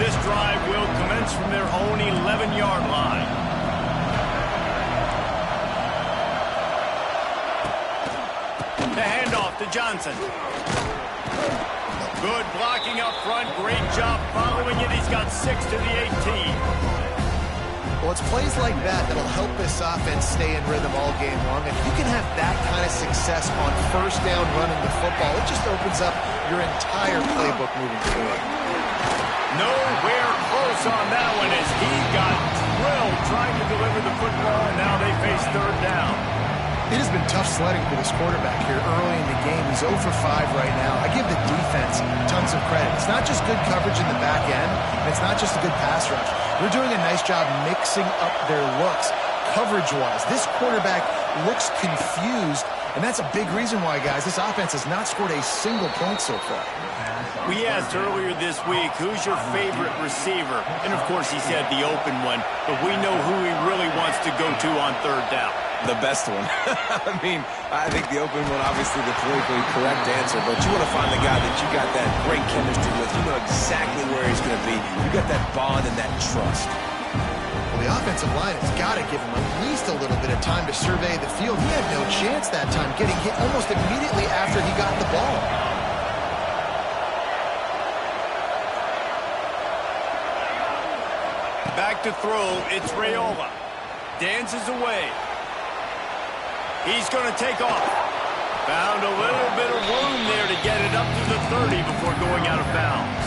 This drive will commence from their own 11-yard line. The handoff to Johnson. Good blocking up front. Great job following it. He's got 6 to the 18. Well, it's plays like that that'll help this offense stay in rhythm all game long. And if you can have that kind of success on 1st down running the football, it just opens up your entire playbook moving forward. Nowhere close on that one as he got drilled trying to deliver the football, and now they face 3rd down. It has been tough sledding for this quarterback here early in the game. He's 0 for 5 right now. I give the defense tons of credit. It's not just good coverage in the back end, and it's not just a good pass rush. They're doing a nice job mixing up their looks coverage-wise. This quarterback looks confused, and that's a big reason why, guys, this offense has not scored a single point so far. We asked earlier this week, who's your favorite receiver? And, of course, he said the open one, but we know who he really wants to go to on 3rd down. The best one. I mean, I think the open one, obviously the politically correct answer, but you want to find the guy that you got that great chemistry with. You know exactly where he's going to be. You got that bond and that trust. Well, the offensive line has got to give him at least a little bit of time to survey the field. He had no chance that time, getting hit almost immediately after he got the ball. Back to throw, it's Raiola. Dances away. He's going to take off. Found a little bit of room there to get it up to the 30 before going out of bounds.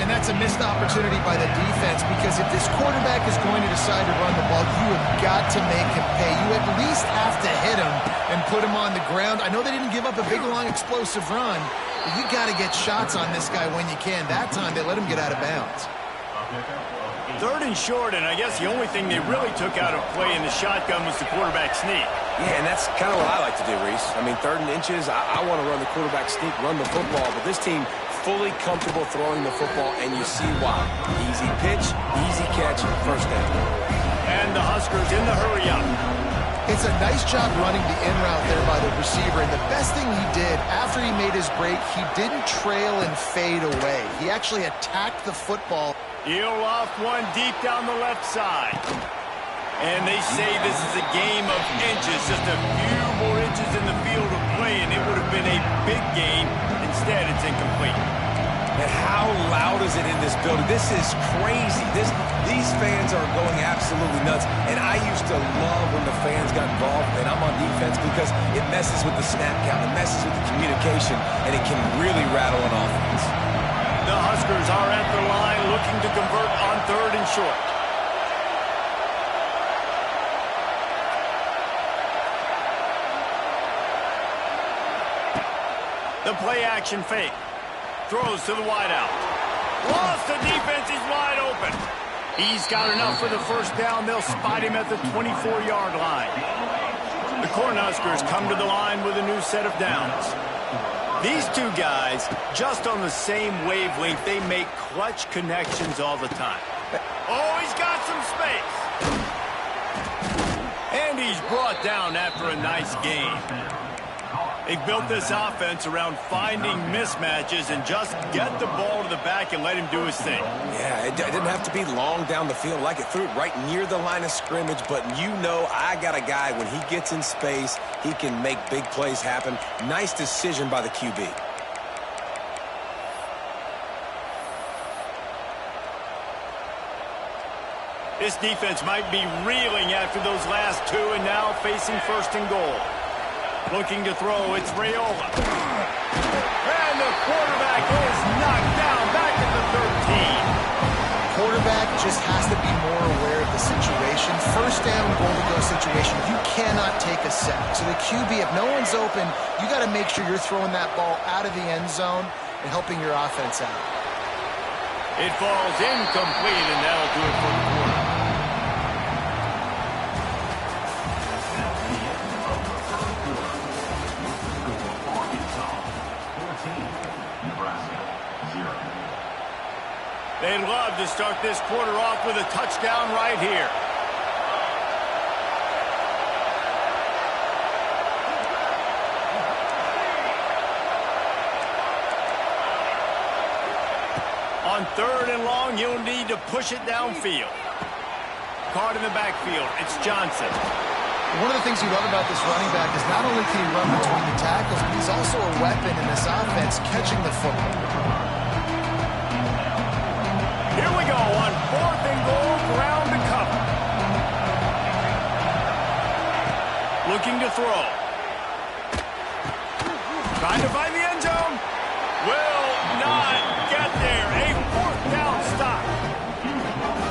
And that's a missed opportunity by the defense, because if this quarterback is going to decide to run the ball, you have got to make him pay. You at least have to hit him and put him on the ground. I know they didn't give up a big, long, explosive run, but you got to get shots on this guy when you can. That time they let him get out of bounds. 3rd and short, and I guess the only thing they really took out of play in the shotgun was the quarterback sneak. Yeah, and that's kind of what I like to do, Reese. I mean, 3rd and inches, I want to run the quarterback sneak, run the football, but this team fully comfortable throwing the football, and you see why. Easy pitch, easy catch, 1st down. And the Huskers in the hurry up. It's a nice job running the in route there by the receiver, and the best thing he did after he made his break, he didn't trail and fade away. He actually attacked the football. He'll off one deep down the left side. And they say this is a game of inches, just a few more inches in the field of play, and it would have been a big gain. Instead, it's incomplete. And how loud is it in this building? This is crazy. These fans are going absolutely nuts. And I used to love when the fans got involved, and I'm on defense, because it messes with the snap count, it messes with the communication, and it can really rattle an offense. The Huskers are at the line looking to convert on 3rd and short. The play action fake. Throws to the wideout. Lost the defense. He's wide open. He's got enough for the 1st down. They'll spot him at the 24-yard line. The Cornhuskers come to the line with a new set of downs. These two guys, just on the same wavelength, they make clutch connections all the time. Oh, he's got some space. And he's brought down after a nice game. They've built this offense around finding mismatches and just get the ball to the back and let him do his thing. Yeah, it didn't have to be long down the field. Like it threw it right near the line of scrimmage, but you know I got a guy, when he gets in space, he can make big plays happen. Nice decision by the QB. This defense might be reeling after those last two and now facing first and goal. Looking to throw, it's Raiola. And the quarterback is knocked down back at the 13. Quarterback just has to be more aware of the situation. First down, goal-to-go situation, you cannot take a sack. So the QB, if no one's open, you got to make sure you're throwing that ball out of the end zone and helping your offense out. It falls incomplete, and that'll do it for the quarter. They'd love to start this quarter off with a touchdown right here. On third and long, you'll need to push it downfield. Card in the backfield, it's Johnson. One of the things you love about this running back is not only can he run between the tackles, but he's also a weapon in this offense catching the football. Here we go on fourth and goal, ground to cover. Looking to throw. Trying to find the end zone. Will not get there. A fourth down stop.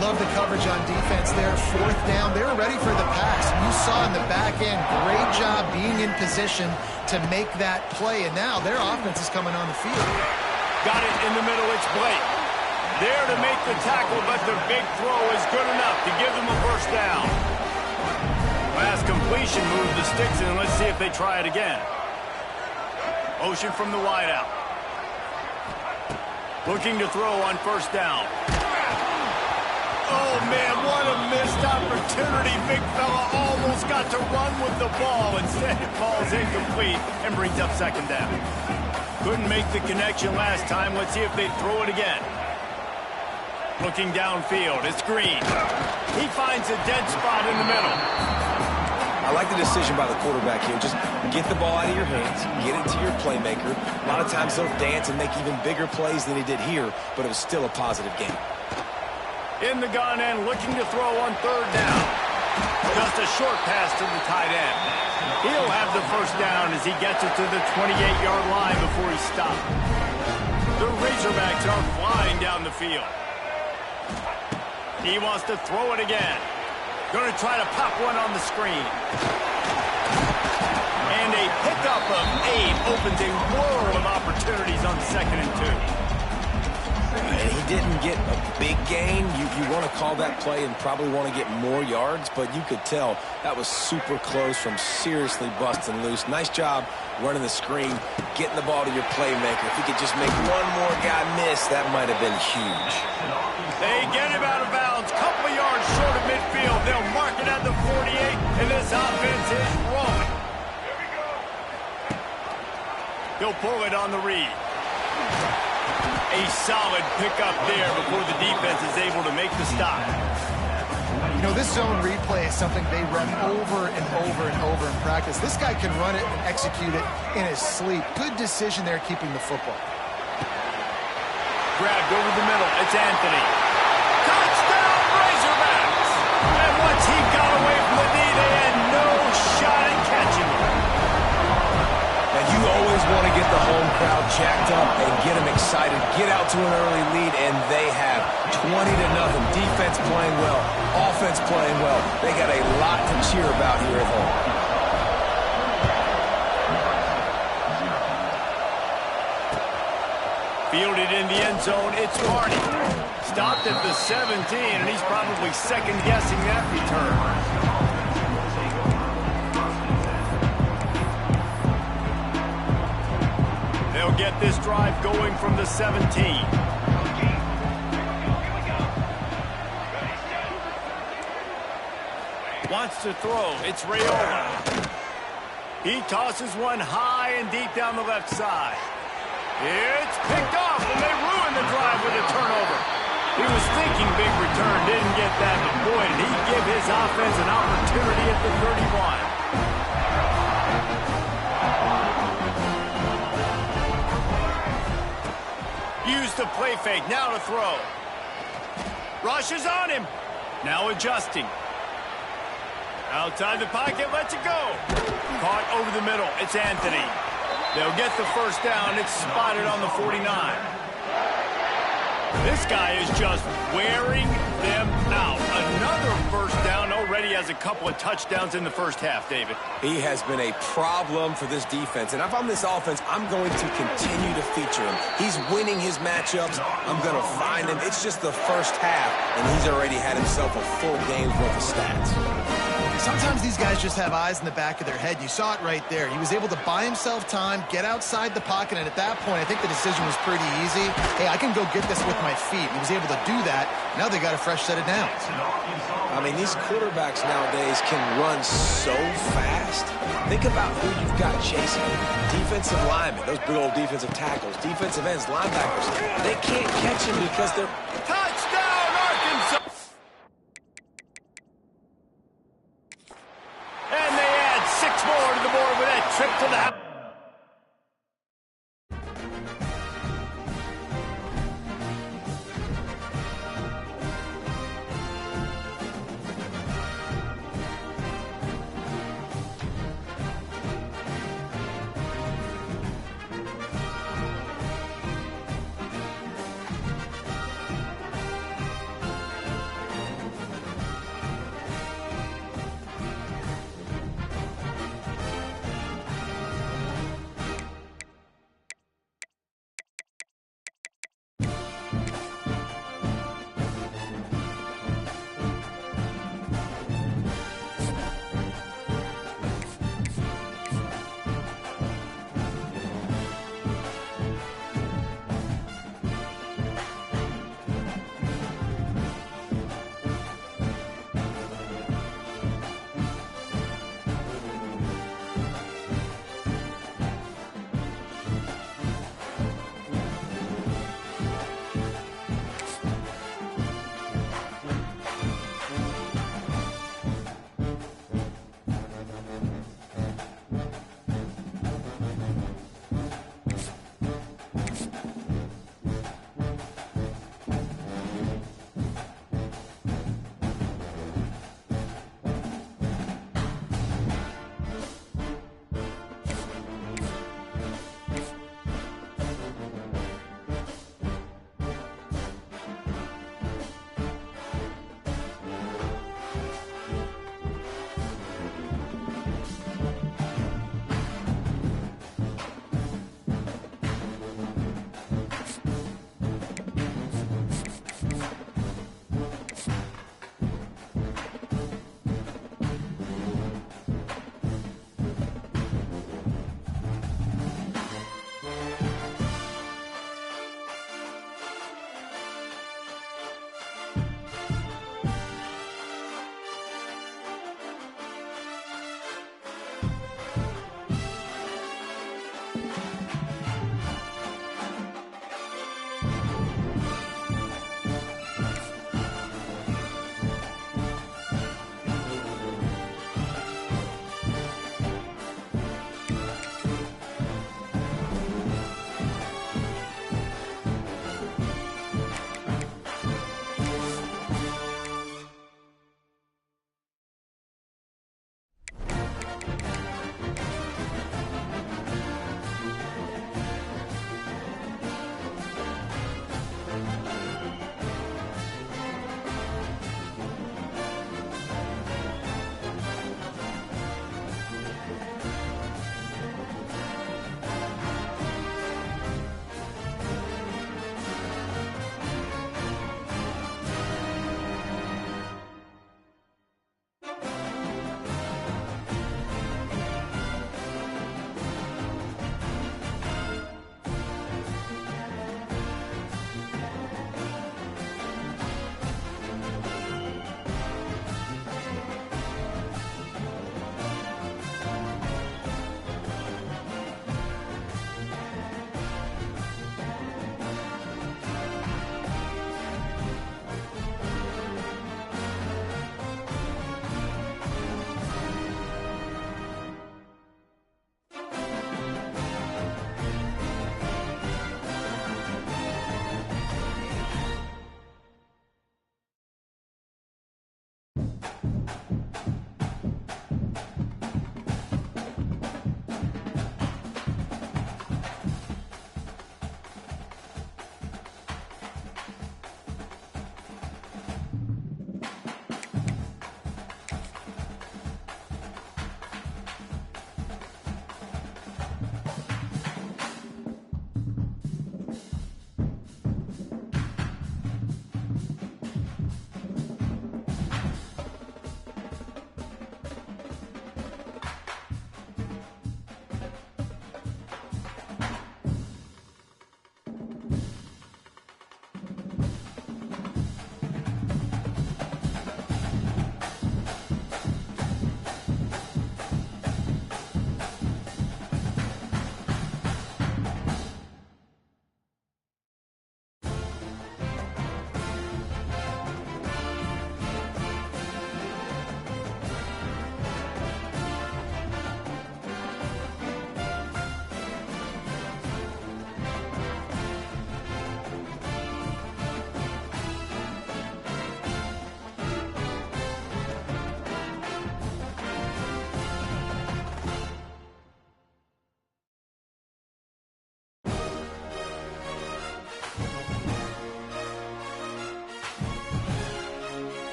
Love the coverage on defense there. Fourth down. They were ready for the pass. You saw in the back end, great job being in position to make that play. And now their offense is coming on the field. Got it in the middle. It's Blake. There to make the tackle, but the big throw is good enough to give them a first down. Last completion moved the sticks in, and let's see if they try it again. Motion from the wideout. Looking to throw on first down. Oh, man, what a missed opportunity. Big fella almost got to run with the ball. Instead, it falls incomplete and brings up second down. Couldn't make the connection last time. Let's see if they throw it again. Looking downfield, it's Green. He finds a dead spot in the middle. I like the decision by the quarterback here. Just get the ball out of your hands, get it to your playmaker. A lot of times they'll dance and make even bigger plays than he did here, but it was still a positive game. In the gun and looking to throw on third down. Just a short pass to the tight end. He'll have the first down as he gets it to the 28-yard line before he stopped. The Razorbacks are flying down the field. He wants to throw it again. Going to try to pop one on the screen. And a pickup of 8 opens a world of opportunities on second and 2. And he didn't get a big gain. You want to call that play and probably want to get more yards, but you could tell that was super close from seriously busting loose. Nice job running the screen, getting the ball to your playmaker. If he could just make one more guy miss, that might have been huge. They get him out of bounds, couple of yards short of midfield. They'll mark it at the 48, and this offense is rolling. He'll pull it on the read. A solid pickup there before the defense is able to make the stop. You know, this zone replay is something they run over and over and over in practice. This guy can run it and execute it in his sleep. Good decision there keeping the football. Grabbed over the middle. It's Anthony. Touchdown, Razorbacks! And once he got away from the knee, they had no shot at catching him. And you always want to get the home crowd jacked up and get them excited, get out to an early lead, and they have 20-0. Defense playing well, offense playing well. They got a lot to cheer about here at home. Fielded in the end zone, it's Marty. Stopped at the 17, and he's probably second-guessing that return. They'll get this drive going from the 17. Wants to throw. It's Raiola. He tosses one high and deep down the left side. It's picked off, and they ruin the drive with a turnover. He was thinking big return, didn't get that, but boy, did he give his offense an opportunity at the 31. Used the play fake, now to throw. Rushes on him. Now adjusting. Outside the pocket, lets it go. Caught over the middle. It's Anthony. They'll get the first down. It's spotted on the 49. This guy is just wearing them out. Another first down. Already has a couple of touchdowns in the first half, David. He has been a problem for this defense. And if I'm this offense, I'm going to continue to feature him. He's winning his matchups. I'm going to find him. It's just the first half, and he's already had himself a full game's worth of stats. Sometimes these guys just have eyes in the back of their head. You saw it right there. He was able to buy himself time, get outside the pocket, and at that point, I think the decision was pretty easy. Hey, I can go get this with my feet. He was able to do that. Now they got a fresh set of downs. I mean, these quarterbacks nowadays can run so fast. Think about who you've got chasing you. Defensive linemen, those big old defensive tackles, defensive ends, linebackers. They can't catch him because they're... Touchdown, Arkansas! And they add 6 more to the board with that trip to the house.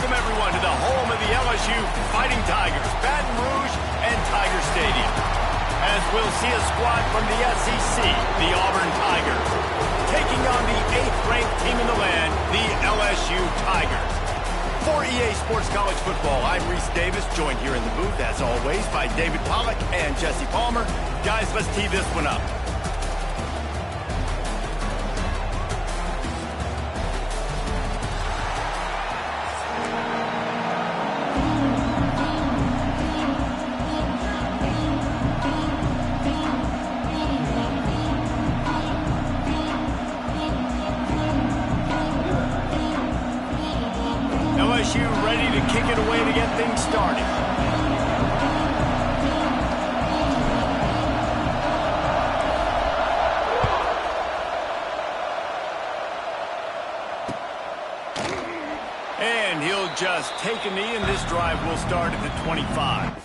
Welcome, everyone, to the home of the LSU Fighting Tigers, Baton Rouge and Tiger Stadium. As we'll see a squad from the SEC, the Auburn Tigers, taking on the 8th-ranked team in the land, the LSU Tigers. For EA Sports College Football, I'm Reese Davis, joined here in the booth, as always, by David Pollack and Jesse Palmer. Guys, let's tee this one up. LSU ready to kick it away to get things started. And he'll just take a knee, and this drive will start at the 25.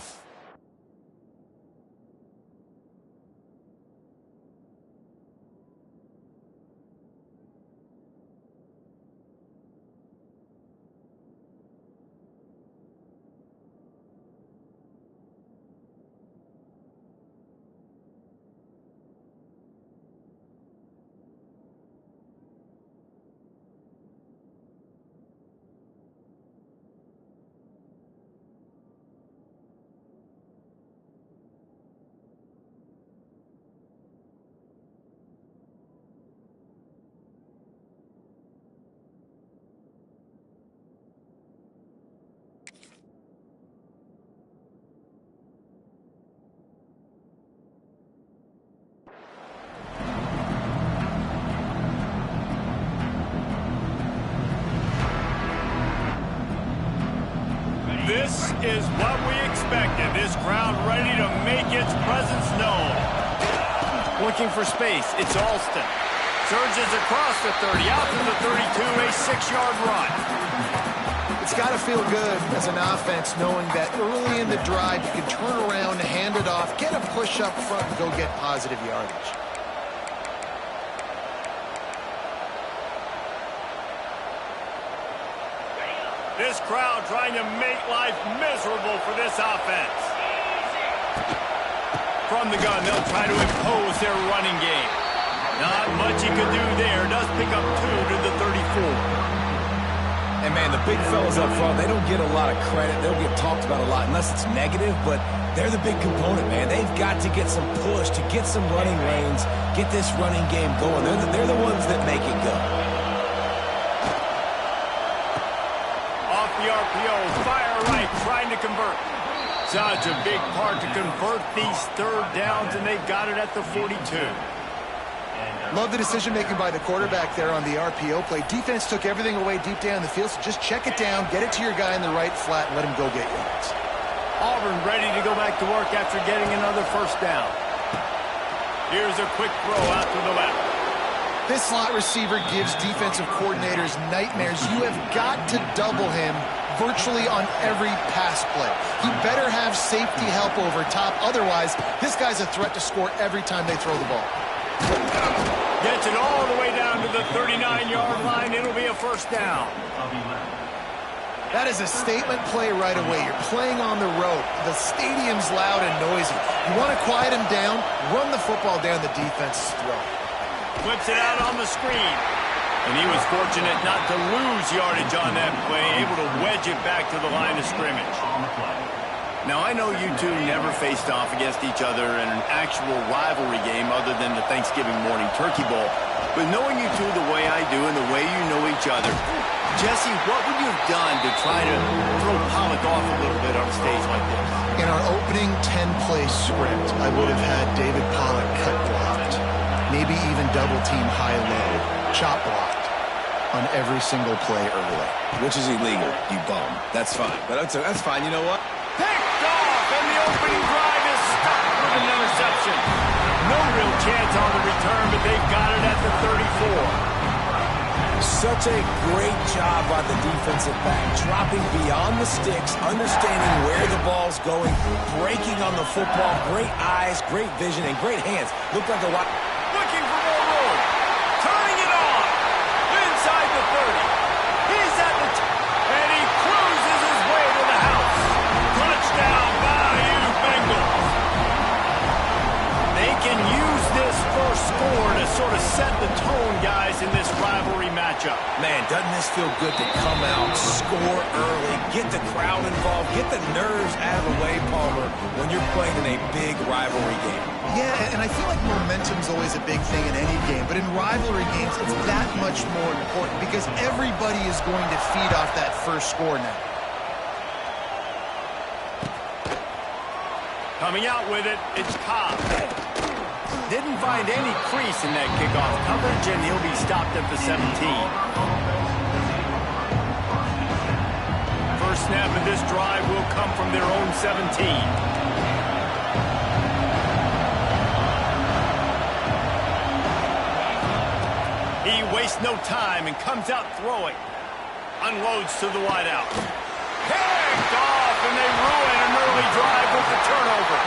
This is what we expected. This crowd ready to make its presence known. Looking for space. It's Alston. Surges across the 30, out to the 32, a 6-yard run. It's got to feel good as an offense knowing that early in the drive you can turn around, hand it off, get a push up front, and go get positive yardage. This crowd trying to make life miserable for this offense. From the gun, they'll try to impose their running game. Not much he could do there. Does pick up 2 to the 34. And, man, the big fellas up front, they don't get a lot of credit. They'll get talked about a lot unless it's negative, but they're the big component, man. They've got to get some push, to get some running lanes, get this running game going. They're the ones that make it go. Off the RPO, fire right, trying to convert. Such a big part to convert these third downs, and they've got it at the 42. Love the decision-making by the quarterback there on the RPO play. Defense took everything away deep down the field, so just check it down, get it to your guy in the right flat, and let him go get yards. Auburn ready to go back to work after getting another first down. Here's a quick throw out to the left. This slot receiver gives defensive coordinators nightmares. You have got to double him virtually on every pass play. He better have safety help over top. Otherwise, this guy's a threat to score every time they throw the ball. Gets it all the way down to the 39-yard line. It'll be a first down. That is a statement play right away. You're playing on the road. The stadium's loud and noisy. You want to quiet him down, run the football down the defense's throat. Flips it out on the screen. And he was fortunate not to lose yardage on that play, able to wedge it back to the line of scrimmage. Now, I know you two never faced off against each other in an actual rivalry game other than the Thanksgiving morning Turkey Bowl. But knowing you two the way I do and the way you know each other, Jesse, what would you have done to try to throw Pollack off a little bit on a stage like this? In our opening 10-play script, I would have had David Pollack cut blocked, maybe even double-team high-low, chop blocked on every single play early. Which is illegal, you bum. That's fine. But that's fine. You know what? Picked off, and the opening drive is stopped with an interception. No real chance on the return, but they've got it at the 34. Such a great job by the defensive back, dropping beyond the sticks, understanding where the ball's going, breaking on the football, great eyes, great vision, and great hands. Looked like a lot. Looking for more room. Turning it on. Inside the 30. He's at the and he cruises Man, doesn't this feel good to come out, score early, get the crowd involved, get the nerves out of the way, Palmer, when you're playing in a big rivalry game? Yeah, and I feel like momentum's always a big thing in any game, but in rivalry games, it's that much more important because everybody is going to feed off that first score now. Coming out with it, it's Cobb. Didn't find any crease in that kickoff coverage, and he'll be stopped at the 17. First snap of this drive will come from their own 17. He wastes no time and comes out throwing. Unloads to the wideout. Picked off, and they ruin an early drive with the turnover.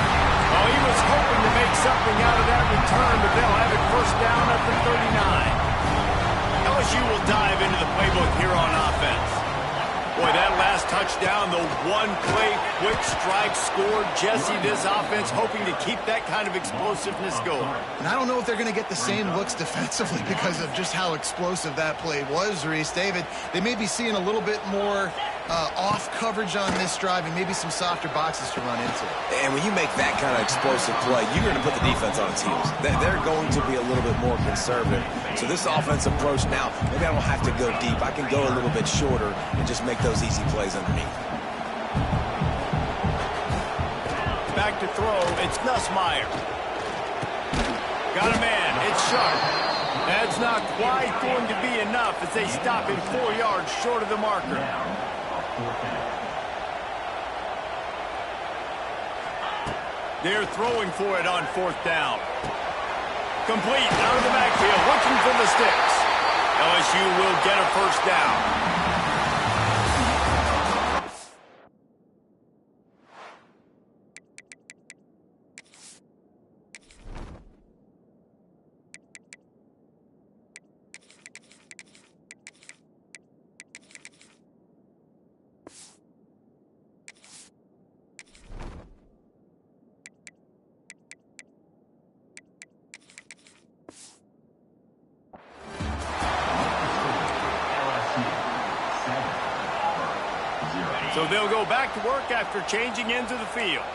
Oh, he was hoping to make something out of that return, but they'll have it first down at the 39. LSU will dive into the playbook here on offense. Boy, that last touchdown, the one-play quick strike scored. Jesse, this offense hoping to keep that kind of explosiveness going. And I don't know if they're going to get the same looks defensively because of just how explosive that play was, Reese. David, they may be seeing a little bit more off coverage on this drive and maybe some softer boxes to run into. And when you make that kind of explosive play, you're going to put the defense on its heels. They're going to be a little bit more conservative. So this offense approach now, maybe I don't have to go deep. I can go a little bit shorter and just make those easy plays underneath. Back to throw, it's Nussmeier. Got a man, it's Sharp. That's not quite going to be enough as they stop him 4 yards short of the marker. They're throwing for it on fourth down. Complete out of the backfield, looking for the sticks. LSU will get a first down. So they'll go back to work after changing into the field.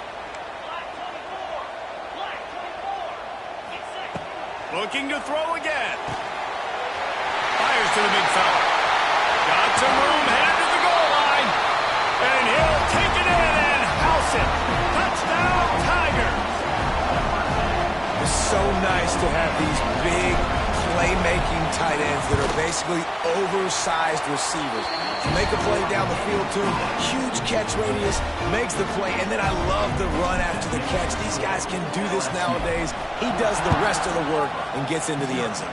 Looking to throw again. Fires to the big fella. Got some room, headed to the goal line. And he'll take it in and house it. Touchdown, Tigers. It's so nice to have these big playmaking tight ends that are basically oversized receivers. You make a play down the field to him, huge catch radius, makes the play, and then I love the run after the catch. These guys can do this nowadays. He does the rest of the work and gets into the end zone.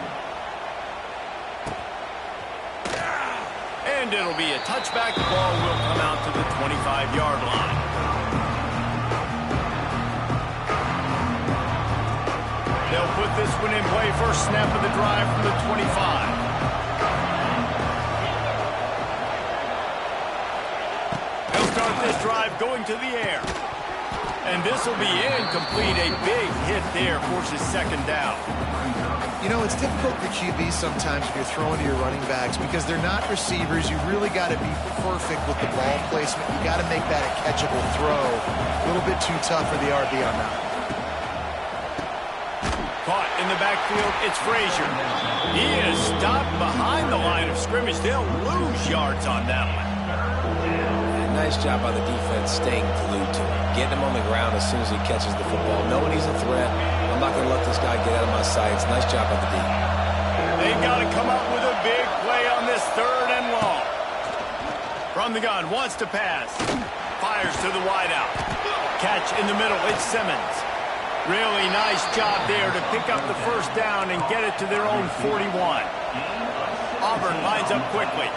And it'll be a touchback. The ball will come out to the 25-yard line. They'll put this one in play. First snap of the drive from the 25. They'll start this drive going to the air. And this will be incomplete. A big hit there forces second down. You know, it's difficult for QBs sometimes if you're throwing to your running backs because they're not receivers. You really got to be perfect with the ball placement. You got to make that a catchable throw. A little bit too tough for the RB on that. Caught in the backfield, it's Frazier. He is stopped behind the line of scrimmage. They'll lose yards on that one. Nice job by the defense staying glued to him. Getting him on the ground as soon as he catches the football. Knowing he's a threat. I'm not going to let this guy get out of my sights. Nice job by the D. They've got to come up with a big play on this third and long. From the gun, wants to pass. Fires to the wideout. Catch in the middle, it's Simmons. Really nice job there to pick up the first down and get it to their own 41. Auburn lines up quickly.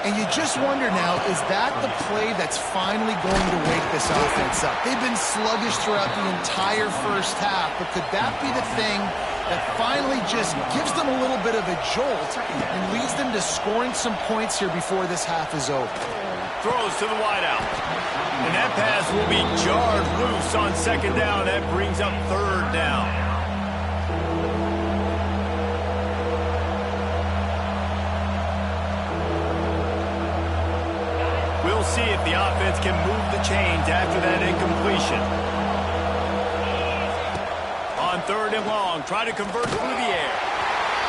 And you just wonder now, is that the play that's finally going to wake this offense up? They've been sluggish throughout the entire first half, but could that be the thing that finally just gives them a little bit of a jolt and leads them to scoring some points here before this half is over? Throws to the wideout. And that pass will be jarred loose on second down. That brings up third down. see if the offense can move the chains after that incompletion. On 3rd and long, try to convert through the air.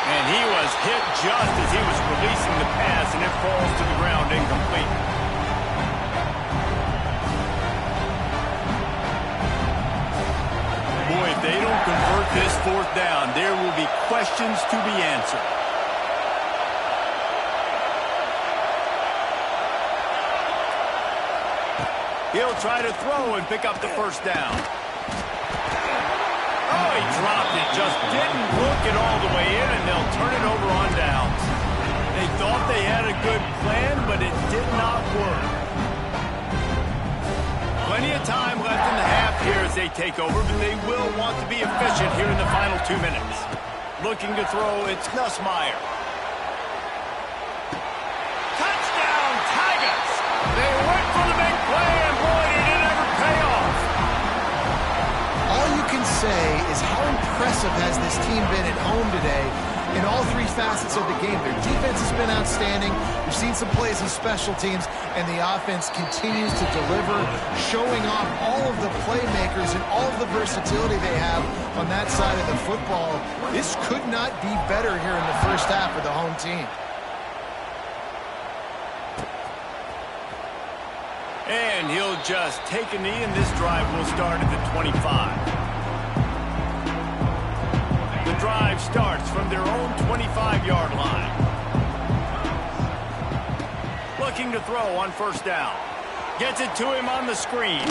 And he was hit just as he was releasing the pass, and it falls to the ground incomplete. Boy, if they don't convert this 4th down, there will be questions to be answered. He'll try to throw and pick up the 1st down. Oh, he dropped it. Just didn't look it all the way in, and they'll turn it over on downs. They thought they had a good plan, but it did not work. Plenty of time left in the half here as they take over, but they will want to be efficient here in the final 2 minutes. Looking to throw, it's Nussmeier. Touchdown, Tigers! They went for the big play, and boy, did it ever pay off. All you can say is how impressive has this team been at home today in all 3 facets of the game. Their defense has been outstanding. We've seen some plays in special teams, and the offense continues to deliver, showing off all of the playmakers and all of the versatility they have on that side of the football. This could not be better here in the first half for the home team. And he'll just take a knee, and this drive will start at the 25. The drive starts from their own 25-yard line. Looking to throw on 1st down. Gets it to him on the screen.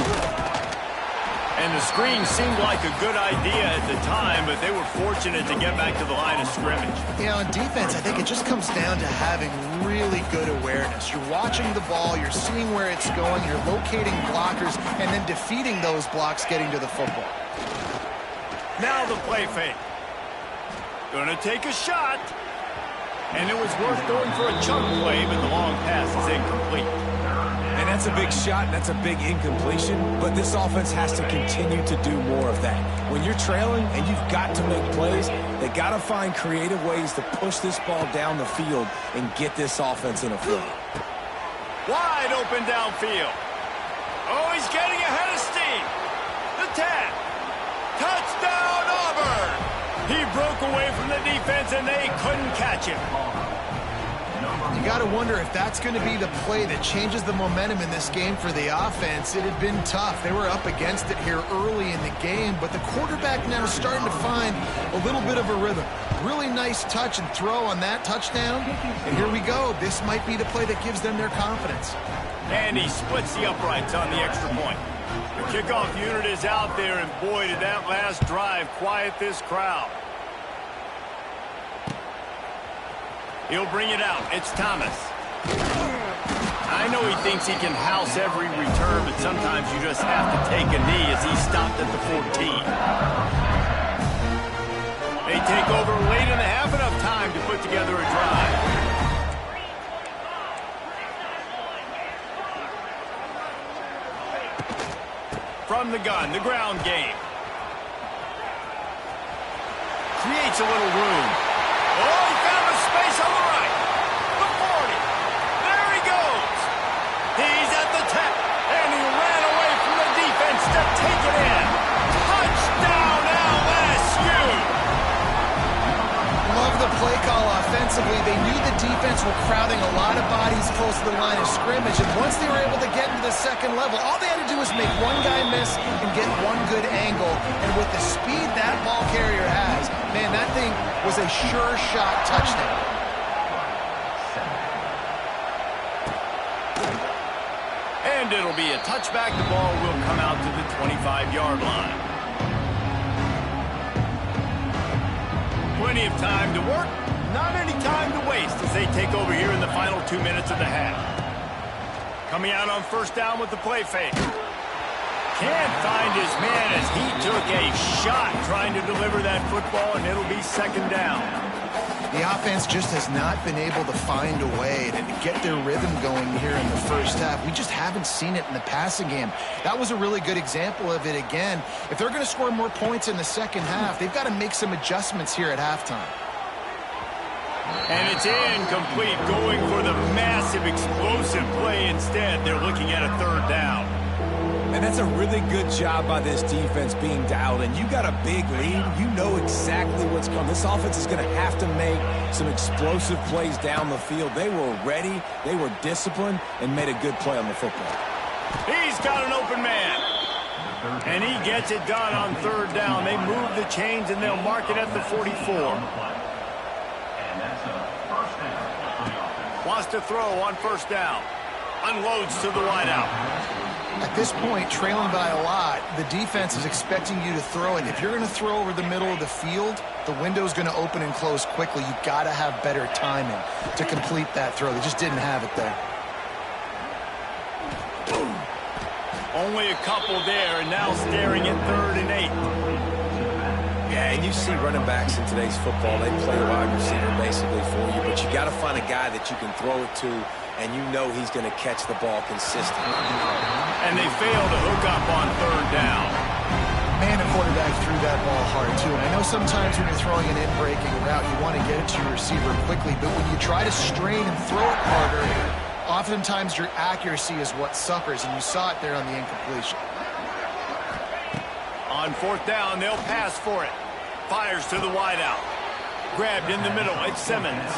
And the screen seemed like a good idea at the time, but they were fortunate to get back to the line of scrimmage. You know, in defense, I think it just comes down to having really good awareness. You're watching the ball, you're seeing where it's going, you're locating blockers, and then defeating those blocks getting to the football. Now the play fake. Gonna take a shot. And it was worth going for a chunk play, but the long pass is incomplete. And that's a big shot, and that's a big incompletion, but this offense has to continue to do more of that. When you're trailing and you've got to make plays, they got to find creative ways to push this ball down the field and get this offense in a flow. Wide open downfield. Oh, he's getting ahead of steam. The tap. Touchdown, Auburn. He broke away from the defense, and they couldn't catch him. You got to wonder if that's going to be the play that changes the momentum in this game for the offense. It had been tough. They were up against it here early in the game, but the quarterback now is starting to find a little bit of a rhythm. Really nice touch and throw on that touchdown. And here we go. This might be the play that gives them their confidence. And he splits the uprights on the extra point. The kickoff unit is out there, and boy, did that last drive quiet this crowd. He'll bring it out. It's Thomas. I know he thinks he can house every return, but sometimes you just have to take a knee as he stopped at the 14. They take over late in the half, enough time to put together a drive. From the gun, the ground game. Creates a little room. Oh, he found a space on the right. The 40. There he goes. He's at the 10. And he ran away from the defense to take it in. Touchdown, LSU. Love the play call offensively. They knew the defense were crowding a lot of bodies close to the line of scrimmage, and once they were able to get into the second level, all they had to do was make one guy miss and get one good angle. And with the speed that ball carrier has, man, that thing was a sure shot touchdown. And it'll be a touchback. The ball will come out to the 25-yard line. Plenty of time to work, not any time to waste as they take over here in the final 2 minutes of the half. Coming out on 1st down with the play fake. Can't find his man as he took a shot trying to deliver that football, and it'll be 2nd down. The offense just has not been able to find a way to get their rhythm going here in the first half. We just haven't seen it in the passing game. That was a really good example of it again. If they're going to score more points in the second half, they've got to make some adjustments here at halftime. And it's incomplete, going for the massive explosive play instead. They're looking at a third down. And that's a really good job by this defense being dialed in. You got a big lead. You know exactly what's coming. This offense is going to have to make some explosive plays down the field. They were ready, they were disciplined, and made a good play on the football. He's got an open man. And he gets it done on third down. They move the chains, and they'll mark it at the 44. Wants to throw on first down. Unloads to the wideout. At this point, trailing by a lot, the defense is expecting you to throw it. If you're going to throw over the middle of the field, the window's going to open and close quickly. You've got to have better timing to complete that throw. They just didn't have it there. Only a couple there, and now staring at 3rd and 8. Yeah, and you see running backs in today's football, they play a wide receiver basically for you, but you got to find a guy that you can throw it to, and you know he's going to catch the ball consistently. And they fail to hook up on third down. Man, the quarterback threw that ball hard, too. And I know sometimes when you're throwing an in-breaking route, you want to get it to your receiver quickly, but when you try to strain and throw it harder, oftentimes your accuracy is what suffers, and you saw it there on the incompletion. On fourth down, they'll pass for it. Fires to the wideout. Grabbed in the middle. It's Simmons.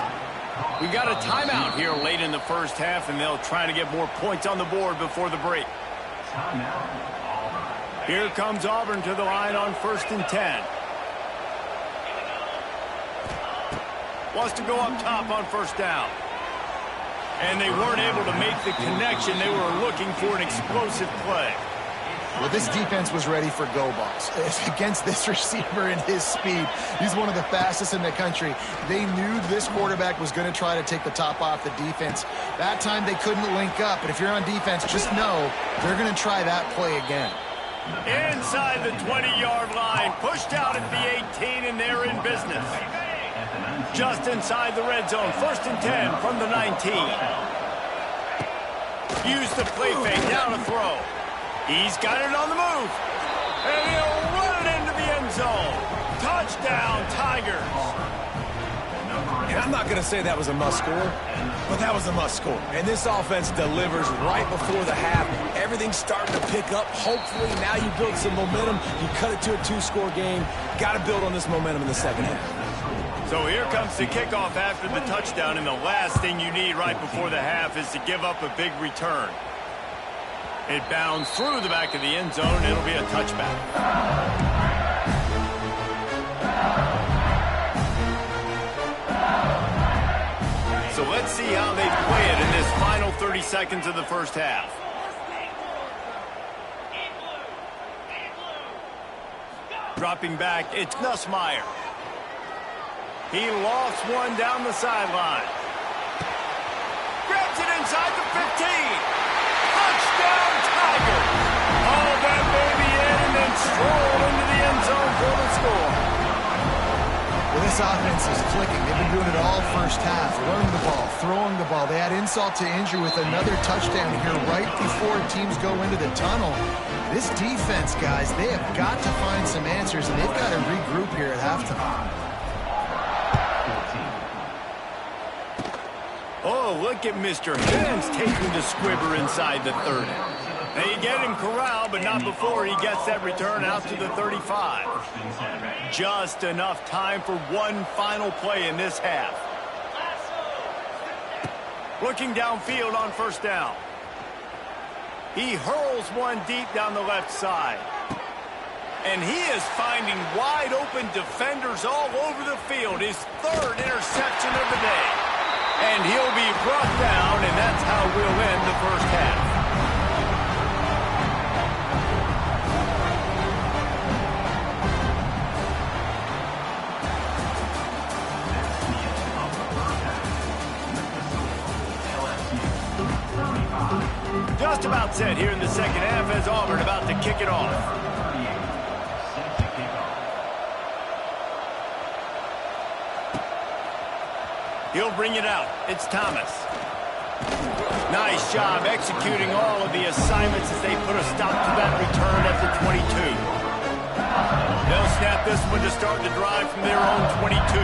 We got a timeout here late in the first half, and they'll try to get more points on the board before the break. Here comes Auburn to the line on 1st and 10. Wants to go up top on first down. And they weren't able to make the connection. They were looking for an explosive play. Well, this defense was ready for go balls. Against this receiver and his speed, he's one of the fastest in the country. They knew this quarterback was going to try to take the top off the defense. That time they couldn't link up, but if you're on defense, just know they're going to try that play again. Inside the 20-yard line, pushed out at the 18, and they're in business. Just inside the red zone, 1st and 10 from the 19. Use the play fake, down to throw. He's got it on the move. And he'll run it into the end zone. Touchdown, Tigers. And I'm not going to say that was a must-score, but that was a must-score. And this offense delivers right before the half. Everything's starting to pick up. Hopefully, now you build some momentum. You cut it to a 2-score game. Got to build on this momentum in the second half. So here comes the kickoff after the touchdown, and the last thing you need right before the half is to give up a big return. It bounds through the back of the end zone, and it'll be a touchback. So let's see how they play it in this final 30 seconds of the first half. Dropping back, it's Nussmeier. He lost one down the sideline. Grabs it inside the 15. Touchdown, Tigers. Haul that baby in and then stroll into the end zone for the score. Well, this offense is clicking. They've been doing it all first half. Running the ball, throwing the ball. They had insult to injury with another touchdown here right before teams go into the tunnel. This defense, guys, they have got to find some answers, and they've got to regroup here at halftime. Oh, look at Mr. Hands taking the squibber inside the 30. They get him corralled, but not before he gets that return out to the 35. Just enough time for one final play in this half. Looking downfield on first down. He hurls one deep down the left side. And he is finding wide open defenders all over the field. His 3rd interception of the day. And he'll be brought down, and that's how we'll end the first half. Just about set here in the second half as Auburn about to kick it off. He'll bring it out. It's Thomas. Nice job executing all of the assignments as they put a stop to that return at the 22. They'll snap this one to start the drive from their own 22.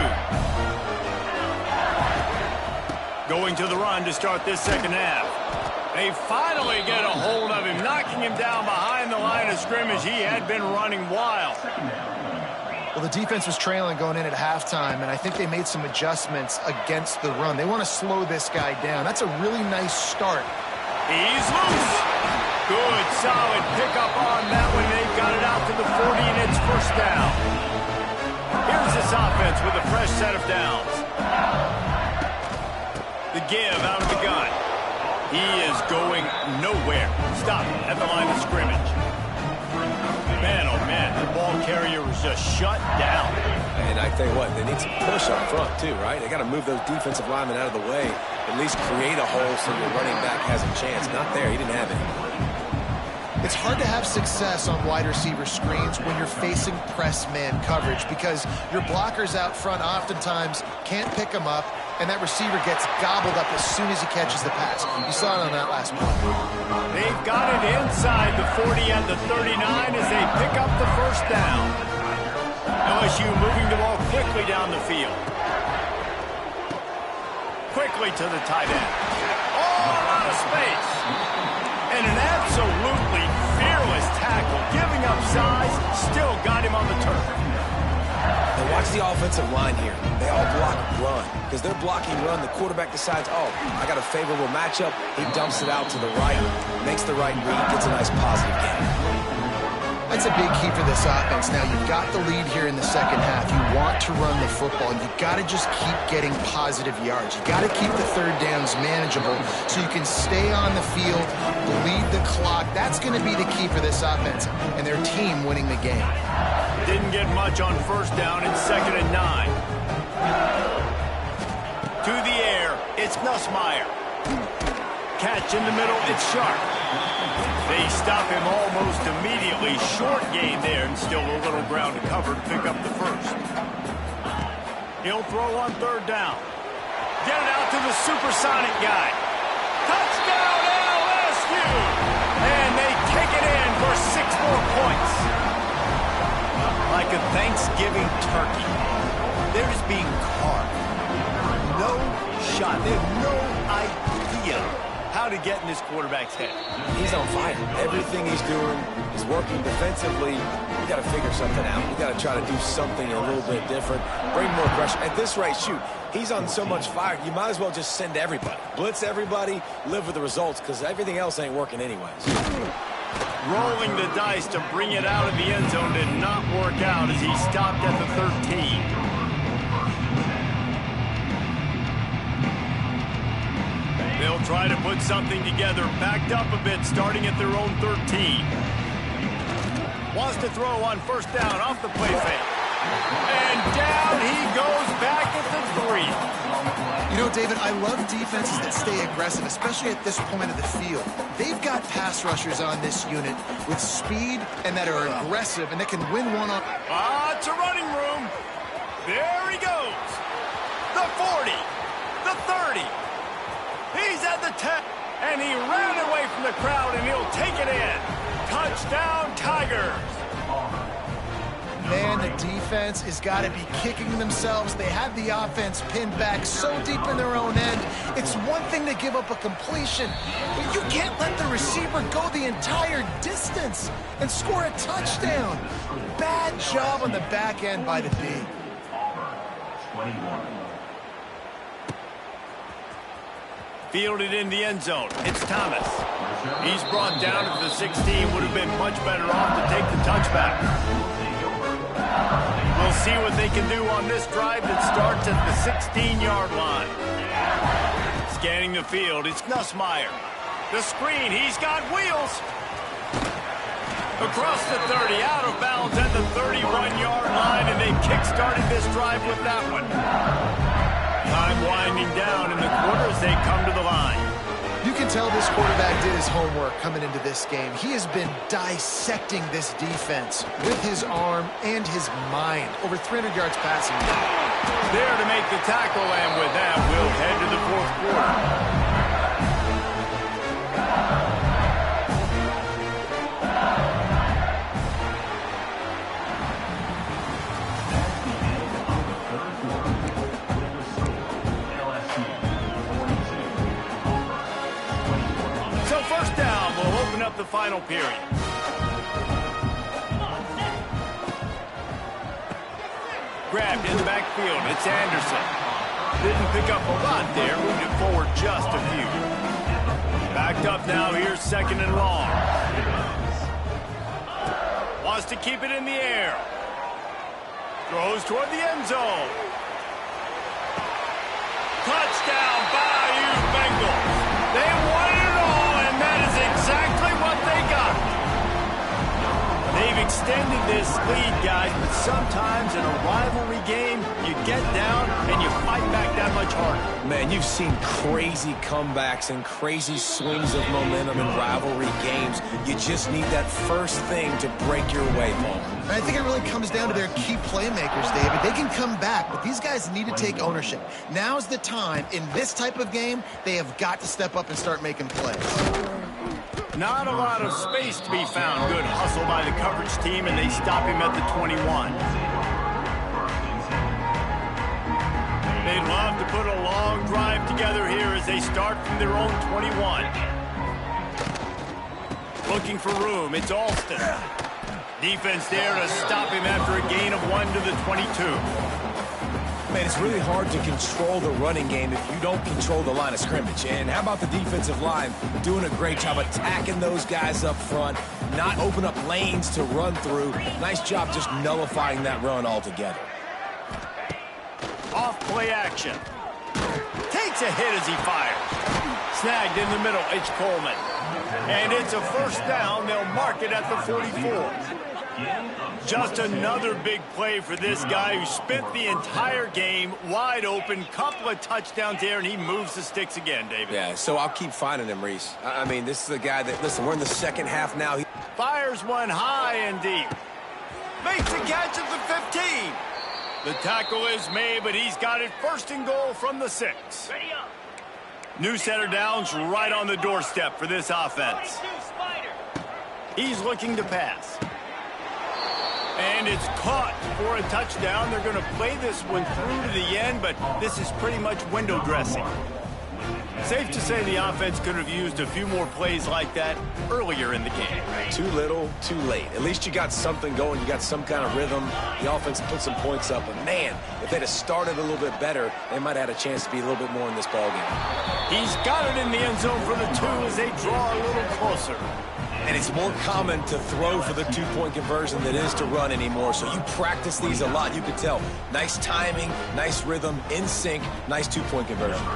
Going to the run to start this second half. They finally get a hold of him, knocking him down behind the line of scrimmage. He had been running wild. Well, the defense was trailing going in at halftime, and I think they made some adjustments against the run. They want to slow this guy down. That's a really nice start. He's loose. Good, solid pickup on that one. They've got it out to the 40, and it's first down. Here's this offense with a fresh set of downs. The give out of the gun. He is going nowhere. Stop at the line of scrimmage. Man, oh man, the ball carrier was just shut down. And I tell you what, they need some push up front too, right? They got to move those defensive linemen out of the way, at least create a hole so your running back has a chance. Not there, he didn't have it. It's hard to have success on wide receiver screens when you're facing press man coverage because your blockers out front oftentimes can't pick them up, and that receiver gets gobbled up as soon as he catches the pass. You saw it on that last play. They've got it inside the 40 and the 39 as they pick up the first down. LSU moving the ball quickly down the field. Quickly to the tight end. All out of space. And an absolutely fearless tackle, giving up size, still got him on the turf. And watch the offensive line here. They all block run. Because they're blocking run, the quarterback decides, oh, I got a favorable matchup. He dumps it out to the right, makes the right read, gets a nice positive gain. That's a big key for this offense. Now, you've got the lead here in the second half. You want to run the football. You've got to just keep getting positive yards. You've got to keep the third downs manageable so you can stay on the field, bleed the clock. That's going to be the key for this offense and their team winning the game. Didn't get much on first down in 2nd and 9. To the air, it's Nussmeier. Catch in the middle, it's Sharp. They stop him almost immediately. Short gain there, and still a little ground to cover to pick up the first. He'll throw on 3rd down. Get it out to the supersonic guy. Touchdown LSU! And they take it in for 6 more points. Like a Thanksgiving turkey. They're just being carved. No shot. They have no idea how to get in this quarterback's head. He's on fire. Everything he's doing is working defensively. We got to figure something out. We got to try to do something a little bit different. Bring more pressure. At this rate, shoot, he's on so much fire, you might as well just send everybody. Blitz everybody, live with the results, because everything else ain't working anyways. Rolling the dice to bring it out of the end zone did not work out as he stopped at the 13. They'll try to put something together, backed up a bit, starting at their own 13. Wants to throw on 1st down off the play fake. And down he goes back at the 3. You know, David, I love defenses that stay aggressive, especially at this point of the field. They've got pass rushers on this unit with speed and that are aggressive and that can win one-on. It's a running room. There he goes. The 40, the 30. He's at the 10, and he ran away from the crowd, and he'll take it in. Touchdown, Tigers. Man, the defense has got to be kicking themselves. They have the offense pinned back so deep in their own end. It's one thing to give up a completion, but you can't let the receiver go the entire distance and score a touchdown. Bad job on the back end by the D. 21. Fielded in the end zone. It's Thomas. He's brought down at the 16. Would have been much better off to take the touchback. We'll see what they can do on this drive that starts at the 16-yard line. Scanning the field, it's Nussmeier. The screen, he's got wheels. Across the 30, out of bounds at the 31-yard line, and they kick-started this drive with that one. Time winding down in the quarter as they come to the line. You can tell this quarterback did his homework coming into this game. He has been dissecting this defense with his arm and his mind. Over 300 yards passing. There to make the tackle, and with that, we'll head to the 4th quarter. final period. Grabbed in the backfield. It's Anderson. Didn't pick up a lot there. Moved it forward just a few. Backed up now. Here's second and long. Wants to keep it in the air. Throws toward the end zone. Touchdown, Bayou Bengals. They won it all, and that is exactly what they got. They've extended this lead, guys, but sometimes in a rivalry game, you get down and you fight back that much harder. Man, you've seen crazy comebacks and crazy swings of momentum in rivalry games. You just need that first thing to break your way, Paul. I think it really comes down to their key playmakers, David. They can come back, but these guys need to take ownership. Now's the time. In this type of game, they have got to step up and start making plays. Not a lot of space to be found. Good hustle by the coverage team, and they stop him at the 21. They'd love to put a long drive together here as they start from their own 21. Looking for room. It's Alston. Defense there to stop him after a gain of 1 to the 22. Man, it's really hard to control the running game if you don't control the line of scrimmage. And how about the defensive line doing a great job attacking those guys up front, not open up lanes to run through. Nice job just nullifying that run altogether. Off play action. Takes a hit as he fires. Snagged in the middle. It's Coleman. And it's a first down. They'll mark it at the 44. Just another big play for this guy who spent the entire game wide open. Couple of touchdowns there, and he moves the sticks again, David. Yeah, so I'll keep finding him, Reese. I mean, this is a guy that, listen, we're in the second half now. Fires one high and deep. Makes the catch at the 15. The tackle is made, but he's got it first and goal from the 6. New center downs right on the doorstep for this offense. He's looking to pass. And it's caught for a touchdown. They're going to play this one through to the end, but this is pretty much window dressing. Safe to say the offense could have used a few more plays like that earlier in the game. Too little, too late. At least you got something going. You got some kind of rhythm. The offense put some points up. But, man, if they'd have started a little bit better, they might have had a chance to be a little bit more in this ballgame. He's got it in the end zone for the 2 as they draw a little closer. And it's more common to throw for the 2-point conversion than it is to run anymore. So you practice these a lot. You can tell. Nice timing, nice rhythm, in sync, nice 2-point conversion.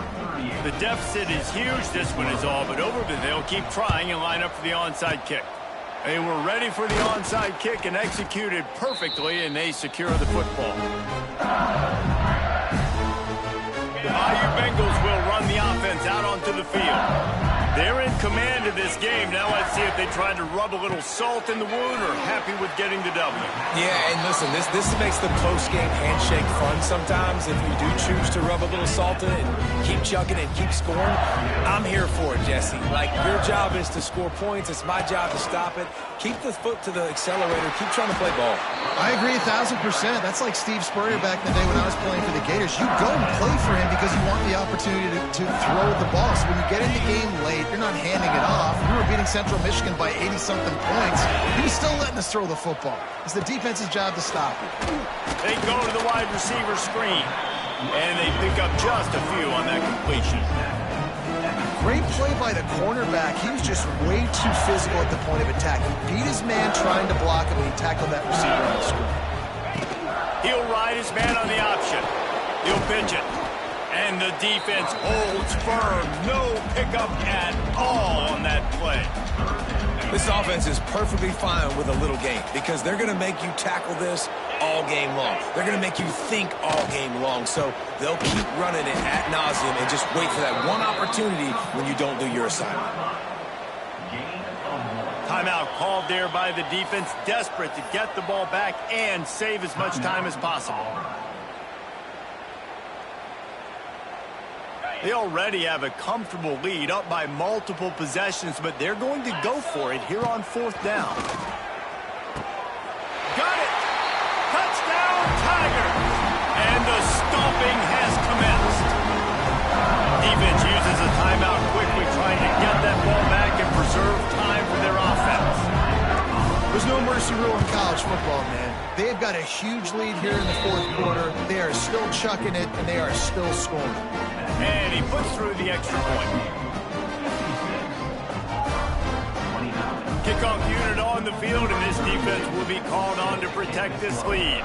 The deficit is huge. This one is all but over, but they'll keep trying and line up for the onside kick. They were ready for the onside kick and executed perfectly, and they secure the football. The Bayou Bengals will run the offense out onto the field. They're in command of this game. Now let's see if they try to rub a little salt in the wound or happy with getting the W. Yeah, and listen, this makes the post-game handshake fun sometimes. If you do choose to rub a little salt in it and keep chugging and keep scoring, I'm here for it, Jesse. Like, your job is to score points. It's my job to stop it. Keep the foot to the accelerator. Keep trying to play ball. I agree 1,000%. That's like Steve Spurrier back in the day when I was playing for the Gators. You go and play for him because you want the opportunity to throw the ball. So when you get in the game late, you're not handing it off. We were beating Central Michigan by 80-something points. He was still letting us throw the football. It's the defense's job to stop it. They go to the wide receiver screen, and they pick up just a few on that completion. Great play by the cornerback. He was just way too physical at the point of attack. He beat his man trying to block him, and he tackled that receiver on the screen. He'll ride his man on the option. He'll pitch it. And the defense holds firm. No pickup at all on that play. This offense is perfectly fine with a little game because they're going to make you tackle this all game long. They're going to make you think all game long. So they'll keep running it ad nauseum and just wait for that one opportunity when you don't do your assignment. Timeout called there by the defense, desperate to get the ball back and save as much time as possible. They already have a comfortable lead, up by multiple possessions, but they're going to go for it here on 4th down. Got it! Touchdown, Tigers! And the stomping has commenced. Defense uses a timeout quickly, trying to get that ball back and preserve time for their offense. There's no mercy rule in college football, man. They've got a huge lead here in the fourth quarter. They are still chucking it, and they are still scoring. And he puts through the extra point. Kickoff unit on the field, and this defense will be called on to protect this lead.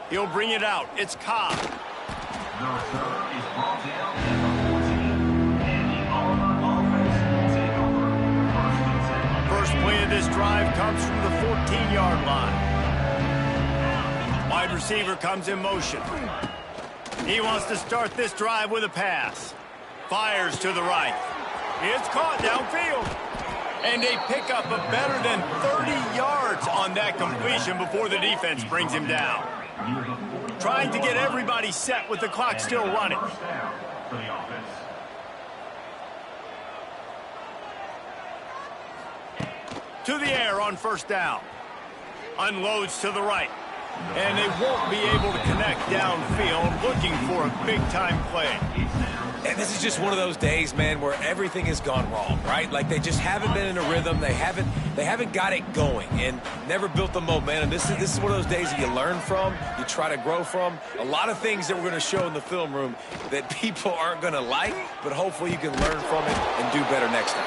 He'll bring it out. It's Cobb. The return is brought down at the 14, and the Auburn offense will take over. First and 10. First play of this drive comes from the 14-yard line. Wide receiver comes in motion. He wants to start this drive with a pass. Fires to the right. It's caught downfield. And they pick up a better than 30 yards on that completion before the defense brings him down. Trying to get everybody set with the clock still running. First down for the offense. To the air on first down. Unloads to the right. And they won't be able to connect downfield, looking for a big-time play. And this is just one of those days, man, where everything has gone wrong, right? Like they just haven't been in a rhythm. They haven't got it going and never built the momentum. This is one of those days that you learn from, you try to grow from. A lot of things that we're going to show in the film room that people aren't going to like, but hopefully you can learn from it and do better next time.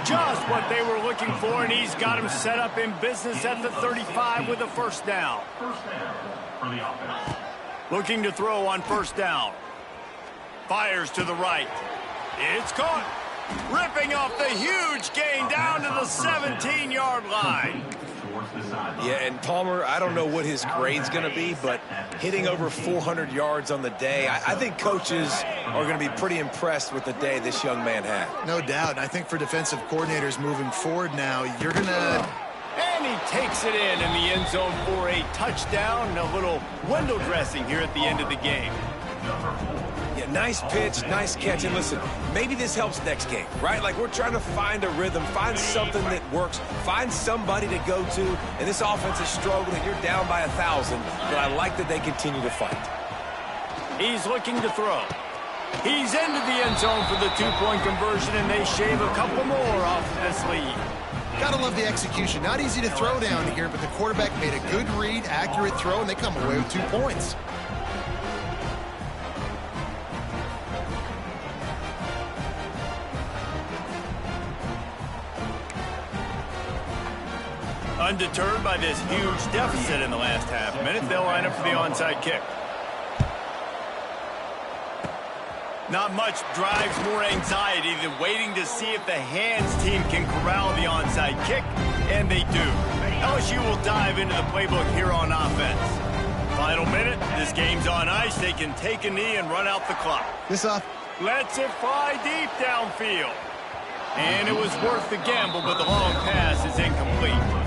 Just what they were looking for, and he's got him set up in business at the 35 with a first down. First down for the offense. Looking to throw on first down. Fires to the right. It's caught. Ripping off the huge gain down to the 17-yard line. Towards the sideline. Yeah, and Palmer, I don't know what his grade's going to be, but hitting over 400 yards on the day, I think coaches are going to be pretty impressed with the day this young man had. No doubt. And I think for defensive coordinators moving forward now, you're going to... And he takes it in the end zone for a touchdown and a little window dressing here at the end of the game. Yeah, nice pitch, nice catch. And listen, maybe this helps next game, right? Like we're trying to find a rhythm, find something that works, find somebody to go to. And this offense is struggling. You're down by 1,000, but I like that they continue to fight. He's looking to throw. He's into the end zone for the two-point conversion, and they shave a couple more off of this lead. Gotta love the execution. Not easy to throw down here, but the quarterback made a good read, accurate throw, and they come away with 2 points. Undeterred by this huge deficit in the last half minute, they'll line up for the onside kick. Not much drives more anxiety than waiting to see if the hands team can corral the onside kick, and they do. LSU will dive into the playbook here on offense. Final minute, this game's on ice. They can take a knee and run out the clock. This off. Lets it fly deep downfield. And it was worth the gamble, but the long pass is incomplete.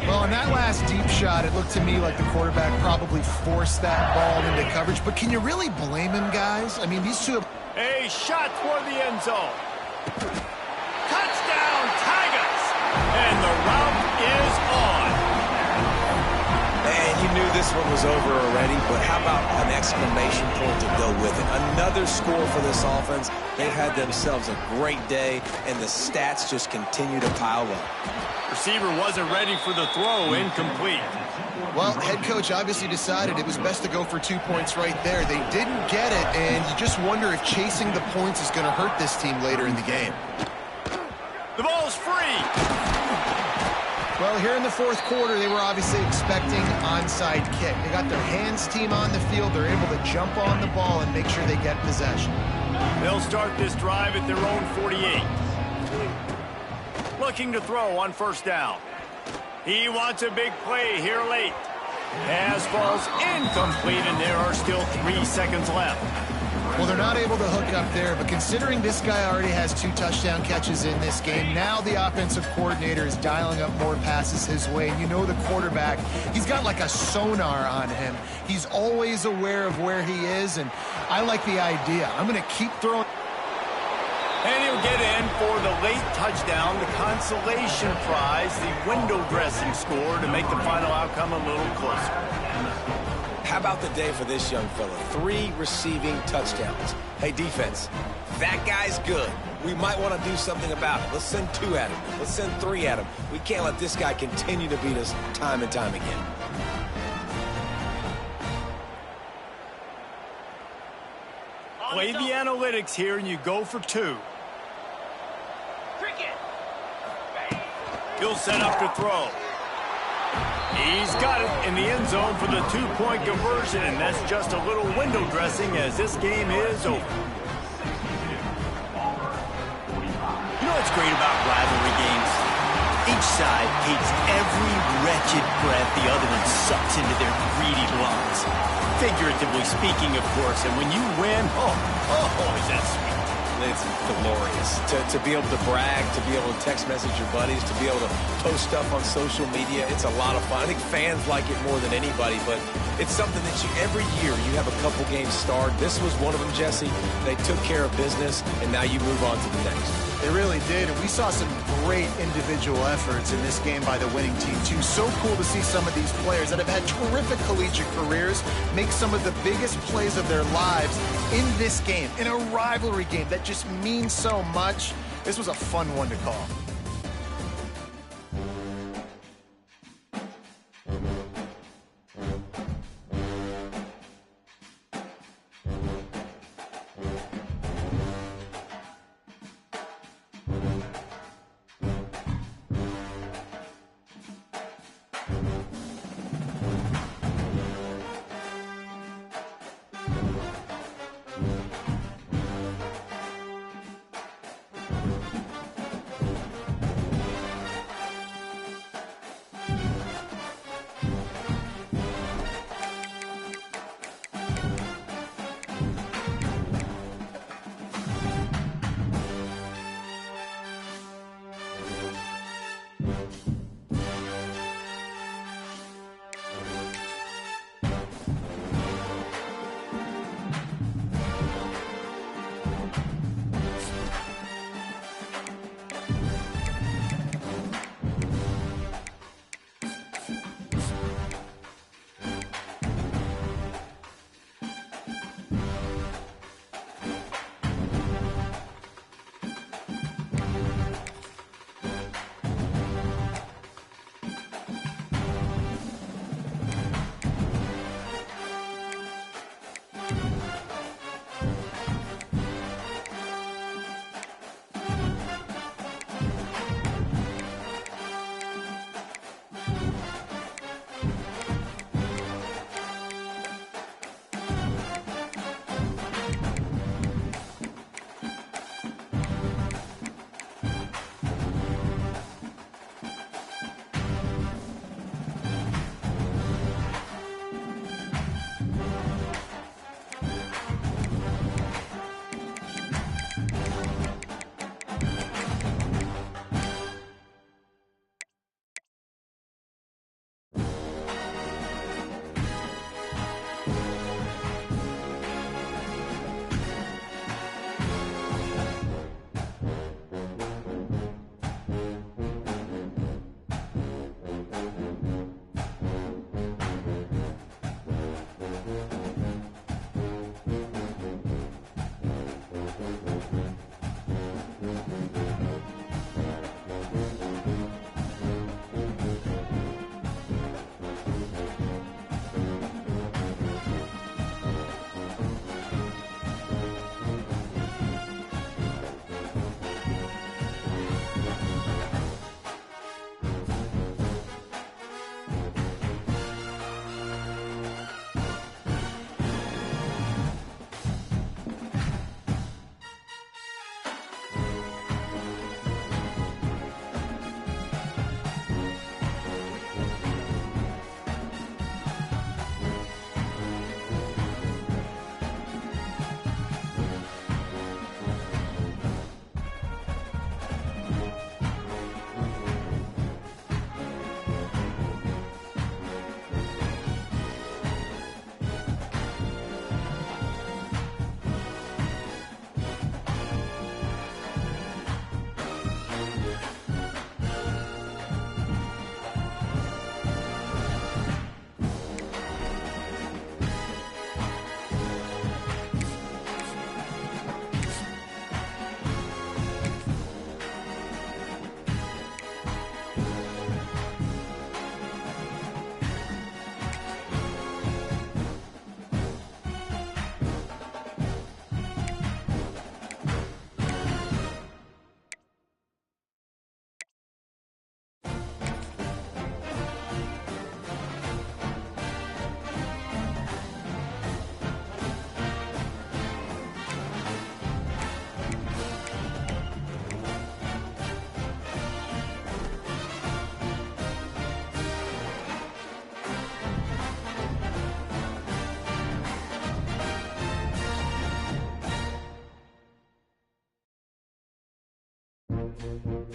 Well, on that last deep shot, it looked to me like the quarterback probably forced that ball into coverage. But can you really blame him, guys? I mean, these two... A shot toward the end zone. Touchdown, Tigers! And the route is on. Man, you knew this one was over already, but how about an exclamation point to go with it? Another score for this offense. They've had themselves a great day, and the stats just continue to pile up. Receiver wasn't ready for the throw, incomplete. Well, head coach obviously decided it was best to go for 2 points right there. They didn't get it, and you just wonder if chasing the points is going to hurt this team later in the game. The ball's free. Well, here in the fourth quarter, they were obviously expecting onside kick. They got their hands team on the field. They're able to jump on the ball and make sure they get possession. They'll start this drive at their own 48. Looking to throw on first down. He wants a big play here late. Pass falls incomplete, and there are still 3 seconds left. Well, they're not able to hook up there, but considering this guy already has 2 touchdown catches in this game, now the offensive coordinator is dialing up more passes his way. And you know the quarterback, he's got like a sonar on him. He's always aware of where he is, and I like the idea. I'm going to keep throwing. And he'll get in for the late touchdown, the consolation prize, the window dressing score to make the final outcome a little closer. How about the day for this young fella? 3 receiving touchdowns. Hey, defense, that guy's good. We might want to do something about it. Let's send 2 at him. Let's send 3 at him. We can't let this guy continue to beat us time and time again. Play the analytics here, and you go for 2. He'll set up to throw. He's got it in the end zone for the 2-point conversion, and that's just a little window dressing as this game is over. You know what's great about rivalry games? Each side hates every wretched breath the other one sucks into their greedy lungs. Figuratively speaking, of course, and when you win, oh, is that sweet. It's glorious to be able to brag, to be able to text message your buddies, to be able to post stuff on social media. It's a lot of fun. I think fans like it more than anybody, but it's something that every year you have a couple games starred. This was one of them, Jesse. They took care of business, and now you move on to the next. They really did, and we saw some great individual efforts in this game by the winning team, too. So cool to see some of these players that have had terrific collegiate careers make some of the biggest plays of their lives in this game, in a rivalry game that just means so much. This was a fun one to call. Thank you.